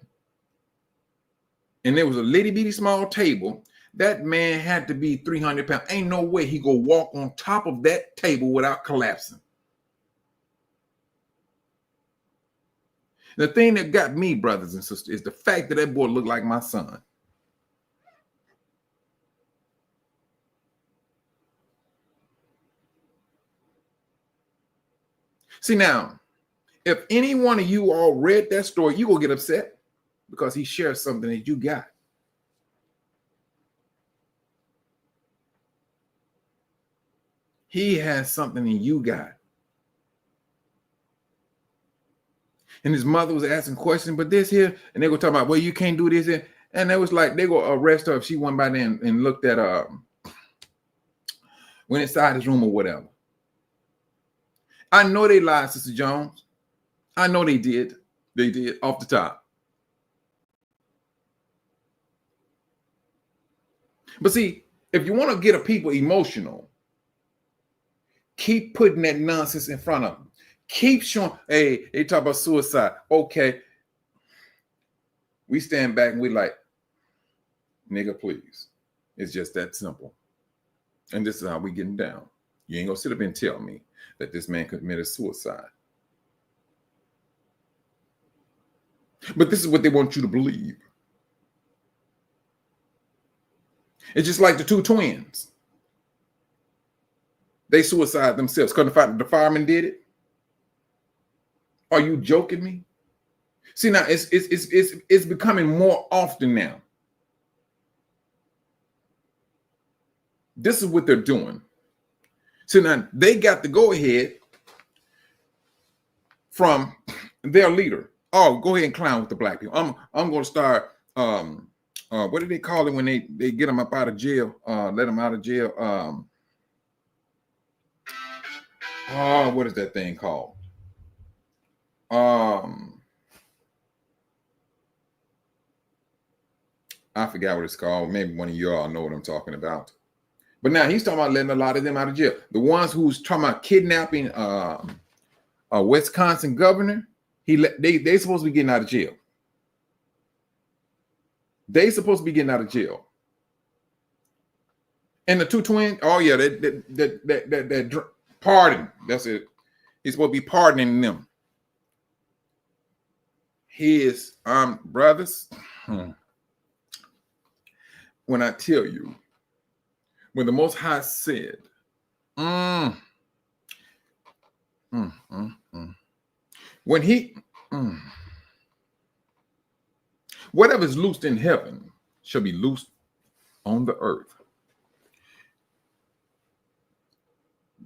and there was a little bitty small table. That man had to be 300 pounds. Ain't no way he go walk on top of that table without collapsing. The thing that got me, brothers and sisters, is the fact that that boy looked like my son. See, now, if any one of you all read that story, you will get upset because he shared something that you got. He has something that you got. And his mother was asking questions, but this here, and they go talk about, well, you can't do this here. And it was like, they go arrest her if she went by there and looked at, went inside his room or whatever. I know they lied, Sister Jones. I know they did. They did off the top. But see, if you want to get a people emotional, keep putting that nonsense in front of them. Keep showing, hey, they talk about suicide. Okay. We stand back and we like, nigga, please. It's just that simple. And this is how we getting down. You ain't gonna sit up and tell me that this man committed suicide. But this is what they want you to believe. It's just like the two twins. They suicide themselves because the fireman did it. Are you joking me? See, now it's becoming more often now. This is what they're doing. So now they got the go ahead from their leader. Oh, go ahead and clown with the black people. I'm going to start. What do they call it when they get them up out of jail? Let them out of jail. What is that thing called? I forgot what it's called. Maybe one of y'all know what I'm talking about. But now he's talking about letting a lot of them out of jail. The ones who's talking about kidnapping a Wisconsin governor, they supposed to be getting out of jail. They supposed to be getting out of jail. And the two twins, oh yeah, that pardon. That's it. He's supposed to be pardoning them. His brothers. When I tell you, when the Most High said, when he, whatever is loosed in heaven shall be loosed on the earth.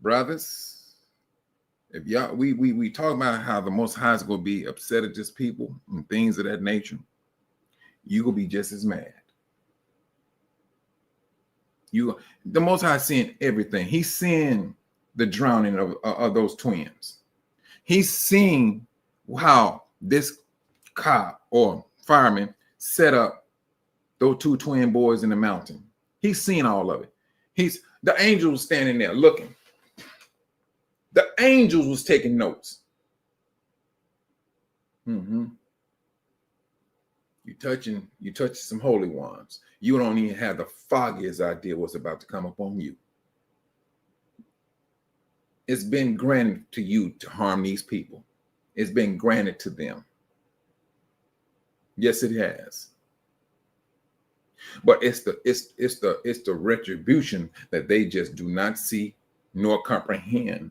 Brothers, if y'all, we talk about how the Most High is going to be upset at this people and things of that nature, you will be just as mad. The Most High seeing everything. He's seeing the drowning of those twins. He's seeing how this cop or fireman set up those two twin boys in the mountain. He's seen all of it. The angel was standing there looking. The angels was taking notes. You touching some holy ones. You don't even have the foggiest idea what's about to come upon you. It's been granted to you to harm these people. It's been granted to them. Yes, it has. But it's the retribution that they just do not see nor comprehend.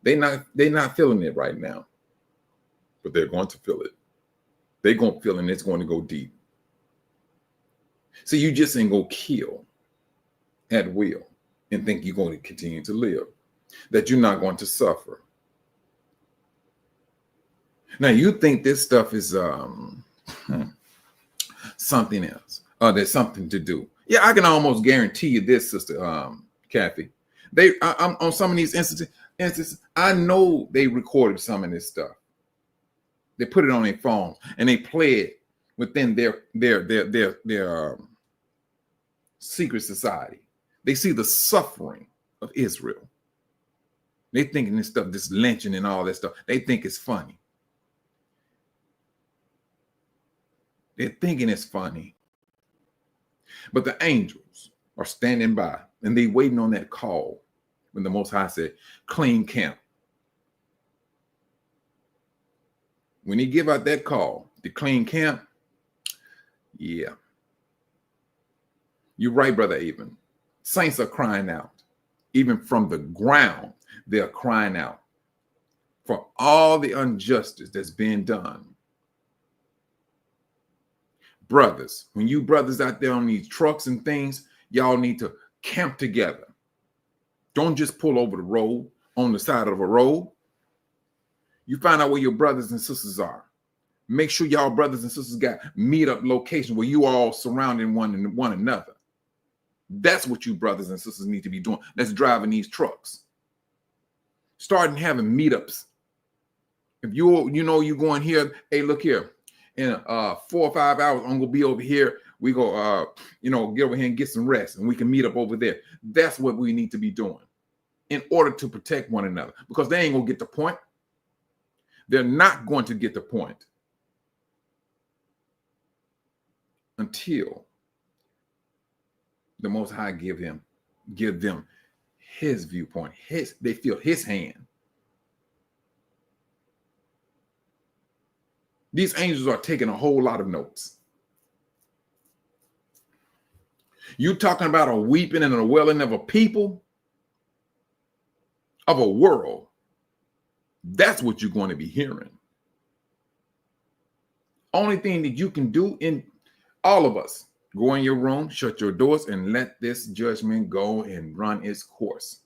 They're not feeling it right now, but they're going to feel it. They're going to feel it, and it's going to go deep. So you just ain't going to kill at will and think you're going to continue to live, that you're not going to suffer. Now you think this stuff is something else. There's something to do. Yeah, I can almost guarantee you this, Sister Kathy. I'm on some of these instances, I know they recorded some of this stuff. They put it on their phones and they play it within their secret society. They see the suffering of Israel. They thinking this stuff, this lynching and all that stuff, they think it's funny. They're thinking it's funny. But the angels are standing by and they waiting on that call when the Most High said, clean camp. When he give out that call, the clean camp, yeah. You're right, Brother Avon. Saints are crying out. Even from the ground, they're crying out for all the injustice that's being done. Brothers, when you brothers out there on these trucks and things, y'all need to camp together. Don't just pull over the road on the side of a road. You find out where your brothers and sisters are. Make sure y'all brothers and sisters got meet-up locations where you all surrounding one another. That's what you brothers and sisters need to be doing. That's driving these trucks. Starting having meetups. If you're going here, hey, look here. In 4 or 5 hours, I'm gonna be over here. We go, get over here and get some rest, and we can meet up over there. That's what we need to be doing in order to protect one another, because they ain't gonna get the point. They're not going to get the point until the Most High give them his viewpoint. They feel his hand. These angels are taking a whole lot of notes. You talking about a weeping and a wailing of a people, of a world. That's what you're going to be hearing. Only thing that you can do, in all of us, go in your room, shut your doors, and let this judgment go and run its course.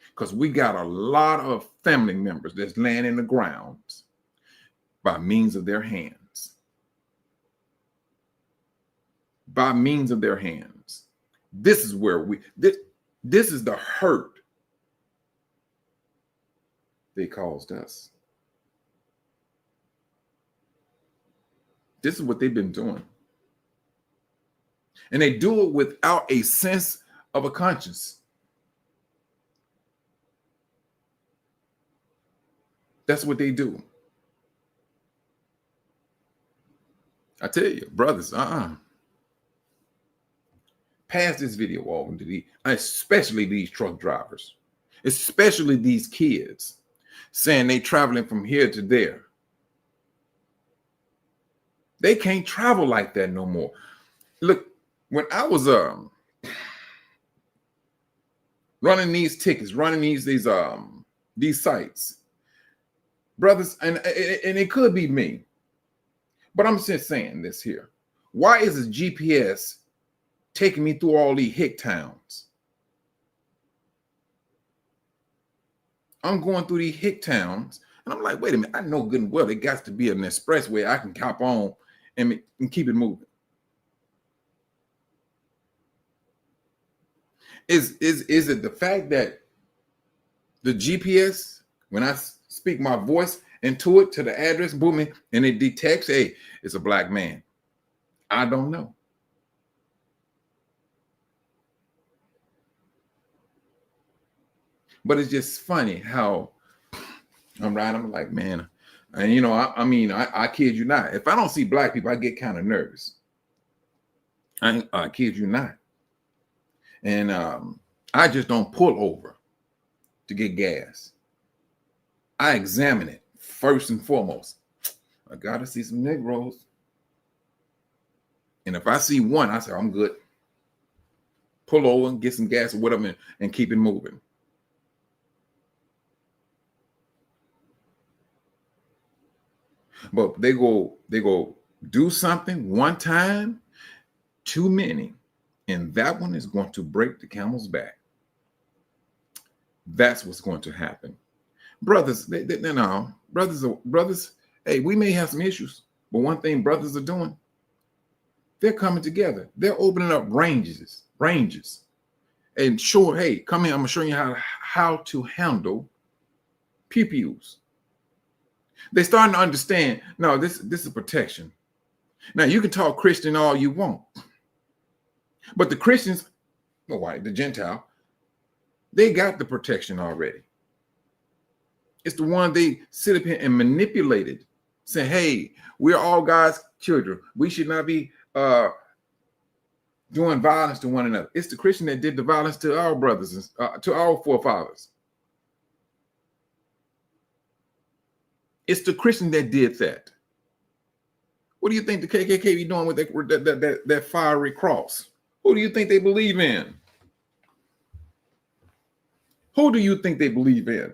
Because we got a lot of family members that's laying in the ground by means of their hands. By means of their hands. This is where this is the hurt they caused us. This is what they've been doing. And they do it without a sense of a conscience. That's what they do. I tell you, brothers, pass this video on to especially these truck drivers, especially these kids saying they traveling from here to there. They can't travel like that no more. Look, when I was running these tickets, running these sites, brothers, and it could be me, but I'm just saying this here. Why is the GPS taking me through all these hick towns? I'm going through these hick towns, and I'm like, wait a minute, I know good and well it got to be an expressway I can hop on and keep it moving. Is it the fact that the GPS, when I speak my voice into it to the address, booming, and it detects, hey, it's a black man? I don't know. But it's just funny how I'm like, man, and you know, I kid you not. If I don't see black people, I get kind of nervous. I kid you not. And I just don't pull over to get gas. I examine it first and foremost. I gotta see some Negroes. And if I see one, I say, I'm good. Pull over and get some gas or whatever and keep it moving. But they go do something one time, too many. And that one is going to break the camel's back. That's what's going to happen. Brothers, brothers, hey, we may have some issues, but one thing brothers are doing, they're coming together. They're opening up ranges. And sure, hey, come here, I'm gonna show you how to handle pew-pews. They're starting to understand, no, this is protection. Now, you can talk Christian all you want, but the Christians, the white, the Gentile, they got the protection already. It's the one they sit up here and manipulate it, saying, hey, we're all God's children. We should not be doing violence to one another. It's the Christian that did the violence to our brothers, to our forefathers. It's the Christian that did that. What do you think the KKK be doing with that fiery cross? Who do you think they believe in? Who do you think they believe in?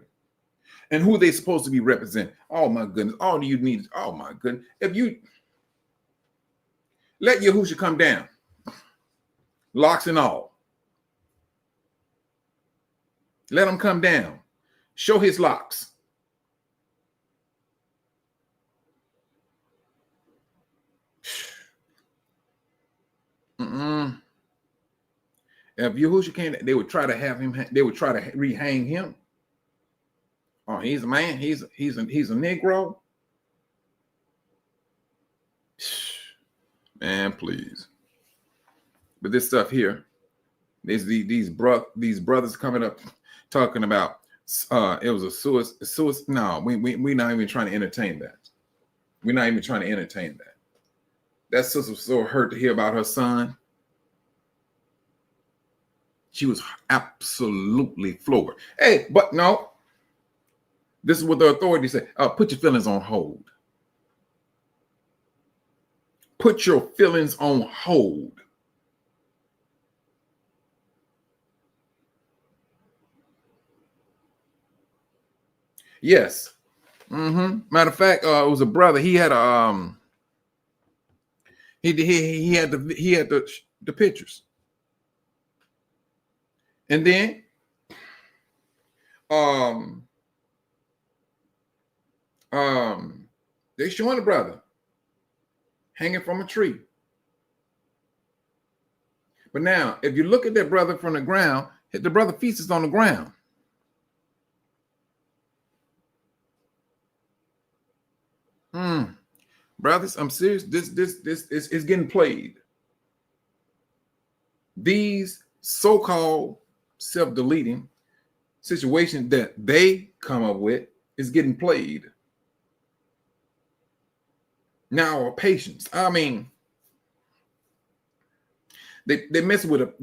And who they supposed to be representing? Oh my goodness. All you need is, oh my goodness. If you let Yahusha come down, locks and all. Let him come down. Show his locks. If Yahusha came, they would try to have him. They would try to rehang him. Oh, he's a man. He's a Negro. Man, please. But this stuff here, these brothers coming up talking about it was a suicide. No, we're not even trying to entertain that. We're not even trying to entertain that. That sister was so hurt to hear about her son. She was absolutely floored. Hey, but no, this is what the authorities say. Put your feelings on hold. Put your feelings on hold. Yes. Matter of fact, it was a brother. He had a he had the pictures, and then um they showing the brother hanging from a tree. But now, if you look at that brother from the ground, the brother feet is on the ground. Brothers, I'm serious. This is getting played. These so-called self-deleting situations that they come up with is getting played. Now, our patience. I mean, they messing with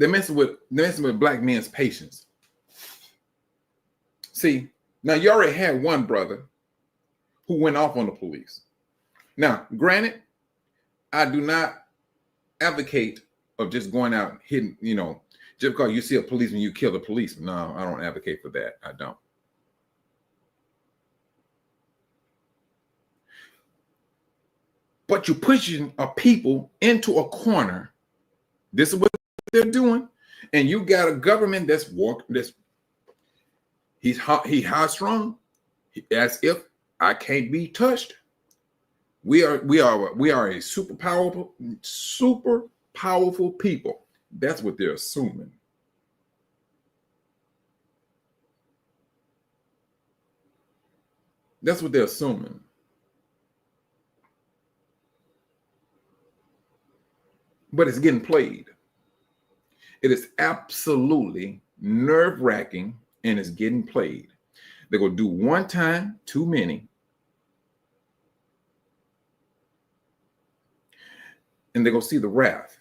black men's patience. See, now you already had one brother who went off on the police. Now, granted, I do not advocate of just going out hitting, just because you see a policeman, you kill the policeman. No, I don't advocate for that. I don't. But you're pushing a people into a corner. This is what they're doing, and you got a government that's he's high strung, as if I can't be touched. We are a super powerful people. That's what they're assuming. That's what they're assuming. But it's getting played. It is absolutely nerve-wracking, and it's getting played. They're going to do one time too many. And they're going to see the wrath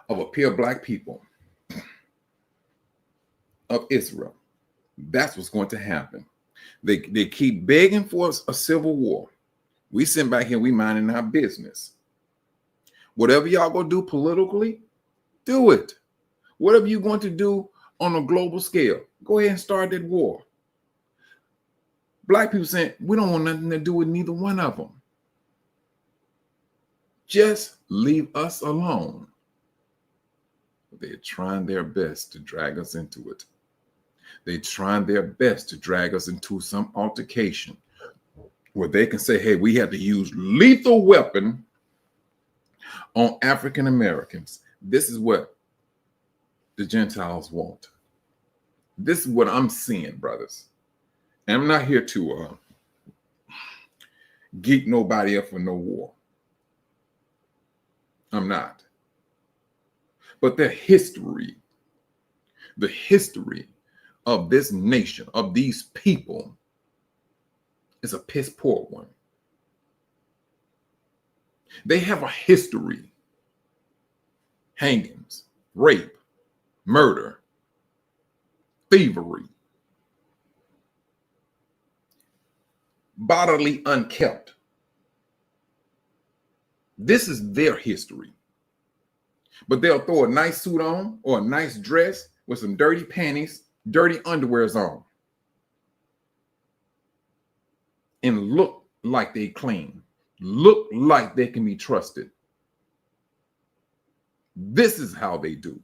of a pure black people of Israel. That's what's going to happen. They keep begging for a civil war. We sit back here, we minding our business. Whatever y'all gonna do politically, do it. Whatever you're going to do on a global scale, go ahead and start that war. Black people saying, we don't want nothing to do with neither one of them. Just leave us alone. They're trying their best to drag us into it. They're trying their best to drag us into some altercation where they can say, hey, we had to use lethal weapon on African Americans. This is what the Gentiles want. This is what I'm seeing, brothers. And I'm not here to geek nobody up for no war. I'm not. But the history of this nation, of these people, is a piss poor one. They have a history. Hangings, rape, murder, thievery, bodily unkept. This is their history. But they'll throw a nice suit on or a nice dress with some dirty panties, dirty underwears on, and look like they clean, look like they can be trusted. This is how they do.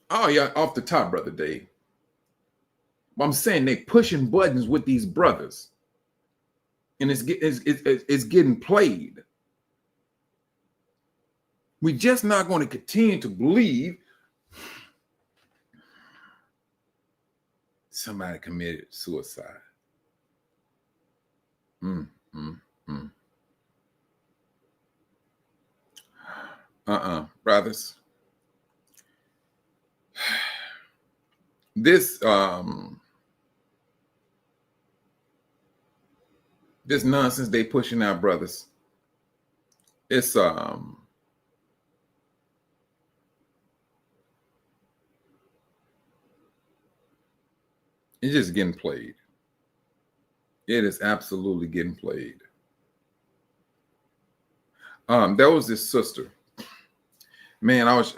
Oh, yeah, off the top, Brother Dave. I'm saying they pushing buttons with these brothers. And it's getting played. We're just not going to continue to believe somebody committed suicide. Brothers. This This nonsense they pushing out, brothers. It's it's just getting played. It is absolutely getting played. There was this sister. Man, I wanted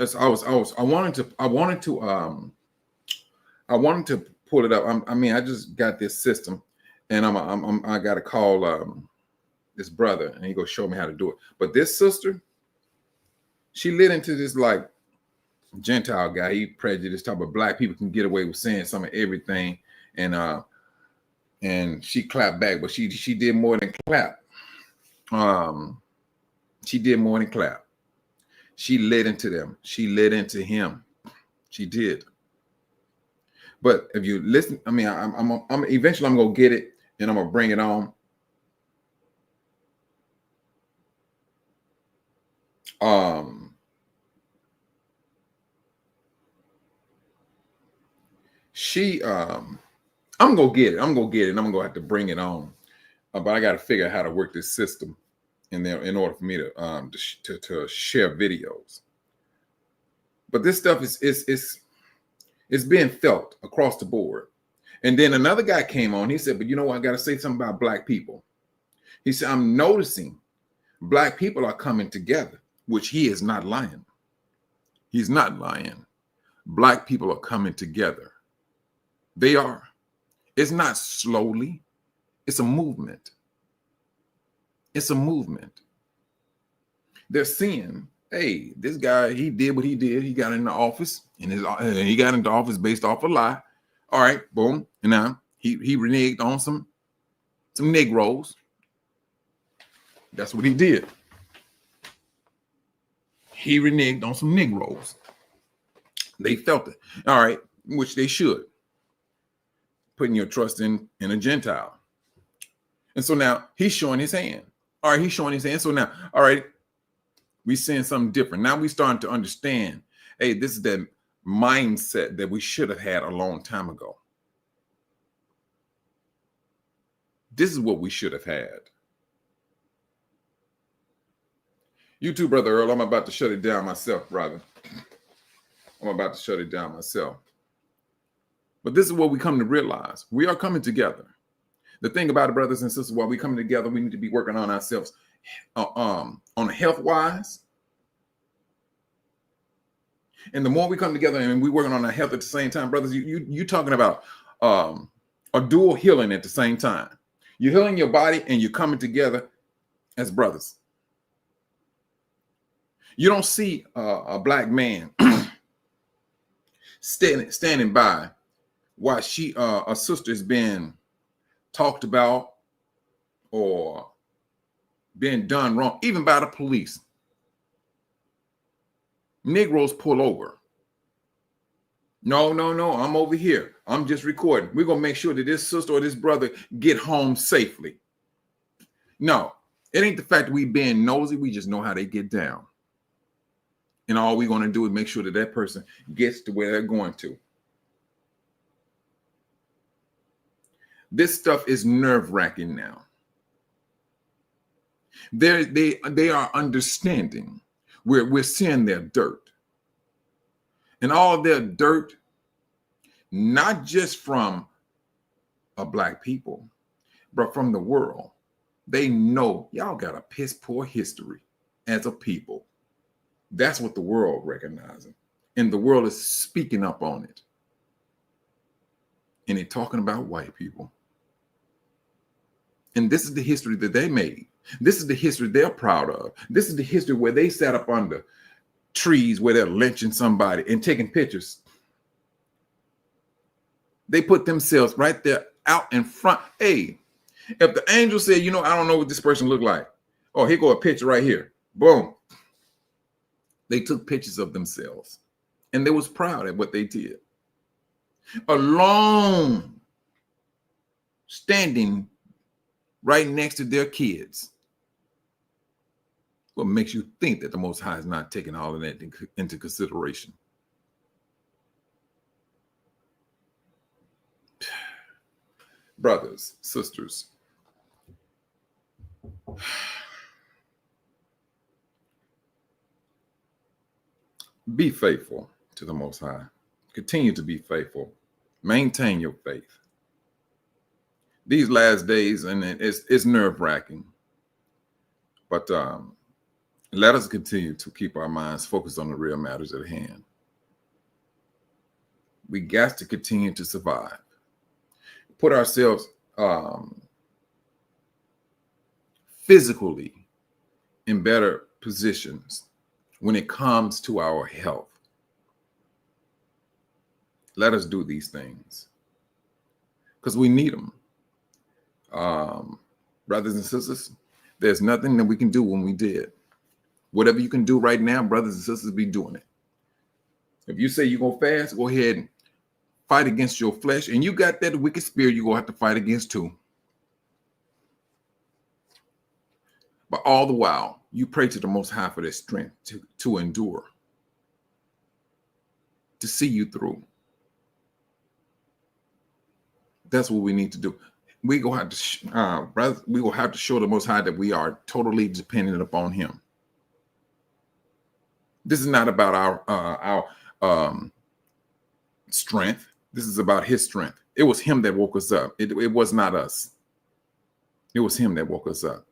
to pull it up. I just got this system, and I got to call this brother, and he go show me how to do it. But this sister, she lit into this like Gentile guy. He prejudiced, type of black people can get away with saying some of everything, and she clapped back, but she did more than clap. She did more than clap. She lit into them. She lit into him. She did. But if you listen, I mean, I'm eventually I'm gonna get it and I'm gonna bring it on. I'm gonna get it. I'm gonna get it. And I'm gonna have to bring it on. But I got to figure out how to work this system in there in order for me to share videos. But this stuff is being felt across the board. And then another guy came on. He said, "But you know what? I got to say something about black people." He said, "I'm noticing black people are coming together," which he is not lying. He's not lying. Black people are coming together. They are. It's not slowly. It's a movement. It's a movement. They're seeing, hey, this guy, he did what he did. He got into office, and he got into office based off a lie. All right, boom. And now he reneged on some Negroes. That's what he did. He reneged on some Negroes. They felt it. All right, which they should. Putting your trust in a Gentile. And so now he's showing his hand. All right, he's showing his hand. So now, all right, we're seeing something different. Now we're starting to understand, hey, this is that mindset that we should have had a long time ago. This is what we should have had. You too, Brother Earl. I'm about to shut it down myself, brother. I'm about to shut it down myself. But this is what we come to realize. We are coming together. The thing about it, brothers and sisters, while we're coming together, we need to be working on ourselves on a health-wise. And the more we come together and we're working on our health at the same time, brothers, you're talking about a dual healing at the same time. You're healing your body and you're coming together as brothers. You don't see a black man standing by while a sister is being talked about or being done wrong, even by the police. Negroes pull over. No, I'm over here. I'm just recording. We're going to make sure that this sister or this brother get home safely. No, it ain't the fact that we being nosy. We just know how they get down. And all we're going to do is make sure that that person gets to where they're going to. This stuff is nerve-wracking now. They are understanding. We're seeing their dirt. And all their dirt, not just from a black people, but from the world. They know y'all got a piss poor history as a people. That's what the world recognizing. And the world is speaking up on it. And they're talking about white people. And this is the history that they made. This is the history they're proud of. This is the history where they sat up under trees where they're lynching somebody and taking pictures. They put themselves right there out in front. Hey, if the angel said, you know, I don't know what this person looked like. Oh, here go a picture right here. Boom. They took pictures of themselves. And they was proud at what they did. Alone, standing right next to their kids. What makes you think that the Most High is not taking all of that into consideration? Brothers, sisters, Be faithful to the Most High. Continue to be faithful. Maintain your faith. These last days, and it's nerve-wracking, but let us continue to keep our minds focused on the real matters at hand. We got to continue to survive. Put ourselves physically in better positions when it comes to our health. Let us do these things because we need them. Brothers and sisters, there's nothing that we can do when we did. Whatever you can do right now, brothers and sisters, be doing it. If you say you're going to fast, go ahead and fight against your flesh. And you got that wicked spirit you're going to have to fight against too. But all the while, you pray to the Most High for that strength to endure, to see you through. That's what we need to do. We gonna have to, we will have to show the Most High that we are totally dependent upon Him. This is not about our strength. This is about His strength. It was Him that woke us up. It was not us. It was Him that woke us up.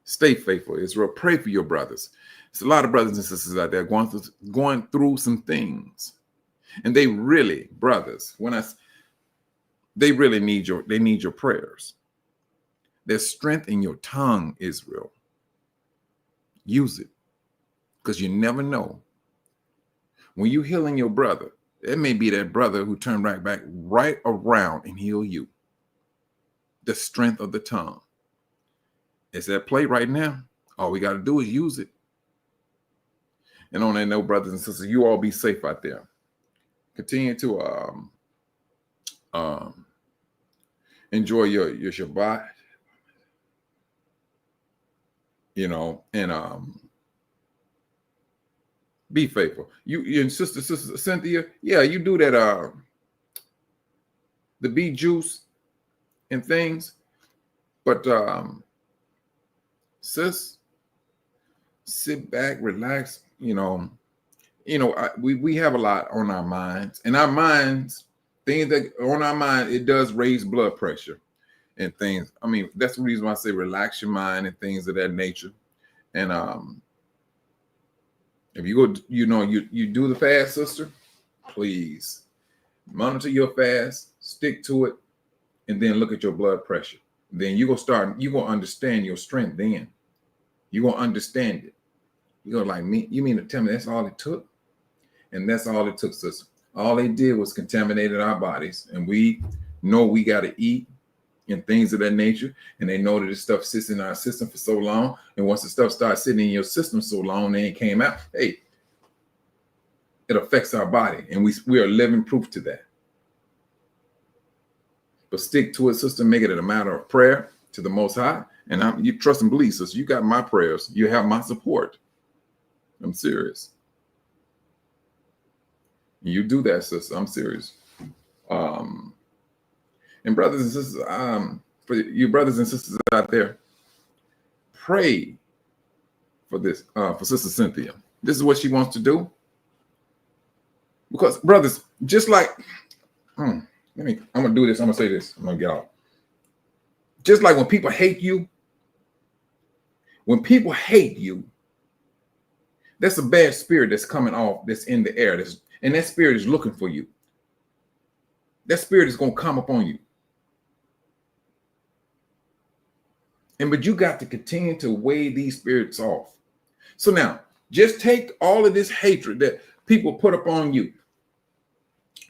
Stay faithful, Israel. Pray for your brothers. There's a lot of brothers and sisters out there going through some things, and they really, brothers, they really need your prayers. There's strength in your tongue, Israel. Use it, because you never know. When you healing your brother, it may be that brother who turned right around and heal you. The strength of the tongue. It's at play right now. All we got to do is use it. And on that note, brothers and sisters, you all be safe out there. Continue to enjoy your Shabbat, and be faithful. You and sister Cynthia, yeah, you do that the beet juice and things, but sis, sit back, relax. We have a lot on our minds, and our minds, things that are on our mind, it does raise blood pressure and things. I mean, that's the reason why I say relax your mind and things of that nature. And if you go, you do the fast, sister, please monitor your fast, stick to it, and then look at your blood pressure. Then you're gonna understand your strength. Then you're gonna understand it. You're gonna like me. You mean to tell me that's all it took? And that's all it took, sister. All they did was contaminated our bodies, and we know we got to eat and things of that nature. And they know that this stuff sits in our system for so long. And once the stuff starts sitting in your system so long, and it came out, hey, it affects our body, and we are living proof to that. But stick to it, sister. Make it a matter of prayer to the Most High, and you trust and believe, sister. You got my prayers. You have my support. I'm serious. You do that, sister. I'm serious. And brothers and sisters, for you brothers and sisters out there, pray for this, for Sister Cynthia. This is what she wants to do. Because brothers, just like, I'm gonna do this. I'm gonna say this. I'm gonna get out. Just like when people hate you, that's a bad spirit that's coming off, that's in the air, and that spirit is looking for you. That spirit is gonna come upon you. But you got to continue to weigh these spirits off. So now, just take all of this hatred that people put upon you.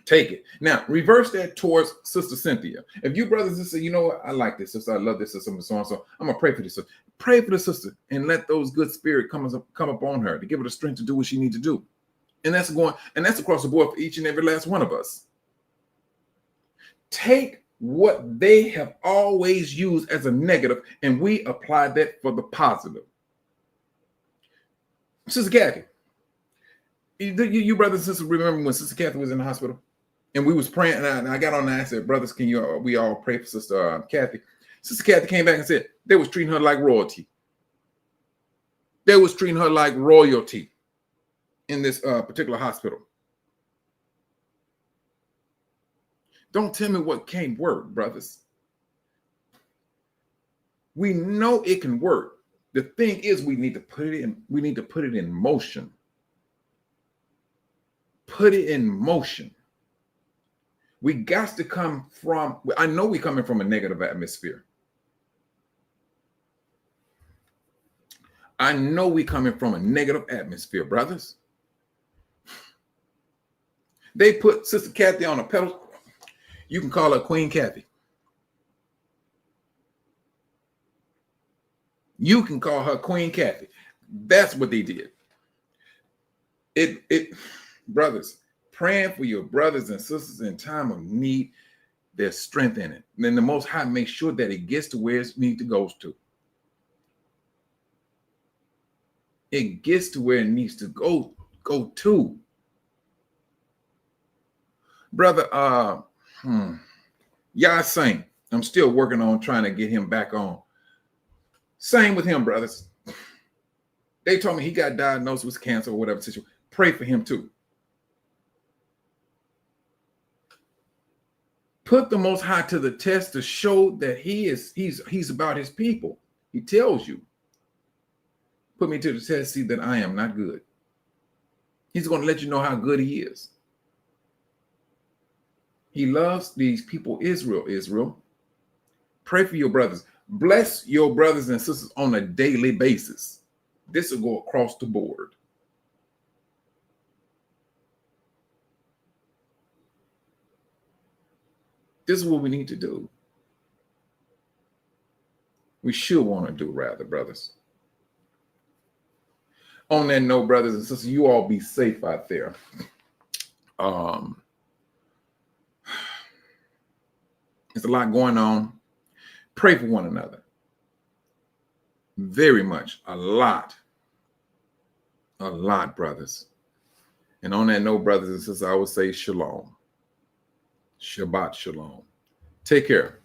Take it. Now, reverse that towards Sister Cynthia. If you brothers and sisters, you know what? I like this sister. I love this sister. So I'm going to pray for this sister. Pray for the sister and let those good spirits come upon her to give her the strength to do what she needs to do. And that's across the board for each and every last one of us. Take what they have always used as a negative, and we apply that for the positive. Sister Kathy, you brothers and sisters remember when Sister Kathy was in the hospital, and we was praying, and I got on there and I said, brothers, we all pray for Sister Kathy? Sister Kathy came back and said they was treating her like royalty. They was treating her like royalty in this particular hospital. Don't tell me what can't work, brothers. We know it can work. The thing is, we need to put it in. We need to put it in motion. Put it in motion. We got to come from. I know we're coming from a negative atmosphere. I know we're coming from a negative atmosphere, brothers. They put Sister Kathy on a pedestal. You can call her Queen Kathy. You can call her Queen Kathy. That's what they did. Brothers, praying for your brothers and sisters in time of need, there's strength in it. And then the Most High makes sure that it gets to where it needs to go to. It gets to where it needs to go to. Brother, y'all sing. I'm still working on trying to get him back on. Same with him, brothers. They told me he got diagnosed with cancer or whatever situation. Pray for him too. Put the Most High to the test to show that he's about his people. He tells you, put me to the test, see that I am not good. He's going to let you know how good he is. He loves these people, Israel. Pray for your brothers. Bless your brothers and sisters on a daily basis. This will go across the board. This is what we need to do. We should want to do, rather, brothers. On that note, brothers and sisters, you all be safe out there. There's a lot going on. Pray for one another. Very much. A lot, brothers. And on that note, brothers and sisters, I would say shalom. Shabbat shalom. Take care.